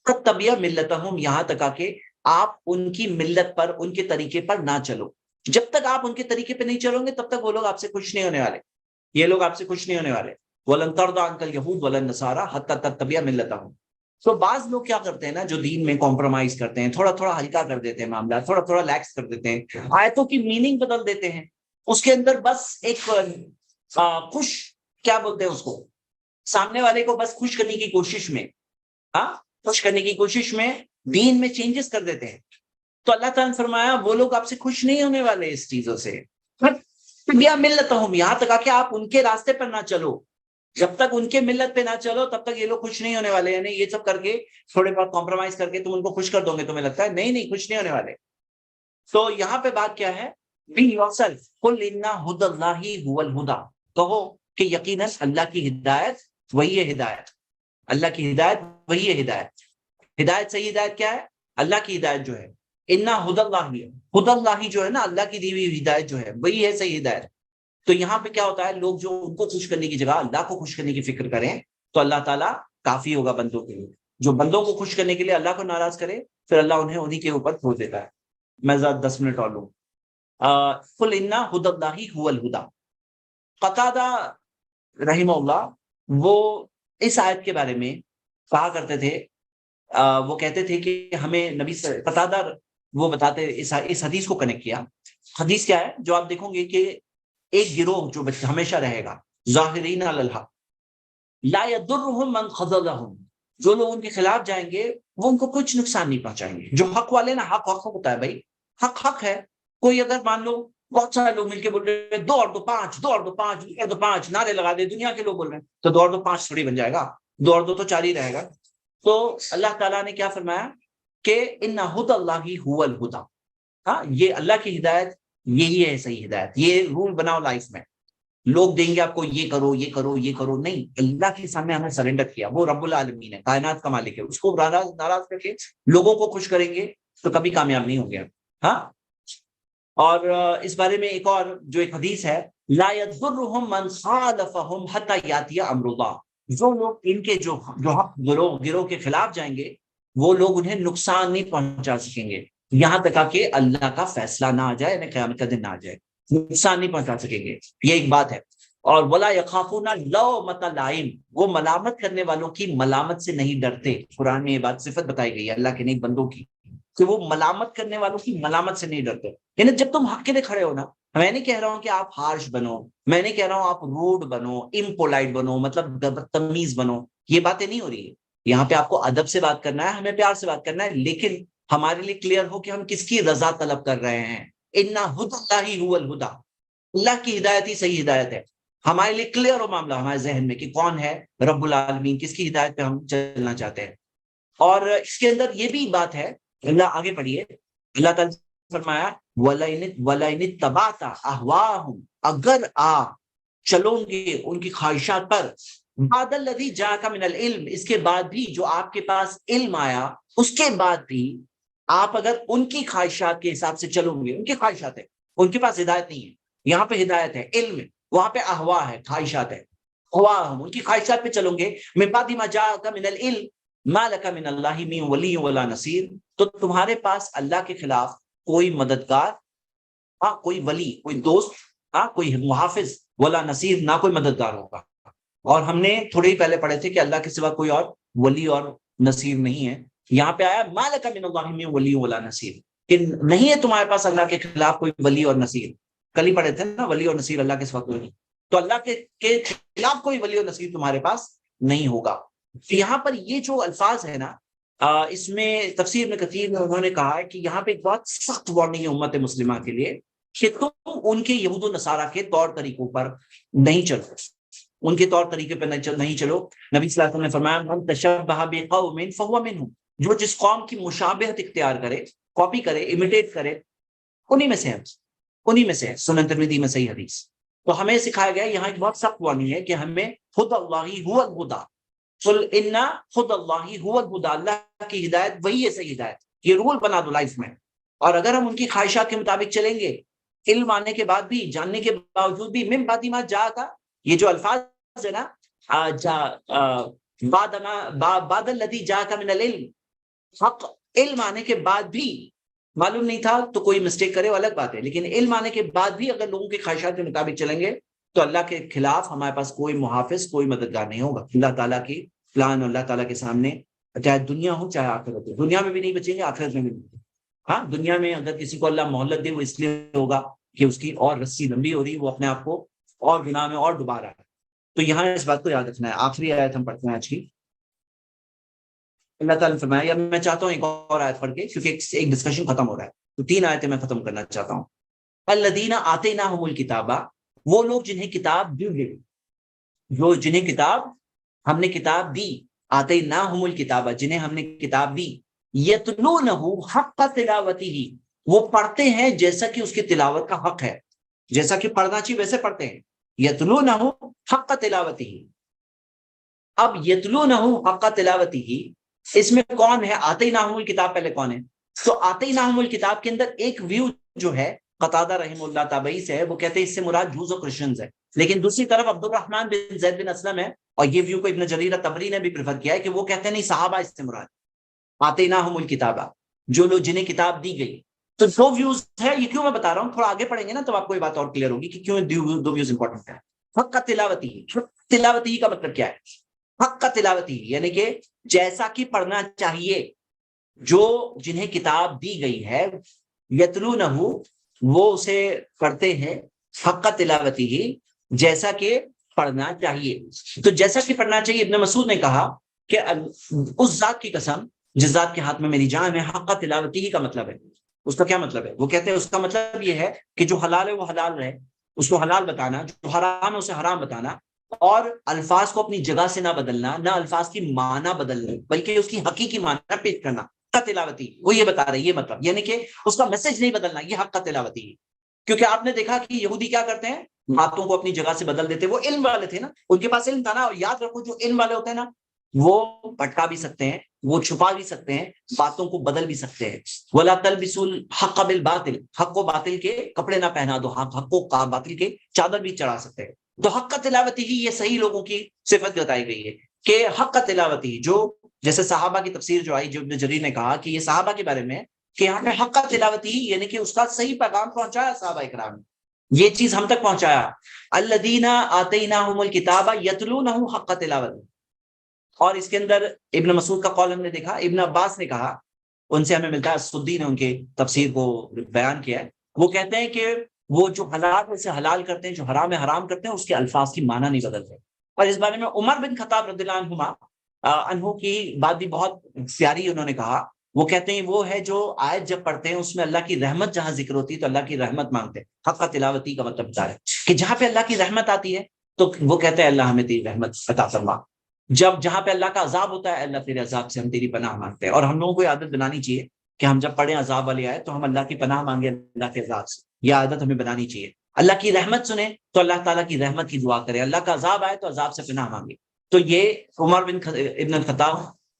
S1: تتبع ملتہم، یہاں تک آ کے آپ ان کی ملت پر، ان کے طریقے پر نہ چلو. جب تک آپ ان کے طریقے پہ نہیں چلو گے تب تک وہ لوگ آپ سے خوش نہیں ہونے والے، یہ لوگ آپ سے خوش نہیں ہونے والے. وَلَن تَرْضَىٰ عَنْكَ الْيَهُودُ وَلَا النَّصَارَىٰ حَتَّىٰ تَتَّبِعَ مِلَّتَهُمْ. تو بعض لوگ کیا کرتے ہیں نا، جو دین میں کمپرومائز کرتے ہیں، تھوڑا تھوڑا ہلکا کر دیتے ہیں معاملہ، تھوڑا تھوڑا لیکس کر دیتے ہیں، آیتوں کی میننگ بدل دیتے ہیں. اس کے اندر بس ایک خوش، کیا بولتے ہیں اس کو، سامنے والے کو بس خوش کرنے کی کوشش میں، ہاں خوش کرنے کی کوشش میں دین میں چینجز کر دیتے ہیں. تو اللہ تعالیٰ نے فرمایا وہ لوگ آپ سے خوش نہیں ہونے والے اس چیزوں سے. ملتہم، یہاں تک کہ آپ ان کے راستے پر نہ چلو. جب تک ان کے ملت پہ نہ چلو تب تک یہ لوگ خوش نہیں ہونے والے. یعنی یہ سب کر کے تھوڑے بہت کمپرومائز کر کے تم ان کو خوش کر دو گے، تمہیں لگتا ہے نہیں خوش نہیں ہونے والے. تو یہاں پہ بات کیا ہے، بی یور سیلف قل ان ھدی اللہ ھو الھدی، کہو کہ یقیناً اللہ کی ہدایت وہی ہے ہدایت، اللہ کی ہدایت وہی ہے ہدایت. ہدایت صحیح ہدایت کیا ہے؟ اللہ کی ہدایت جو ہے، انا ھدی اللہ، ھدی اللہ جو ہے نا، اللہ کی دی ہوئی ہدایت جو ہے وہی ہے صحیح ہدایت. تو یہاں پہ کیا ہوتا ہے، لوگ جو ان کو خوش کرنے کی جگہ اللہ کو خوش کرنے کی فکر کریں تو اللہ تعالیٰ کافی ہوگا بندوں کے لیے. جو بندوں کو خوش کرنے کے لیے اللہ کو ناراض کرے پھر اللہ انہیں انہی کے اوپر چھوڑ دیتا ہے. میں ذرا 10 منٹ اور لوں. قل ان ھدی اللہ ھو الھدی. قتادہ رحمہ اللہ وہ اس آیت کے بارے میں کہا کرتے تھے، وہ کہتے تھے کہ ہمیں نبی قتادہ وہ بتاتے، اس حدیث کو کنیکٹ کیا. حدیث کیا ہے جو آپ دیکھو گے کہ ایک گروہ جو ہمیشہ رہے گا، ظاہرین علی الحق لا یضرهم من خذلهم، جو لوگ ان کے خلاف جائیں گے وہ ان کو کچھ نقصان نہیں پہنچائیں گے. جو حق والے نا، حق ہوتا ہے بھائی، حق حق ہے. کوئی اگر مان لو بہت سارے لوگ مل کے بول رہے ہیں 2 اور 2 5، 2 اور 2 5، 2 اور 2 5 نعرے لگا دے، دنیا کے لوگ بول رہے ہیں، تو 2 اور 2 5 تھوڑی بن جائے گا، 2 اور 2 تو 4 ہی رہے گا. تو اللہ تعالیٰ نے کیا فرمایا کہ ان ھدی اللہ ھو الھدی. ہاں، یہ اللہ کی ہدایت یہی ہے صحیح ہدایت. یہ رول بناؤ لائف میں. لوگ دیں گے آپ کو یہ کرو یہ کرو یہ کرو، نہیں، اللہ کے سامنے ہمیں سرنڈر کیا. وہ رب العالمین ہے، کائنات کا مالک ہے، اس کو ناراض کر کے لوگوں کو خوش کریں گے تو کبھی کامیاب نہیں ہوں گے. ہاں. اور اس بارے میں ایک اور جو ایک حدیث ہے، لا یضرهم من خالفهم حتى یاتی امر اللہ. جو لوگ ان کے جو حق گروہ کے خلاف جائیں گے وہ لوگ انہیں نقصان نہیں پہنچا سکیں گے یہاں تک کہ اللہ کا فیصلہ نہ آ جائے، یعنی قیامت کا دن نہ آ جائے، نقصان نہیں پہنچا سکیں گے. یہ ایک بات ہے. اور ولا یخافون لومۃ لائم، وہ ملامت کرنے والوں کی ملامت سے نہیں ڈرتے. قرآن میں یہ بات صفت بتائی گئی ہے اللہ کے نہیں بندوں کی، کہ وہ ملامت کرنے والوں کی ملامت سے نہیں ڈرتے. یعنی جب تم حق کے لیے کھڑے ہو نا، میں نہیں کہہ رہا ہوں کہ آپ ہارش بنو، میں نہیں کہہ رہا ہوں آپ روڈ بنو، امپولائٹ بنو، مطلب بدتمیز بنو، یہ باتیں نہیں ہو رہی ہے. یہاں پہ آپ کو ادب سے بات کرنا ہے، ہمیں پیار سے بات کرنا ہے، لیکن ہمارے لیے کلیئر ہو کہ ہم کس کی رضا طلب کر رہے ہیں. انا ھدی اللہ ھو الھدی، اللہ کی ہدایت ہی صحیح ہدایت ہے. ہمارے لیے کلیئر ہو معاملہ ہمارے ذہن میں کہ کون ہے رب العالمین، کس کی ہدایت پہ ہم چلنا چاہتے ہیں. اور اس کے اندر یہ بھی بات ہے، اللہ آگے پڑھیے، اللہ تعالیٰ نے فرمایا وَلَئِنِ اتَّبَعْتَ أَهْوَاءَهُمْ، اگر آپ چلو گے ان کی خواہشات پر، بعد الذی جاءک من العلم، اس کے بعد بھی جو آپ کے پاس علم آیا اس کے بعد بھی آپ اگر ان کی خواہشات کے حساب سے چلو گے، ان کی خواہشات ہے، ان کے پاس ہدایت نہیں ہے. یہاں پہ ہدایت ہے، علم ہے، وہاں پہ احوا ہے، خواہشات ہے. ہم ان کی خواہشات پہ چلوں گے، من بعد ما جاءک من العلم ما لک من اللہ من ولی ولا نصیر، تو تمہارے پاس اللہ کے خلاف کوئی مددگار، ہاں کوئی ولی، کوئی دوست، ہاں کوئی محافظ، ولا نصیر، نہ کوئی مددگار ہوگا. اور ہم نے تھوڑے ہی پہلے پڑھے تھے کہ اللہ کے سوا کوئی اور ولی اور نصیر نہیں ہے. یہاں پہ آیا ما لک من اللہ من ولی ولا نصیر، کہ نہیں ہے تمہارے پاس اللہ کے خلاف کوئی ولی اور نصیر. کل ہی پڑھے تھے نا، ولی اور نصیر اللہ کے سوا کوئی نہیں. تو اللہ کے خلاف کوئی ولی اور نصیر تمہارے پاس نہیں ہوگا. یہاں پر یہ جو الفاظ ہے نا، اس میں تفسیر ابن کثیر میں انہوں نے کہا ہے کہ یہاں پہ ایک بہت سخت وارننگ ہے امت مسلمہ کے لیے کہ تم ان کے یہود و نصارہ کے طور طریقوں پر نہیں چلو، ان کے طور طریقے پر نہیں چلو۔ نبی صلی اللہ علیہ وسلم نے فرمایا من تشبہ بقوم فہو منہم، جو جس قوم کی مشابہت اختیار کرے، کاپی کرے، امیٹیٹ کرے، انہی میں سے ہے، انہی میں سے ہے۔ سنن ترمذی میں صحیح حدیث۔ تو ہمیں سکھایا گیا، یہاں ایک بہت سخت وارننگ ہے کہ ہمیں خود اللہ هو الہدی، قل ان خود اللہ هو الہدی، اللہ کی ہدایت وہی ہے صحیح ہدایت، یہ رول بنا دو لائف میں۔ اور اگر ہم ان کی خواہشات کے مطابق چلیں گے، علم آنے کے بعد بھی، جاننے کے باوجود بھی، من بعد ما جاءک، یہ جو الفاظ ہے نا، بعد الذی جاءک من العلم، حق علم آنے کے بعد بھی معلوم نہیں تھا تو کوئی مسٹیک کرے وہ الگ بات ہے، لیکن علم آنے کے بعد بھی اگر لوگوں کی خواہشات کے مطابق چلیں گے تو اللہ کے خلاف ہمارے پاس کوئی محافظ، کوئی مددگار نہیں ہوگا۔ اللہ تعالیٰ کی پلان، اللہ تعالیٰ کے سامنے چاہے دنیا ہو چاہے آخرت ہو، دنیا میں بھی نہیں بچیں گے، آخرت میں بھی نہیں۔ ہاں، دنیا میں اگر کسی کو اللہ مہلت دے وہ اس لیے ہوگا کہ اس کی اور رسی لمبی ہو رہی، وہ اپنے آپ کو اور گناہ میں اور ڈبا رہا ہے۔ تو یہاں اس بات کو یاد رکھنا ہے۔ آخری آیت ہم پڑھتے ہیں آج کی۔ اللہ تعالیٰ نے فرمایا، یا میں چاہتا ہوں ایک اور آیت پڑھ کے، کیونکہ ایک ڈسکشن ختم ہو رہا ہے، تو 3 آیتیں میں ختم کرنا چاہتا ہوں۔ الذین آتیناہم الکتاب، وہ لوگ جنہیں کتاب دی گئی، جو جنہیں کتاب ہم نے کتاب دی، آتیناہم الکتاب، جنہیں ہم نے کتاب دی، یتلونہ حق تلاوتہ، وہ پڑھتے ہیں جیسا کہ اس کی تلاوت کا حق ہے، جیسا کہ پڑھنا چاہیے ویسے پڑھتے ہیں۔ یتلونہ حق تلاوتہ، اب یتلونہ حق تلاوتہ، اس میں کون ہے؟ آتیناہم الکتاب پہلے کون ہے؟ تو آتیناہم الکتاب کے اندر ایک ویو جو ہے قتادہ رحمہ اللہ تابعی سے ہے، وہ کہتے ہیں اس سے مراد جوز و کرسچنز ہے، لیکن دوسری طرف عبد الرحمن بن زید بن اسلم ہے، اور یہ ویو کو ابن جریر طبری نے بھی پریفر کیا ہے کہ وہ کہتے ہیں نہیں، صحابہ اس سے مراد، آتیناہم الکتاب، جو لوگ جنہیں کتاب دی گئی۔ تو 2 ویوز ہے، یہ کیوں میں بتا رہا ہوں، تھوڑا آگے پڑھیں گے نا تو آپ کو یہ بات اور کلیئر ہوگی کہ کیوں 2 ویوز امپورٹنٹ ہے۔ حق کا تلاوتی، تلاوتی کا مطلب کیا ہے؟ حق کا تلاوتی یعنی کہ جیسا کہ پڑھنا چاہیے، جو جنہیں کتاب دی گئی ہے، یتلونہ وہ اسے پڑھتے ہیں، حق کا تلاوتی ہی، جیسا کہ پڑھنا چاہیے۔ تو جیسا کہ پڑھنا چاہیے، ابن مسعود نے کہا کہ اس ذات کی قسم جس ذات کے ہاتھ میں میری جان ہے، حق کا تلاوتی ہی کا مطلب ہے۔ اس کا کیا مطلب ہے؟ وہ کہتے ہیں اس کا مطلب یہ ہے کہ جو حلال ہے وہ حلال رہے، اس کو حلال بتانا، جو حرام ہے اسے حرام بتانا، اور الفاظ کو اپنی جگہ سے نہ بدلنا، نہ الفاظ کی معنی بدلنا، بلکہ اس کی حقیقی معنی پیش کرنا۔ حق کا تلاوتی وہ یہ بتا رہے، یہ مطلب یعنی کہ اس کا میسج نہیں بدلنا، یہ حق کا تلاوتی ہے۔ کیونکہ آپ نے دیکھا کہ یہودی کیا کرتے ہیں، باتوں کو اپنی جگہ سے بدل دیتے۔ وہ علم والے تھے نا، ان کے پاس علم تھا نا، اور یاد رکھو جو علم والے ہوتے ہیں نا، وہ بھٹکا بھی سکتے ہیں، وہ چھپا بھی سکتے ہیں، باتوں کو بدل بھی سکتے ہیں۔ وَلَا تَلْبِسُوا الْحَقَّ بِالْبَاطِلِ، حق کو باطل کے کپڑے نہ پہنا دو، حق کو باطل کے چادر بھی چڑھا سکتے ہیں۔ تو حق کا تلاوتی ہی، یہ صحیح لوگوں کی صفت بتائی گئی ہے کہ حق کا تلاوتی، جو جیسے صحابہ کی تفسیر جو آئی، جو ابن جریر نے کہا کہ یہ صحابہ کے بارے میں کہ یہاں پہ حق کا تلاوتی یعنی کہ اس کا صحیح پیغام پہنچایا صحابہ اکرام نے، یہ چیز ہم تک پہنچایا۔ الذین آتیناہم الکتاب یتلونہ حق تلاوتہ۔ اور اس کے اندر ابن مسعود کا قول ہم نے دیکھا، ابن عباس نے کہا، ان سے ہمیں ملتا ہے، سدی نے ان کے تفسیر کو بیان کیا ہے، وہ کہتے ہیں کہ وہ جو حلال میں سے حلال کرتے ہیں، جو حرام ہے حرام کرتے ہیں، اس کے الفاظ کی معنی نہیں بدلتے۔ اور اس بارے میں عمر بن خطاب رضی اللہ عنہ کی بات بھی بہت پیاری انہوں نے کہا، وہ کہتے ہیں وہ ہے جو آیت جب پڑھتے ہیں اس میں اللہ کی رحمت جہاں ذکر ہوتی ہے تو اللہ کی رحمت مانگتے ہیں۔ حق کا تلاوتی کا مطلب بتا ہے کہ جہاں پہ اللہ کی رحمت آتی ہے تو وہ کہتے ہیں اللہ ہمیں تیری رحمت عطا فرما، جہاں پہ اللہ کا عذاب ہوتا ہے، اللہ تیرے عذاب سے ہم تیری پناہ مانگتے ہیں۔ اور ہم لوگوں کو عادت بنانی چاہیے کہ ہم جب پڑھیں عذاب والی آئے تو ہم اللہ کی پناہ مانگے اللہ کے عذاب سے، یہ عادت ہمیں بنانی چاہیے۔ اللہ کی رحمت سنیں تو اللہ تعالیٰ کی رحمت کی دعا کرے، اللہ کا عذاب آئے تو عذاب سے پناہ مانگے۔ تو یہ عمر ابن الخطاب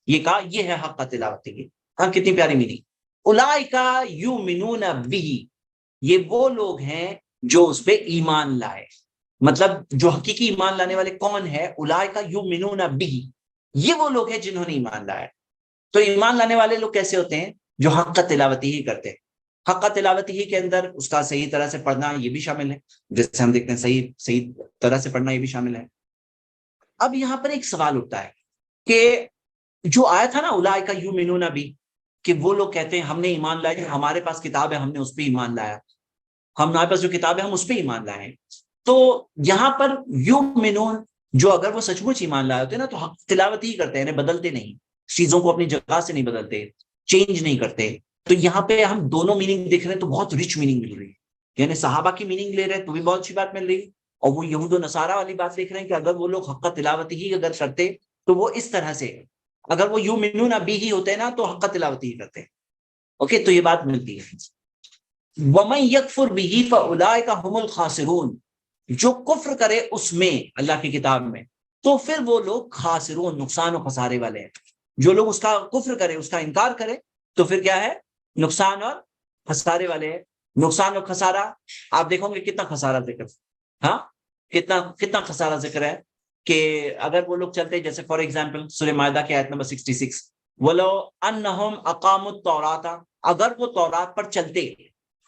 S1: یہ کہا، یہ ہے حق کا تلاوتی۔ ہاں، کتنی پیاری میننگ۔ اولئک یؤمنون بہ، یہ وہ لوگ ہیں جو اس پہ ایمان لائے۔ مطلب جو حقیقی ایمان لانے والے کون ہے؟ اولئک یؤمنون بہ، یہ وہ لوگ ہیں جنہوں نے ایمان لایا۔ تو ایمان لانے والے لوگ کیسے ہوتے ہیں؟ جو حق کا تلاوتی ہی کرتے ہیں۔ حق کا تلاوتی ہی کے اندر اس کا صحیح طرح سے پڑھنا یہ بھی شامل ہے، جیسے ہم دیکھتے ہیں صحیح طرح سے پڑھنا یہ بھی شامل ہے۔ اب یہاں پر ایک سوال اٹھتا ہے کہ جو آیا تھا نا اولئک یؤمنون بہ، کہ وہ لوگ کہتے ہیں ہم نے ایمان لایا، ہمارے پاس کتاب ہے ہم نے اس پہ ایمان لایا، ہمارے پاس جو کتاب ہے ہم اس پہ ایمان لائے ہیں۔ تو یہاں پر یؤمنون، جو اگر وہ سچ مچ ایمان لائے ہوتے ہیں نا تو حق تلاوت ہی کرتے ہیں، بدلتے نہیں، چیزوں کو اپنی جگہ سے نہیں بدلتے، چینج نہیں کرتے۔ تو یہاں پہ ہم دونوں میننگ دیکھ رہے ہیں تو بہت رچ میننگ مل رہی ہے۔ یعنی صحابہ کی میننگ لے رہے ہیں تو بھی بہت اچھی بات مل رہی ہے، اور وہ یہود و نصارہ والی بات دیکھ رہے ہیں کہ اگر وہ لوگ حق تلاوت ہی اگر کرتے تو وہ اس طرح سے، اگر وہ یؤمنون بہ ہی ہوتے نا تو حق تلاوت ہی کرتے. اوکے، تو یہ بات ملتی ہے. وَمَن يَكْفُرْ بِهِ فَأُولَٰئِكَ هُمُ الْخَاسِرُونَ، جو کفر کرے اس میں، اللہ کی کتاب میں، تو پھر وہ لوگ خاسرون، نقصان و خسارے والے ہیں. جو لوگ اس کا کفر کرے، اس کا انکار کرے، تو پھر کیا ہے؟ نقصان اور خسارے والے ہیں. نقصان اور خسارہ آپ دیکھو گے کتنا خسارہ ذکر، ہاں کتنا خسارہ ذکر ہے کہ اگر وہ لوگ چلتے، جیسے فار ایگزامپل سورہ مائدہ کی آیت نمبر 66، وَلَوْ أَنَّهُمْ أَقَامُوا التَّوْرَاةَ، اگر وہ تورات پر چلتے،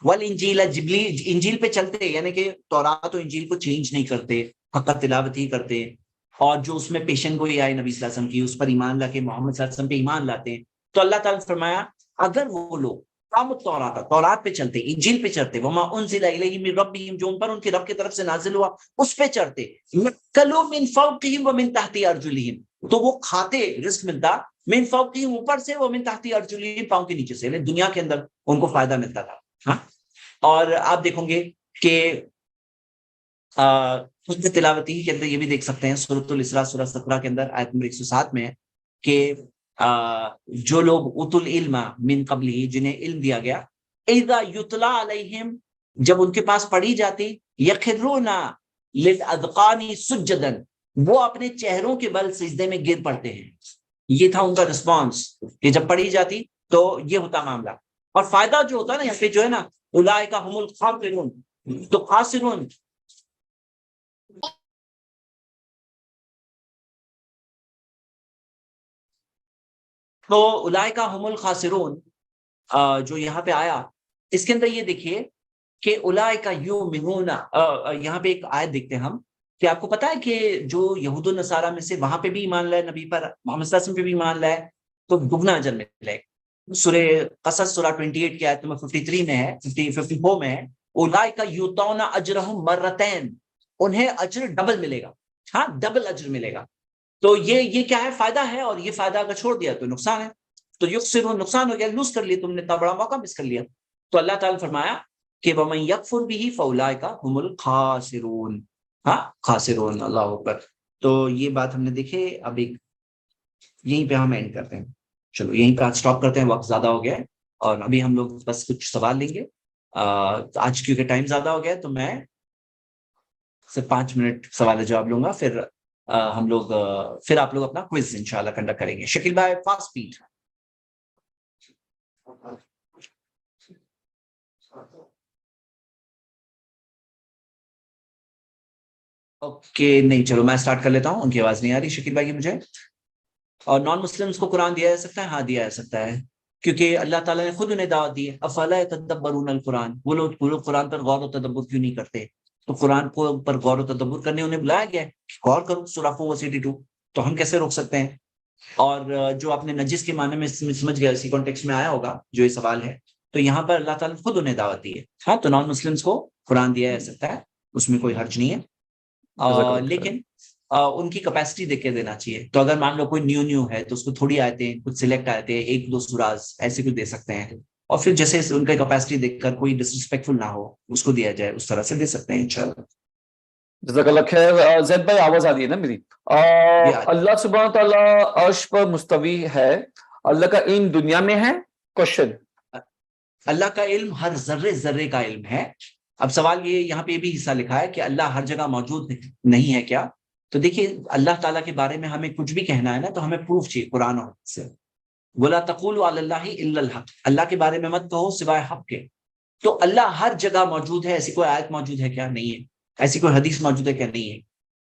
S1: والانجیل، انجیل پہ چلتے، یعنی کہ تورات و انجیل کو چینج نہیں کرتے، حق تلاوت ہی کرتے، اور جو اس میں پیشن گوئی آئے نبی صلی اللہ علیہ وسلم کی، اس پر ایمان لا کے محمد صلی اللہ علیہ وسلم پہ ایمان لاتے ہیں، تو اللہ تعالیٰ نے فرمایا اگر وہ لوگ تورات پہ چلتے، انجیل پہ چلتے، وما انزل الیہم من ربہم، جو ان پر ان کے رب کی طرف سے نازل ہوا اس پہ چڑھتے، کلوا من فوقہم ومن تحت ارجلہم، تو وہ کھاتے، رزق ملتا من فوقہم اوپر سے، ومن تحت ارجلہم پاؤں کے نیچے سے، یعنی دنیا کے اندر ان کو فائدہ ملتا تھا. ہاں، اور آپ دیکھو گے کہ حسن تلاوتی کے اندر یہ بھی دیکھ سکتے ہیں، سورۃ الاسراء سورہ 17 کے اندر آیت نمبر 107 میں ہے کہ جو لوگ اوتوا العلم من قبلہ، جنہیں علم دیا گیا، اذا یتلی علیہم، جب ان کے پاس پڑھی جاتی، یخرون للاذقان سجدا، وہ اپنے چہروں کے بل سجدے میں گر پڑتے ہیں. یہ تھا ان کا رسپانس کہ جب پڑھی جاتی تو یہ ہوتا معاملہ. اور فائدہ جو ہوتا ہے نا یہاں پہ جو ہے نا، اولئک هم الخاسرون، تو خاسرون تو اولئک هم الخاسرون جو یہاں پہ آیا، اس کے اندر یہ دیکھیے کہ اولئک یؤمنون، یہاں پہ ایک آیت دیکھتے ہیں ہم کہ آپ کو پتا ہے کہ جو یہود و نصارہ میں سے وہاں پہ بھی ایمان لائے، نبی پر محمد صلی اللہ علیہ وسلم پہ بھی ایمان لائے، تو دگنا اجر ملے. سورہ قصص سورہ 28 کی آیت نمبر 53 میں ہے، 54 میں ہے، اولئک یؤتون اجرہم مرتین، انہیں اجر ڈبل ملے گا. ہاں، ڈبل اجر ملے گا. تو یہ کیا ہے؟ فائدہ ہے، اور یہ فائدہ اگر چھوڑ دیا تو نقصان ہے. تو یخسر، نقصان ہو گیا، لوز کر لیا تم نے، اتنا بڑا موقع مس کر لیا. تو اللہ تعالیٰ نے فرمایا کہ وَمَن يَكْفُرْ بِهِ فَأُولَٰئِكَ هُمُ الْخَاسِرُونَ. ہاں، خاسرون، اللہ اکبر. تو یہ بات ہم نے دیکھے. اب ایک یہیں پہ ہم اینڈ کرتے ہیں. چلو یہیں پہ آج سٹاپ کرتے ہیں، وقت زیادہ ہو گیا ہے، اور ابھی ہم لوگ بس کچھ سوال لیں گے. آج کیونکہ ٹائم زیادہ ہو گیا ہے تو میں صرف 5 منٹ سوال جواب لوں گا، پھر ہم لوگ پھر آپ لوگ اپنا کوئز انشاءاللہ کنڈکٹ کریں گے. شکیل بھائی فاسٹ سپیڈ. اوکے، نہیں چلو میں اسٹارٹ کر لیتا ہوں. ان کی آواز نہیں آ رہی شکیل بھائی کی مجھے. اور نان مسلمس کو قرآن دیا جا سکتا ہے؟ ہاں دیا جا سکتا ہے، کیونکہ اللہ تعالیٰ نے خود انہیں دعوت دی ہے. افلا یتدبرون القرآن، وہ لوگ قرآن پر غور و تدبر کیوں نہیں کرتے؟ تو قرآن کو پر غور و تدبر کرنے انہیں بلایا گیا ہے، غور کرو. سورہ 4:82. تو ہم کیسے روک سکتے ہیں؟ اور جو آپ نے نجس کے معنی میں سمجھ گیا، اسی کانٹیکسٹ میں آیا ہوگا جو یہ سوال ہے، تو یہاں پر اللہ تعالیٰ نے خود انہیں دعوت دی ہے. ہاں، تو نان مسلمس کو قرآن دیا جا سکتا ہے، اس میں کوئی حرج نہیں ہے. لیکن ان کی کیپیسٹی دیکھ کے دینا چاہیے. تو اگر مان لو کوئی نیو ہے تو اس کو تھوڑی آیتیں، کچھ سلیکٹ آیتیں، 1-2 سوراز ایسے کچھ دے سکتے ہیں، اور پھر جیسے ان کا کیپیسٹی دیکھ کر کوئی ڈسرسپیکٹفل نہ ہو اس کو دیا جائے، اس طرح سے دے سکتے ہیں انشاءاللہ.
S2: جزاک اللہ خیر. زید بھائی آواز آ رہی ہے نا میری؟ اللہ سبحانہ تعالیٰ عرش پر مستوی ہے، اللہ کا علم دنیا میں ہے؟ کوشچن.
S1: اللہ کا علم ہر ذرے ذرے کا علم ہے. اب سوال یہ یہاں پہ یہ بھی حصہ لکھا ہے کہ اللہ ہر جگہ موجود نہیں ہے کیا؟ تو دیکھیے اللہ تعالیٰ کے بارے میں ہمیں کچھ بھی کہنا ہے نا تو ہمیں پروف چاہیے قرآن اور حدیث سے. وَلَا تَقُولُوا عَلَى اللَّهِ إِلَّا الْحَقَّ، اللہ کے بارے میں مت کہو سوائے حق کے. تو اللہ ہر جگہ موجود ہے، ایسی کوئی آیت موجود ہے کیا؟ نہیں ہے. ایسی کوئی حدیث موجود ہے کیا؟ نہیں ہے.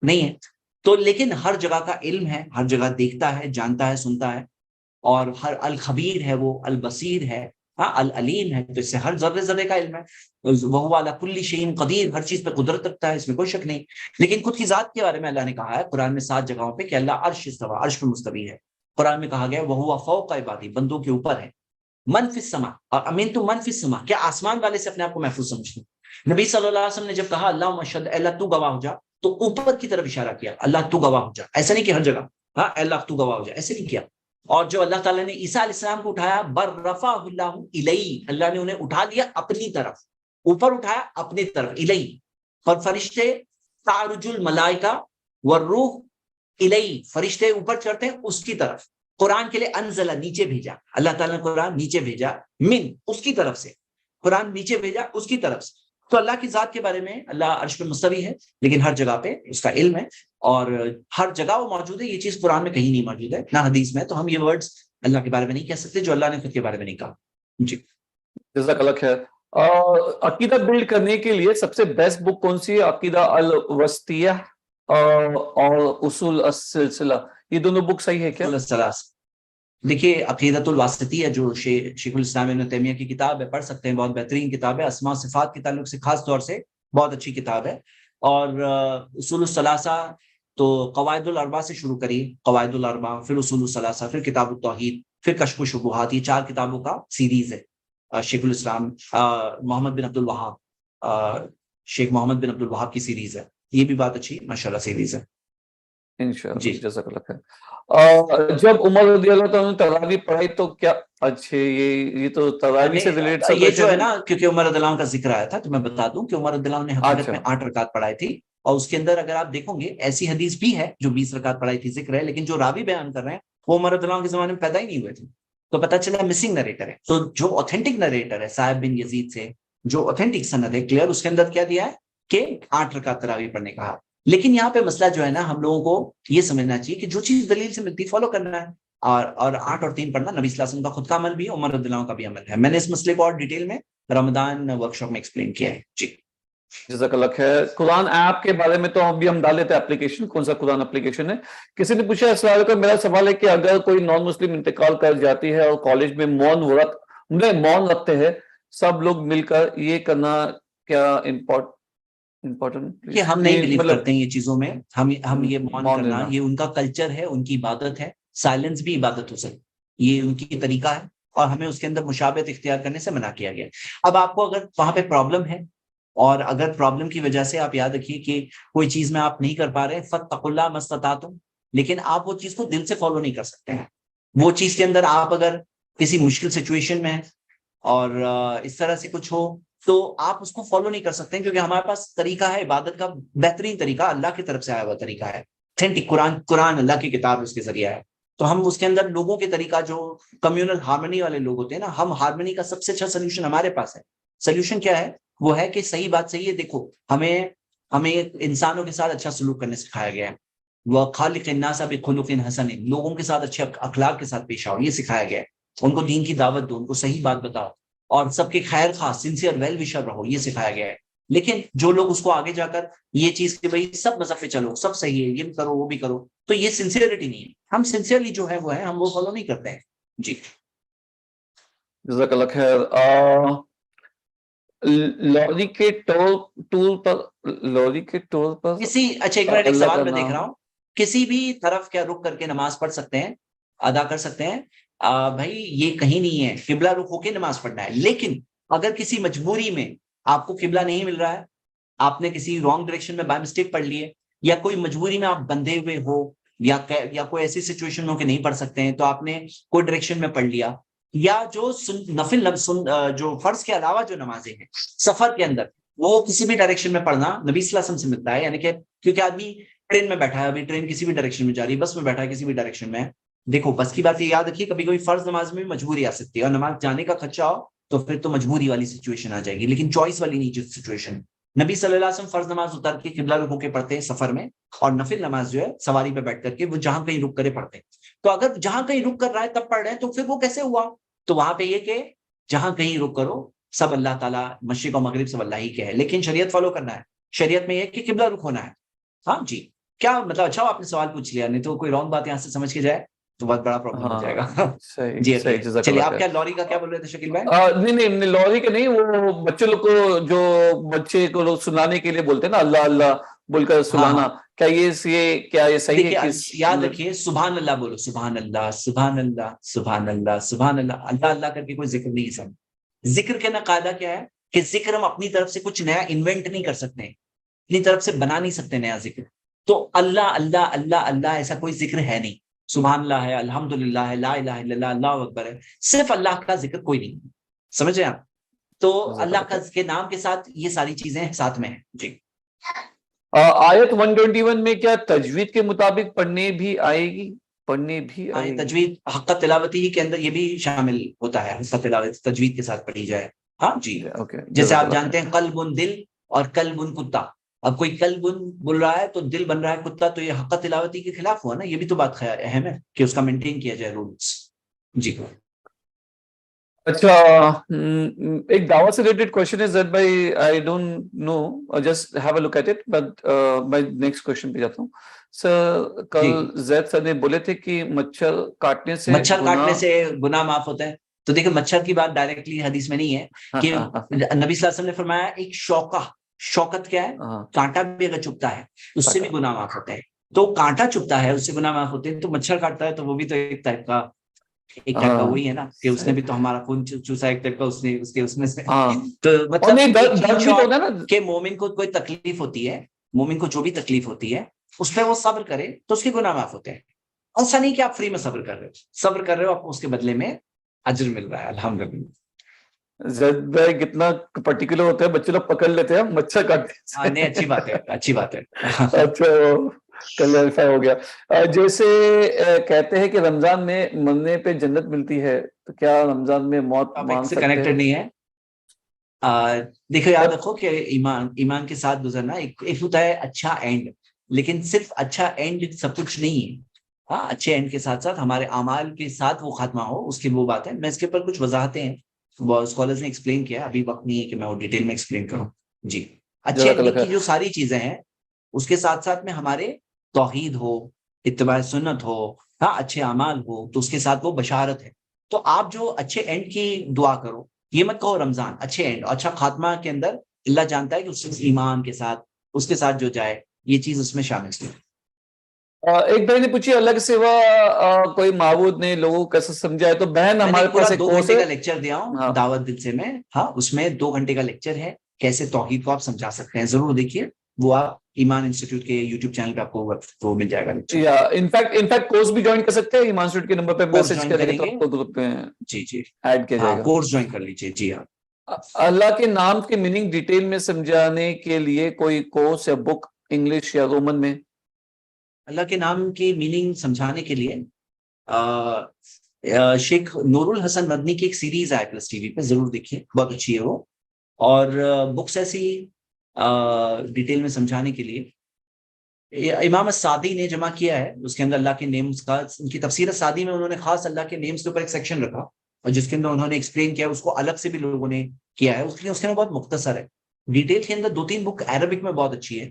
S1: نہیں ہے. تو لیکن ہر جگہ کا علم ہے، ہر جگہ دیکھتا ہے، جانتا ہے، سنتا ہے، اور ہر الخبیر ہے، وہ البصیر ہے، ہاں العلیم ہے. تو اس سے ہر ذرے ذرے کا علم ہے. وَهُوَ عَلَى كُلِّ شَيْءٍ قَدِيرٌ، ہر چیز پہ قدرت رکھتا ہے، اس میں کوئی شک نہیں. لیکن خود کی ذات کے بارے میں اللہ نے کہا ہے قرآن میں 7 جگہوں پہ کہ اللہ عرش استویٰ، عرش پہ مستوی ہے. قرآن میں کہا گیا وَهُوَ فَوْقَ عِبَادِهِ، بندوں کے اوپر ہے. من فی السماء، اور امنتم من فی السماء، کیا آسمان والے سے اپنے آپ کو محفوظ سمجھتے ہیں؟ نبی صلی اللہ علیہ وسلم نے جب کہا اللہم اشہد، اللہ تو گواہ ہو جا، تو اوپر کی طرف اشارہ کیا، اللہ تو گواہ ہو جا. ایسا نہیں کہ ہر جگہ ہاں اللہ تو گواہ ہو جا، ایسے نہیں کیا. اور جو اللہ تعالیٰ نے عیسیٰ علیہ السلام کو اٹھایا، بر رفعہ اللہ الیہ، اللہ نے انہیں اٹھا لیا اپنی طرف. اوپر اٹھایا اپنے طرف الیہ، اور فرشتے تعرج الملائکہ والروح الیہ، فرشتے اوپر چڑھتے ہیں اس کی طرف. قرآن کے لیے انزلہ نیچے بھیجا، اللہ تعالیٰ نے قرآن نیچے بھیجا، من اس کی طرف سے، قرآن نیچے بھیجا اس کی طرف سے. تو اللہ کی ذات کے بارے میں اللہ عرش پہ مستوی ہے، لیکن ہر جگہ پہ اس کا علم ہے، اور ہر جگہ وہ موجود ہے. یہ چیز قرآن میں کہیں نہیں موجود ہے نہ حدیث میں. تو ہم یہ ورڈز اللہ کے بارے میں نہیں کہہ سکتے جو اللہ نے خود کے بارے میں نہیں کہا. جی
S2: جزاک اللہ خیر. عقیدہ بلڈ کرنے کے لیے سب سے بیسٹ بک کون سی ہے؟ عقیدہ الوسطیہ اور اصول السلسلہ، یہ دونوں بک صحیح ہے کیا؟
S1: دیکھیے عقیدۃ الواسطیہ جو شیخ الاسلام ابن تیمیہ کی کتاب ہے، پڑھ سکتے ہیں، بہت بہترین کتاب ہے، اسماء صفات کے تعلق سے خاص طور سے بہت اچھی کتاب ہے. اور اصول الثلاثہ تو قواعد الاربعہ سے شروع کریے، قواعد الاربعہ، پھر اصول الثلاثہ، پھر کتاب التوحید، پھر کشف الشبہات. یہ 4 کتابوں کا سیریز ہے. شیخ الاسلام محمد بن عبد الوہاب، شیخ محمد بن عبد الوہاب کی سیریز ہے. یہ بھی بات اچھی ماشاءاللہ سیریز ہے.
S2: انشاءاللہ
S1: جی
S2: جزاک اللہ خیر. جب عمر رضی اللہ تعالیٰ نے تراویح پڑھائی تو کیا، اچھے یہ تو تراویح سے ریلیٹ سب
S1: یہ جو ہے نا، کیونکہ عمر رضی اللہ عنہ کا ذکر آیا تھا تو میں بتا دوں کہ عمر رضی اللہ عنہ نے حقیقت میں 8 رکعت پڑھائی تھی. اور اس کے اندر اگر آپ دیکھو گے ایسی حدیث بھی ہے جو 20 رکعت پڑھائی تھی، ذکر ہے، لیکن جو راوی بیان کر رہے ہیں وہ عمر رضی اللہ عنہ کے زمانے میں پیدا ہی نہیں ہوئے تھے. تو پتہ چلا مسنگ نریٹر ہے. تو جو اوتھینٹک نریٹر ہے صاحب بن یزید سے، جو اوتھینٹک سند ہے کلیئر، اس کے اندر کیا دیا ہے کہ 8 رکعت تراویح پڑھنے کا. لیکن یہاں پہ مسئلہ جو ہے نا، ہم لوگوں کو یہ سمجھنا چاہیے کہ جو چیز دلیل سے ملتی فالو کرنا ہے. اور 8 اور 3 پڑھنا نبی صلی اللہ علیہ وسلم کا خود کا عمل بھی ہے، عمر رضی اللہ عنہ کا بھی عمل ہے. میں نے اس مسئلے کو اور ڈیٹیل میں رمضان ورکشاپ میں ایکسپلین کیا ہے. جی
S2: جزاک اللہ خیر. قرآن ایپ کے بارے میں تو ہم ڈال دیتے ہیں اپلیکیشن، کون سا قرآن اپلیکیشن ہے. کسی نے پوچھا السلام علیکم، میرا سوال ہے کہ اگر کوئی نان مسلم انتقال کر جاتی ہے اور کالج میں مون رکھتے ہیں سب لوگ مل کر، یہ کرنا کیا امپورٹنٹ؟
S1: کہ ہم نہیں بلیو کرتے ہیں یہ چیزوں میں. ہم یہ مون
S2: مون
S1: کرنا
S2: لینا،
S1: یہ ان کا کلچر ہے، ان کی عبادت ہے. سائلنس بھی عبادت ہو سکتی، یہ ان کی طریقہ ہے، اور ہمیں اس کے اندر مشابہت اختیار کرنے سے منع کیا گیا. اب آپ کو اگر وہاں پہ پرابلم ہے، اور اگر پرابلم کی وجہ سے آپ یاد رکھیے کہ کوئی چیز میں آپ نہیں کر پا رہے، فاتقوا اللہ ما استطعتم، لیکن آپ وہ چیز کو دل سے فالو نہیں کر سکتے ہیں. وہ چیز کے اندر آپ اگر کسی مشکل سچویشن میں ہیں اور اس طرح سے کچھ ہو تو آپ اس کو فالو نہیں کر سکتے، کیونکہ ہمارے پاس طریقہ ہے عبادت کا، بہترین طریقہ اللہ کی طرف سے آیا ہوا طریقہ ہے. قرآن اللہ کی کتاب اس کے ذریعہ ہے. تو ہم اس کے اندر لوگوں کے طریقہ، جو کمیونل ہارمنی والے لوگ ہوتے ہیں نا، ہم ہارمنی کا سب سے اچھا سولوشن ہمارے پاس ہے. سولوشن کیا ہے؟ وہ ہے کہ صحیح بات صحیح ہے. دیکھو ہمیں انسانوں کے ساتھ اچھا سلوک کرنے سکھایا گیا ہے. وہ خالق الناس بخلق حسن، لوگوں کے ساتھ اچھے اخلاق کے ساتھ پیش آؤ، یہ سکھایا گیا ہے. ان کو دین کی دعوت دو، ان کو صحیح بات بتاؤ، اور سب کے خیر خواہ سنسیئر ویل وشر رہو، یہ سکھایا گیا ہے. لیکن جو لوگ اس کو آگے جا کر یہ چیز کہ بھائی سب مذہب پہ چلو، سب صحیح ہے، یہ بھی کرو وہ بھی کرو، تو یہ سنسیئرٹی نہیں ہے. ہم سنسیئرلی جو ہے وہ ہے، ہم وہ فالو نہیں کرتے ہیں. جی
S2: جزاک اللہ خیر. لوری کے ٹول پر
S1: اچھا ایک منٹ، ایک
S2: اللہ
S1: سوال
S2: کا
S1: میں دیکھ رہا
S2: نام،
S1: ہوں. کسی بھی طرف کیا رخ کر کے نماز پڑھ سکتے ہیں، ادا کر سکتے ہیں؟ بھائی یہ کہیں نہیں ہے قبلہ رخ ہو کے نماز پڑھنا ہے. لیکن اگر کسی مجبوری میں آپ کو قبلہ نہیں مل رہا ہے، آپ نے کسی رانگ ڈائریکشن میں بائی مسٹیک پڑھ لی ہے، یا کوئی مجبوری میں آپ بندھے ہوئے ہو، یا کوئی ایسی سچویشن ہو کہ نہیں پڑھ سکتے ہیں، تو آپ نے کوئی ڈائریکشن میں پڑھ لیا، یا جو نفل جو فرض کے علاوہ جو نمازیں ہیں سفر کے اندر، وہ کسی بھی ڈائریکشن میں پڑھنا نبی صلی اللہ علیہ وسلم سے ملتا ہے. یعنی کہ کیونکہ آدمی ٹرین میں بیٹھا ہے، ابھی ٹرین کسی بھی ڈائریکشن میں جا رہی ہے، بس میں بیٹھا ہے کسی بھی ڈائریکشن میں. دیکھو بس کی بات یہ یاد رکھیے، کبھی کبھی فرض نماز میں بھی مجبوری آ سکتی ہے، اور نماز جانے کا خدشہ ہو تو پھر تو مجبوری والی سچویشن آ جائے گی، لیکن چوائس والی نہیں. جو سچویشن نبی صلی اللہ علیہ وسلم فرض نماز اتر کے قبلہ رخ ہو کے پڑھتے ہیں سفر میں، اور نفل نماز جو ہے سواری پہ بیٹھ کر کے وہ جہاں کہیں رک کرے پڑھتے ہیں. تو اگر جہاں کہیں رک کر رہا ہے تب پڑھ رہے ہیں تو پھر وہ کیسے ہوا؟ تو وہاں پہ یہ کہ جہاں کہیں رک کرو، سب اللہ تعالیٰ مشرق و مغرب سب اللہ ہی کے ہے، لیکن شریعت فالو کرنا ہے. شریعت میں یہ کہ قبلہ رخ ہونا ہے. ہاں جی، کیا مطلب؟ اچھا آپ نے سوال پوچھ لیا، نہیں تو کوئی رانگ بات یہاں سے سمجھ کے جائے تو بہت بڑا پرابلم ہو جائے گا.
S2: صحیح
S1: جی
S2: صحیح. جزاک
S1: چلیے،
S2: اللہ
S1: آپ
S2: خیر.
S1: کیا لوری کا کیا بول رہے تھے شکیل بھائی؟
S2: نہیں لوری کے نہیں، وہ بچے لوگ کو، جو بچے کو لوگ سنانے کے لیے بولتے ہیں نا، اللہ اللہ بول کر سلانا، کیا یہ صحیح ہے؟
S1: دیکھیے یاد رکھیے، سبحان اللہ بولو، سبحان اللہ سبحان اللہ سبحان اللہ سبحان اللہ. اللہ اللہ کر کے کوئی ذکر نہیں ہے. سب ذکر کے نا قاعدہ کیا ہے کہ ذکر ہم اپنی طرف سے کچھ نیا انوینٹ نہیں کر سکتے، اپنی طرف سے بنا نہیں سکتے نیا ذکر. تو اللہ اللہ اللہ اللہ ایسا کوئی ذکر ہے نہیں. سبحان اللہ ہے، الحمدللہ ہے، لا الہ الا اللہ، اللہ اکبر ہے، صرف اللہ کا ذکر کوئی نہیں. سمجھے آپ؟ تو اللہ کے نام کے ساتھ یہ ساری چیزیں ساتھ میں ہیں. جی.
S2: آیت 121 میں کیا تجوید کے مطابق پڑھنے بھی آئے گی؟
S1: تجوید حق تلاوتی ہی کے اندر یہ بھی شامل ہوتا ہے، حق تلاوت تجوید کے ساتھ پڑھی جائے. ہاں جی. جیسے آپ جانتے ہیں قلب دل اور قلب کتا. اب کوئی قلب بول رہا ہے تو دل بن رہا ہے کتا، تو یہ حق تلاوتی کے خلاف ہوا نا. یہ بھی تو بات اہم ہے کہ اس کا مینٹین کیا جائے رولز. جی.
S2: اچھا، ایک دعوت سے ریلیٹڈ کوشچن ہے زید بھائی، I don't know, just have a look at it, but میں نیکسٹ کوشچن پہ جاتا ہوں. سر کل زید سر نے بولے تھے کہ مچھر کاٹنے سے
S1: گناہ معاف ہوتا ہے. تو دیکھیں مچھر کی بات ڈائریکٹلی حدیث میں نہیں ہے کہ نبی صلی اللہ علیہ وسلم نے فرمایا ایک شوکت کیا ہے، کانٹا بھی اگر چبھتا ہے اس سے بھی گناہ معاف ہوتا ہے. تو کانٹا چبھتا ہے اس سے گناہ معاف ہوتے ہیں، تو مچھر کاٹتا ہے تو وہ بھی تو ایک ٹائپ کا وہی ہے نا کہ اس نے بھی تو ہمارا خون چوسا ایک ٹائپ کا اس میں سے. تو مطلب کہ مومن کو کوئی تکلیف ہوتی ہے، مومن کو جو بھی تکلیف ہوتی ہے اس پہ وہ صبر کرے تو اس کے گناہ معاف ہوتے ہیں. ایسا نہیں کہ آپ فری میں صبر کر رہے ہو آپ کو اس کے بدلے میں اجر مل رہا ہے. الحمدللہ.
S2: زید بھائی کتنا پرٹیکولر ہوتے ہیں، بچے لوگ پکڑ لیتے ہیں مچھر کاٹنے.
S1: نہیں، اچھی بات ہے.
S2: اچھا کلیریفائی ہو گیا. جیسے کہتے ہیں کہ رمضان میں مرنے پہ جنت ملتی ہے، تو کیا رمضان میں موت مان سکتے ہیں؟
S1: کنیکٹڈ نہیں ہے. دیکھو یاد رکھو کہ ایمان کے ساتھ گزرنا ایک ہوتا ہے اچھا اینڈ، لیکن صرف اچھا اینڈ سب کچھ نہیں ہے. ہاں، اچھے اینڈ کے ساتھ ساتھ ہمارے اعمال کے ساتھ وہ خاتمہ ہو، اس کی وہ بات ہے. میں اس کے اوپر کچھ وضاحتیں ہیں اسکالرز نے ایکسپلین کیا، ابھی وقت نہیں ہے کہ میں وہ ڈیٹیل میں ایکسپلین کروں. جی. اچھے اینڈ کی جو ساری چیزیں ہیں اس کے ساتھ ساتھ میں ہمارے توحید ہو، اتباع سنت ہو، ہاں اچھے اعمال ہو، تو اس کے ساتھ وہ بشارت ہے. تو آپ جو اچھے اینڈ کی دعا کرو، یہ مت کہو رمضان اچھے اینڈ اچھا خاتمہ کے اندر اللہ جانتا ہے کہ اس ایمان کے ساتھ اس کے ساتھ جو جائے یہ چیز اس میں شامل ہے.
S2: ایک بہن نے پوچھی اللہ کے سوا کوئی معبود نہیں، لوگوں کو کیسے سمجھائے؟ تو بہن ہمارے پاس ایک
S1: 2 گھنٹے کا لیکچر دیا ہوں دعوت دل سے میں. ہاں، اس میں 2 گھنٹے کا لیکچر ہے کیسے توحید کو آپ سمجھا سکتے ہیں. ضرور دیکھیے، وہ آپ ایمان انسٹیٹیوٹ کے یوٹیوب چینل پہ آپ کو وہ مل جائے گا.
S2: انفیکٹ کورس بھی جوائن کر سکتے ہیں ایمان انسٹیٹیوٹ کے نمبر پہ میسج کریں گے تو گروپ میں
S1: جی
S2: ایڈ کیا جائے گا.
S1: کورس جوائن کر لیجیے. جی ہاں.
S2: اللہ کے نام کی میننگ ڈیٹیل میں سمجھانے کے لیے کوئی کورس یا بک انگلش یا رومن میں؟
S1: اللہ کے نام کی میننگ سمجھانے کے لیے شیخ نور الحسن مدنی کی ایک سیریز ہے پلس ٹی وی پہ، ضرور دیکھیے، بہت اچھی ہے وہ. اور بکس ایسی ڈیٹیل میں سمجھانے کے لیے امام السعدی نے جمع کیا ہے، اس کے اندر اللہ کے نیمز کا، ان کی تفسیر السعدی میں انہوں نے خاص اللہ کے نیمز کے اوپر ایک سیکشن رکھا اور جس کے اندر انہوں نے ایکسپلین کیا، اس کو الگ سے بھی لوگوں نے کیا ہے. اس کے اندر بہت مختصر ہے، ڈیٹیل کے اندر 2-3 بک عربک میں بہت اچھی ہے.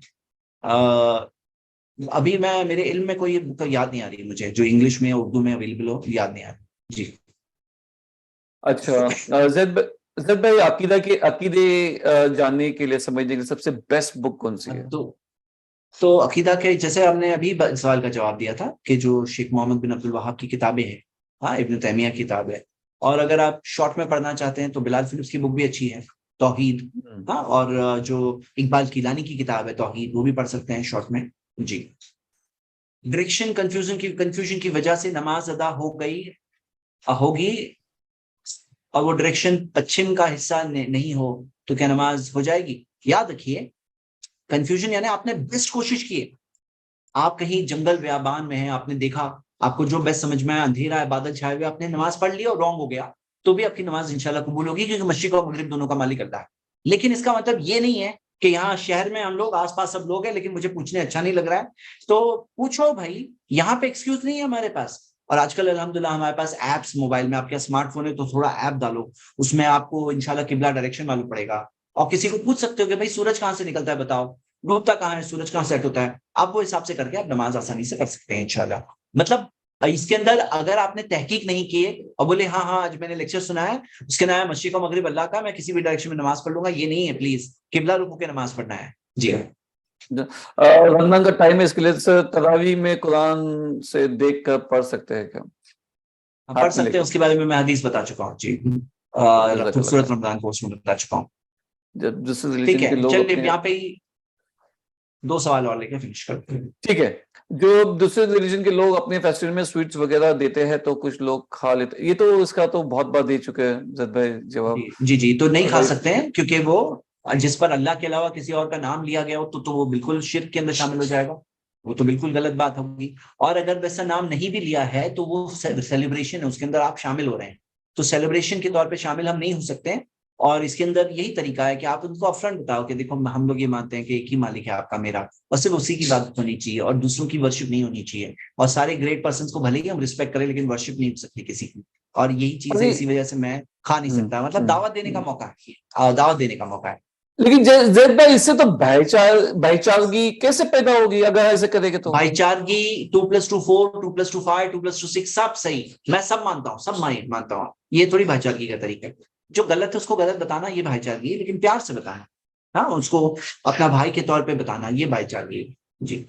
S1: ابھی میرے علم میں کوئی بک یاد نہیں آ رہی مجھے جو انگلش میں اردو میں اویلیبل ہو، یاد نہیں آ رہی. جی.
S2: اچھا زید بھائی، عقیدے جاننے کے لیے سمجھنے کے لیے سب سے بیسٹ بک کون سی ہے؟
S1: تو عقیدہ کے جیسے ہم نے ابھی سوال کا جواب دیا تھا کہ جو شیخ محمد بن عبد الوہاب کی کتابیں ہیں، ہاں ابن تیمیہ کی کتاب ہے. اور اگر آپ شارٹ میں پڑھنا چاہتے ہیں تو بلال فلپس کی بک بھی اچھی ہے، توحید. ہاں، اور جو اقبال کیلانی کی کتاب ہے توحید، وہ بھی پڑھ سکتے ہیں شارٹ میں. جی. ڈائریکشن کنفیوژن کی وجہ سے نماز ادا ہوگی اور وہ ڈائریکشن پچھم کا حصہ نہیں ہو تو کیا نماز ہو جائے گی؟ یاد رکھیے، کنفیوژن یعنی آپ نے بیسٹ کوشش کی ہے، آپ کہیں جنگل بیابان میں ہیں، آپ نے دیکھا آپ کو جو بیسٹ سمجھ میں آیا، اندھیرا ہے، بادل چھائے ہوئے، آپ نے نماز پڑھ لی اور رانگ ہو گیا تو بھی آپ کی نماز انشاءاللہ قبول ہوگی، کیونکہ مشرق اور مغرب دونوں کا مالک اللہ ہے. لیکن اس کا مطلب یہ نہیں ہے کہ یہاں شہر میں ہم لوگ آس پاس سب لوگ ہیں لیکن مجھے پوچھنے اچھا نہیں لگ رہا ہے تو پوچھو بھائی، یہاں پہ ایکسکیوز نہیں ہے ہمارے پاس. اور آج کل الحمدللہ ہمارے پاس ایپس موبائل میں، آپ کا اسمارٹ فون ہے تو تھوڑا ایپ ڈالو، اس میں آپ کو انشاءاللہ قبلہ ڈائریکشن معلوم پڑے گا. اور کسی کو پوچھ سکتے ہو کہ بھائی سورج کہاں سے نکلتا ہے بتاؤ، ڈوبتا کہاں ہے، سورج کہاں سیٹ ہوتا ہے، آپ وہ حساب سے کر کے آپ نماز آسانی سے کر سکتے ہیں انشاءاللہ. مطلب اس کے اندر اگر آپ نے تحقیق نہیں کیے اور بولے ہاں آج میں نے لیکچر سنا ہے اس کے نام ہے مشرق و مغرب اللہ کا، میں کسی بھی ڈائریکشن میں نماز پڑھ لوں گا، یہ نہیں ہے. پلیز قبلہ رکو کے نماز پڑھنا ہے. جی.
S2: رمضان کا ٹائم ہے، اس کے لیے تراویح میں قرآن سے دیکھ کر پڑھ سکتے ہیں کیا؟
S1: پڑھ سکتے ہیں، اس کے بارے میں حدیث بتا چکا ہوں. جی. خوبصورت رمضان کورس میں بتا چکا ہوں. ٹھیک ہے، چلیے یہاں پہ دو سوال اور لے کے فنش کرتے ہیں.
S2: ٹھیک ہے. جو دوسرے ریلیجن کے لوگ اپنے فیسٹیول میں سویٹس وغیرہ دیتے ہیں تو کچھ لوگ کھا لیتے, یہ تو اس کا تو بہت بار دے چکے ہیں زید بھائی جواب.
S1: جی تو نہیں کھا
S2: Right.
S1: سکتے ہیں, کیونکہ وہ جس پر اللہ کے علاوہ کسی اور کا نام لیا گیا ہو تو وہ بالکل شرک کے اندر شامل ہو جائے گا, وہ تو بالکل غلط بات ہوگی. اور اگر ویسا نام نہیں بھی لیا ہے تو وہ سیلیبریشن ہے, اس کے اندر آپ شامل ہو رہے ہیں, تو سیلیبریشن کے طور پہ شامل ہم نہیں ہو سکتے. اور اس کے اندر یہی طریقہ ہے کہ آپ ان کو افرنٹ بتاؤ کہ دیکھو ہم لوگ یہ مانتے ہیں کہ ایک ہی مالک ہے آپ کا میرا, اور صرف اسی کی بات ہونی چاہیے اور دوسروں کی ورشپ نہیں ہونی چاہیے. اور سارے گریٹ پرسنس کو بھلے ہی ہم رسپیکٹ کریں لیکن ورشپ نہیں ہو سکتی کسی کی. اور یہی چیز ہے, اسی وجہ سے میں کھا نہیں سکتا. مطلب دعوت دینے کا موقع ہے, دعوت دینے کا موقع ہے.
S2: لیکن زید بھائی اس سے تو بھائی چارگی کیسے پیدا ہوگی اگر ایسے کرے گے تو؟
S1: بھائی چارگی 2+2 4 2+2 5 2+2 6 سب صحیح, میں سب مانتا ہوں, سب مانتا ہوں. یہ تھوڑی بھائی چارگی کا طریقہ ہے. جو غلط ہے اس کو غلط بتانا یہ بھائی چارگی ہے, لیکن پیار سے بتانا, ہاں اس کو اپنا بھائی کے طور پہ بتانا یہ بھائی چارگی ہے. جی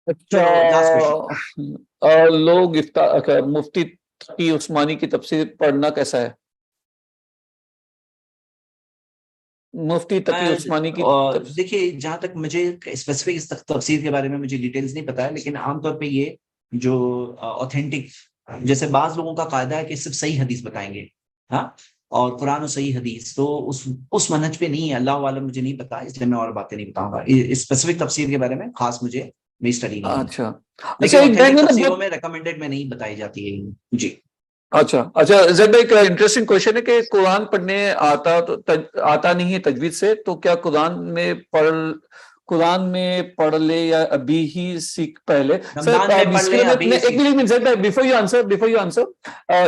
S2: اچھا,
S1: چلو لاسٹ کوشچن.
S2: لوگ مفتی تقی عثمانی کی تفسیر پڑھنا کیسا ہے؟ مفتی تقی عثمانی کی
S1: دیکھیے جہاں تک مجھے اسپیسیفک اس تفسیر کے بارے میں مجھے ڈیٹیلز نہیں پتا ہے, لیکن عام طور پہ یہ جو اوتھینٹک, جیسے بعض لوگوں کا قاعدہ ہے کہ صرف صحیح حدیث بتائیں گے, ہاں, اور قرآن و صحیح حدیث, تو اس منہج پہ نہیں ہے. اللہ عالم مجھے نہیں پتا, اس لیے میں اور باتیں نہیں بتاؤں گا اسپیسیفک تفسیر کے بارے میں. خاص مجھے میری اسٹڈی نہیں ہے,
S2: اچھا
S1: لیکن
S2: ایک
S1: اوتھینٹک تفسیروں میں ریکمینڈیڈ میں نہیں بتائی جاتی ہے. جی
S2: اچھا زید بھائی ایک انٹرسٹنگ کوشچن ہے کہ قرآن پڑھنے آتا نہیں ہے تجوید سے, تو کیا قرآن میں پڑھ لے یا ابھی ہی سیکھ پہلے؟
S1: رمضان میں پڑھ لیں ابھی
S2: ایک منٹ بفور یو آنسر,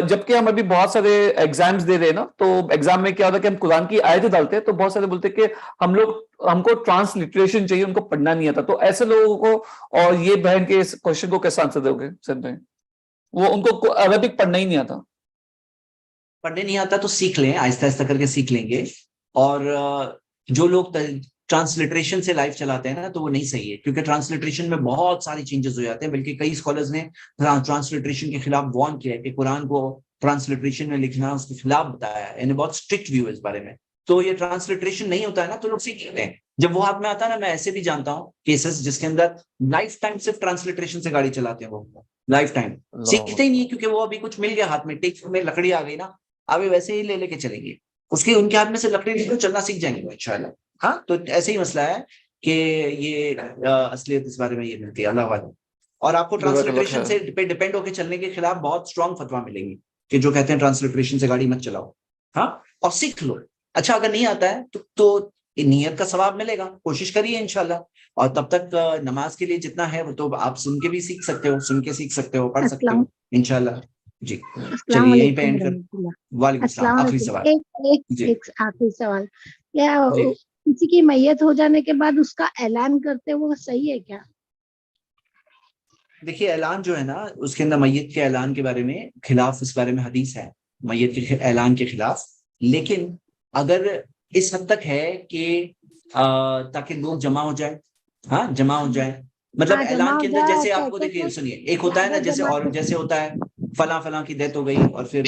S2: جبکہ ہم ابھی بہت سارے ایگزامز دے رہے ہیں نا, تو ایگزام میں کیا ہوتا ہے کہ ہم قرآن کی آیتیں ڈالتے ہیں تو بہت سارے بولتے ہیں کہ ہم کو ٹرانسلیٹریشن چاہیے, ان کو پڑھنا نہیں آتا. تو ایسے لوگوں کو اور یہ بہن کے اس کوشچن کو کیسا آنسر دو گے زید بھائی؟ وہ ان کو عربک پڑھنا ہی نہیں آتا.
S1: پڑھنے نہیں آتا تو سیکھ لیں, آہستہ آہستہ کر کے سیکھ لیں گے. اور جو لوگ ٹرانسلیٹریشن سے لائف چلاتے ہیں نا تو وہ نہیں صحیح ہے, کیونکہ ٹرانسلیٹریشن میں بہت ساری چینجز ہو جاتے ہیں. بلکہ کئی اسکالرز نے ٹرانسلیٹریشن کے خلاف وارن کیا ہے کہ قرآن کو ٹرانسلیٹریشن میں لکھنا اس کے خلاف بتایا ہے, یعنی بہت اسٹرکٹ ویو ہے اس بارے میں. تو یہ ٹرانسلیٹریشن نہیں ہوتا ہے نا تو لوگ سیکھ لیتے ہیں. جب وہ ہاتھ میں آتا ہے نا, میں ایسے بھی جانتا ہوں کیسز جس کے اندر لائف ٹائم صرف ٹرانسلیٹریشن سے گاڑی چلاتے ہیں, وہ لائف ٹائم سیکھتے ہی نہیں, کیونکہ وہ ابھی کچھ مل گیا ہاتھ میں, ٹیک میں لکڑی آ گئی نا, ابھی ویسے ہی لے کے چلیں گے. ان کے ہاتھ میں سے لکڑی نکل چلنا سیکھ جائیں گے ان شاء اللہ. ہاں تو ایسے ہی مسئلہ ہے کہ یہ اصلیت اس بارے میں یہ ملتی ہے اللہ والے. اور آپ کو ٹرانسلیٹریشن سے ڈیپینڈ ہو کے چلنے کے خلاف بہت اسٹرانگ فتوا ملیں گی کہ جو کہتے ہیں ٹرانسلیٹریشن سے گاڑی مت چلاؤ, ہاں, اور سیکھ لو. اچھا اگر نہیں آتا ہے تو نیت کا ثواب ملے گا, کوشش کریے انشاءاللہ. اور تب تک نماز کے لیے جتنا ہے وہ تو آپ سن کے بھی سیکھ سکتے ہو, سن کے سیکھ سکتے ہو, پڑھ سکتے ہو انشاءاللہ. جی
S3: السلام
S1: چلیے یہیں پہ
S3: علیکم
S1: اینڈ کر.
S3: ورحمۃ اللہ.
S1: وعلیکم السلام.
S3: السلام
S1: آخری
S3: علیکم.
S1: سوال. جی
S3: ایک آخری سوال, کیا
S1: جی
S3: کسی کی میت ہو جانے کے بعد اس کا اعلان کرتے وہ صحیح ہے کیا؟
S1: دیکھیے اعلان جو ہے نا اس کے اندر میت کے اعلان کے بارے میں خلاف, اس بارے میں حدیث ہے میت کے اعلان کے خلاف. لیکن اگر اس حد تک ہے کہ تاکہ لوگ جمع ہو جائے, ہاں جمع ہو جائے, مطلب
S3: ہاں جمع
S1: اعلان
S3: ہو
S1: کے اندر
S3: جائے اور
S1: جیسے آپ کو
S3: کہتے
S1: دیکھیے
S3: ہیں
S1: سنیے, ایک ہوتا ہے نا
S3: زیادہ
S1: جیسے, اور
S3: جمع.
S1: جیسے ہوتا ہے فلاں کی ڈیتھ ہو گئی اور پھر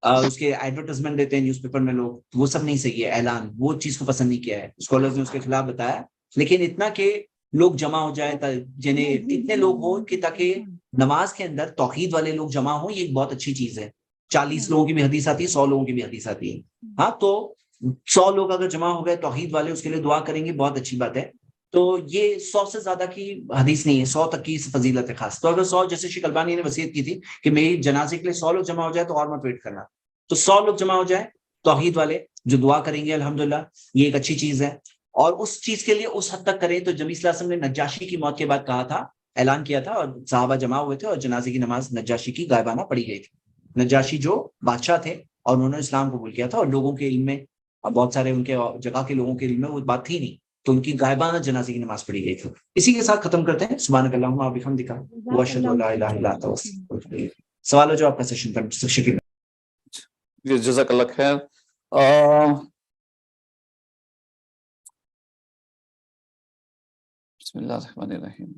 S1: اس کے ایڈورٹائزمنٹ دیتے ہیں نیوز پیپر میں لوگ, وہ سب نہیں صحیح ہے. اعلان وہ چیز کو پسند نہیں کیا ہے اسکالرز نے, اس کے خلاف بتایا. لیکن اتنا کہ لوگ جمع ہو جائے, یعنی اتنے لوگ ہوں کہ تاکہ نماز کے اندر توحید والے لوگ جمع ہوں, یہ ایک بہت اچھی چیز ہے. 40 لوگوں کی بھی حدیث آتی ہے, 100 لوگوں کی بھی حدیث آتی ہے. ہاں تو 100 لوگ اگر جمع ہو گئے توحید والے, اس کے لیے دعا کریں گے, بہت اچھی بات ہے. تو یہ 100 سے زیادہ کی حدیث نہیں ہے, 100 تک کی فضیلت ہے خاص. تو اگر 100, جیسے شیخ البانی نے وصیت کی تھی کہ میری جنازے کے لیے 100 لوگ جمع ہو جائے تو اور مت ویٹ کرنا, تو 100 لوگ جمع ہو جائے توحید والے جو دعا کریں گے, الحمدللہ یہ ایک اچھی چیز ہے. اور اس چیز کے لیے اس حد تک کریں تو نبی صلی اللہ علیہ وسلم نے نجاشی کی موت کے بعد کہا تھا, اعلان کیا تھا, اور صحابہ جمع ہوئے تھے اور جنازے کی نماز نجاشی کی غائبانہ پڑھی گئی تھی. نجاشی جو بادشاہ تھے اور انہوں نے اسلام قبول کیا تھا, اور لوگوں کے علم میں, بہت سارے ان کے جگہ کے لوگوں کے علم میں وہ بات تھی نہیں, تو ان کی غائبانہ جنازے کی نماز پڑھی گئی تھی. اسی کے ساتھ ختم کرتے ہیں. سبحانک اللہم و بحمدک واشہد ان لا الہ الا انت استغفرک. سوال ہو جو آپ کا سیشن پر شکریہ.
S2: جزاک اللہ خیر. بسم اللہ الرحمن الرحیم.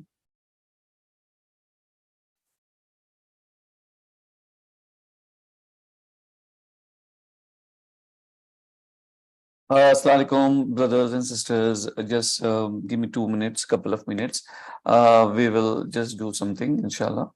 S2: Assalamu alaikum, brothers and sisters. Just give me 2 minutes, couple of minutes. We will just do something, inshallah.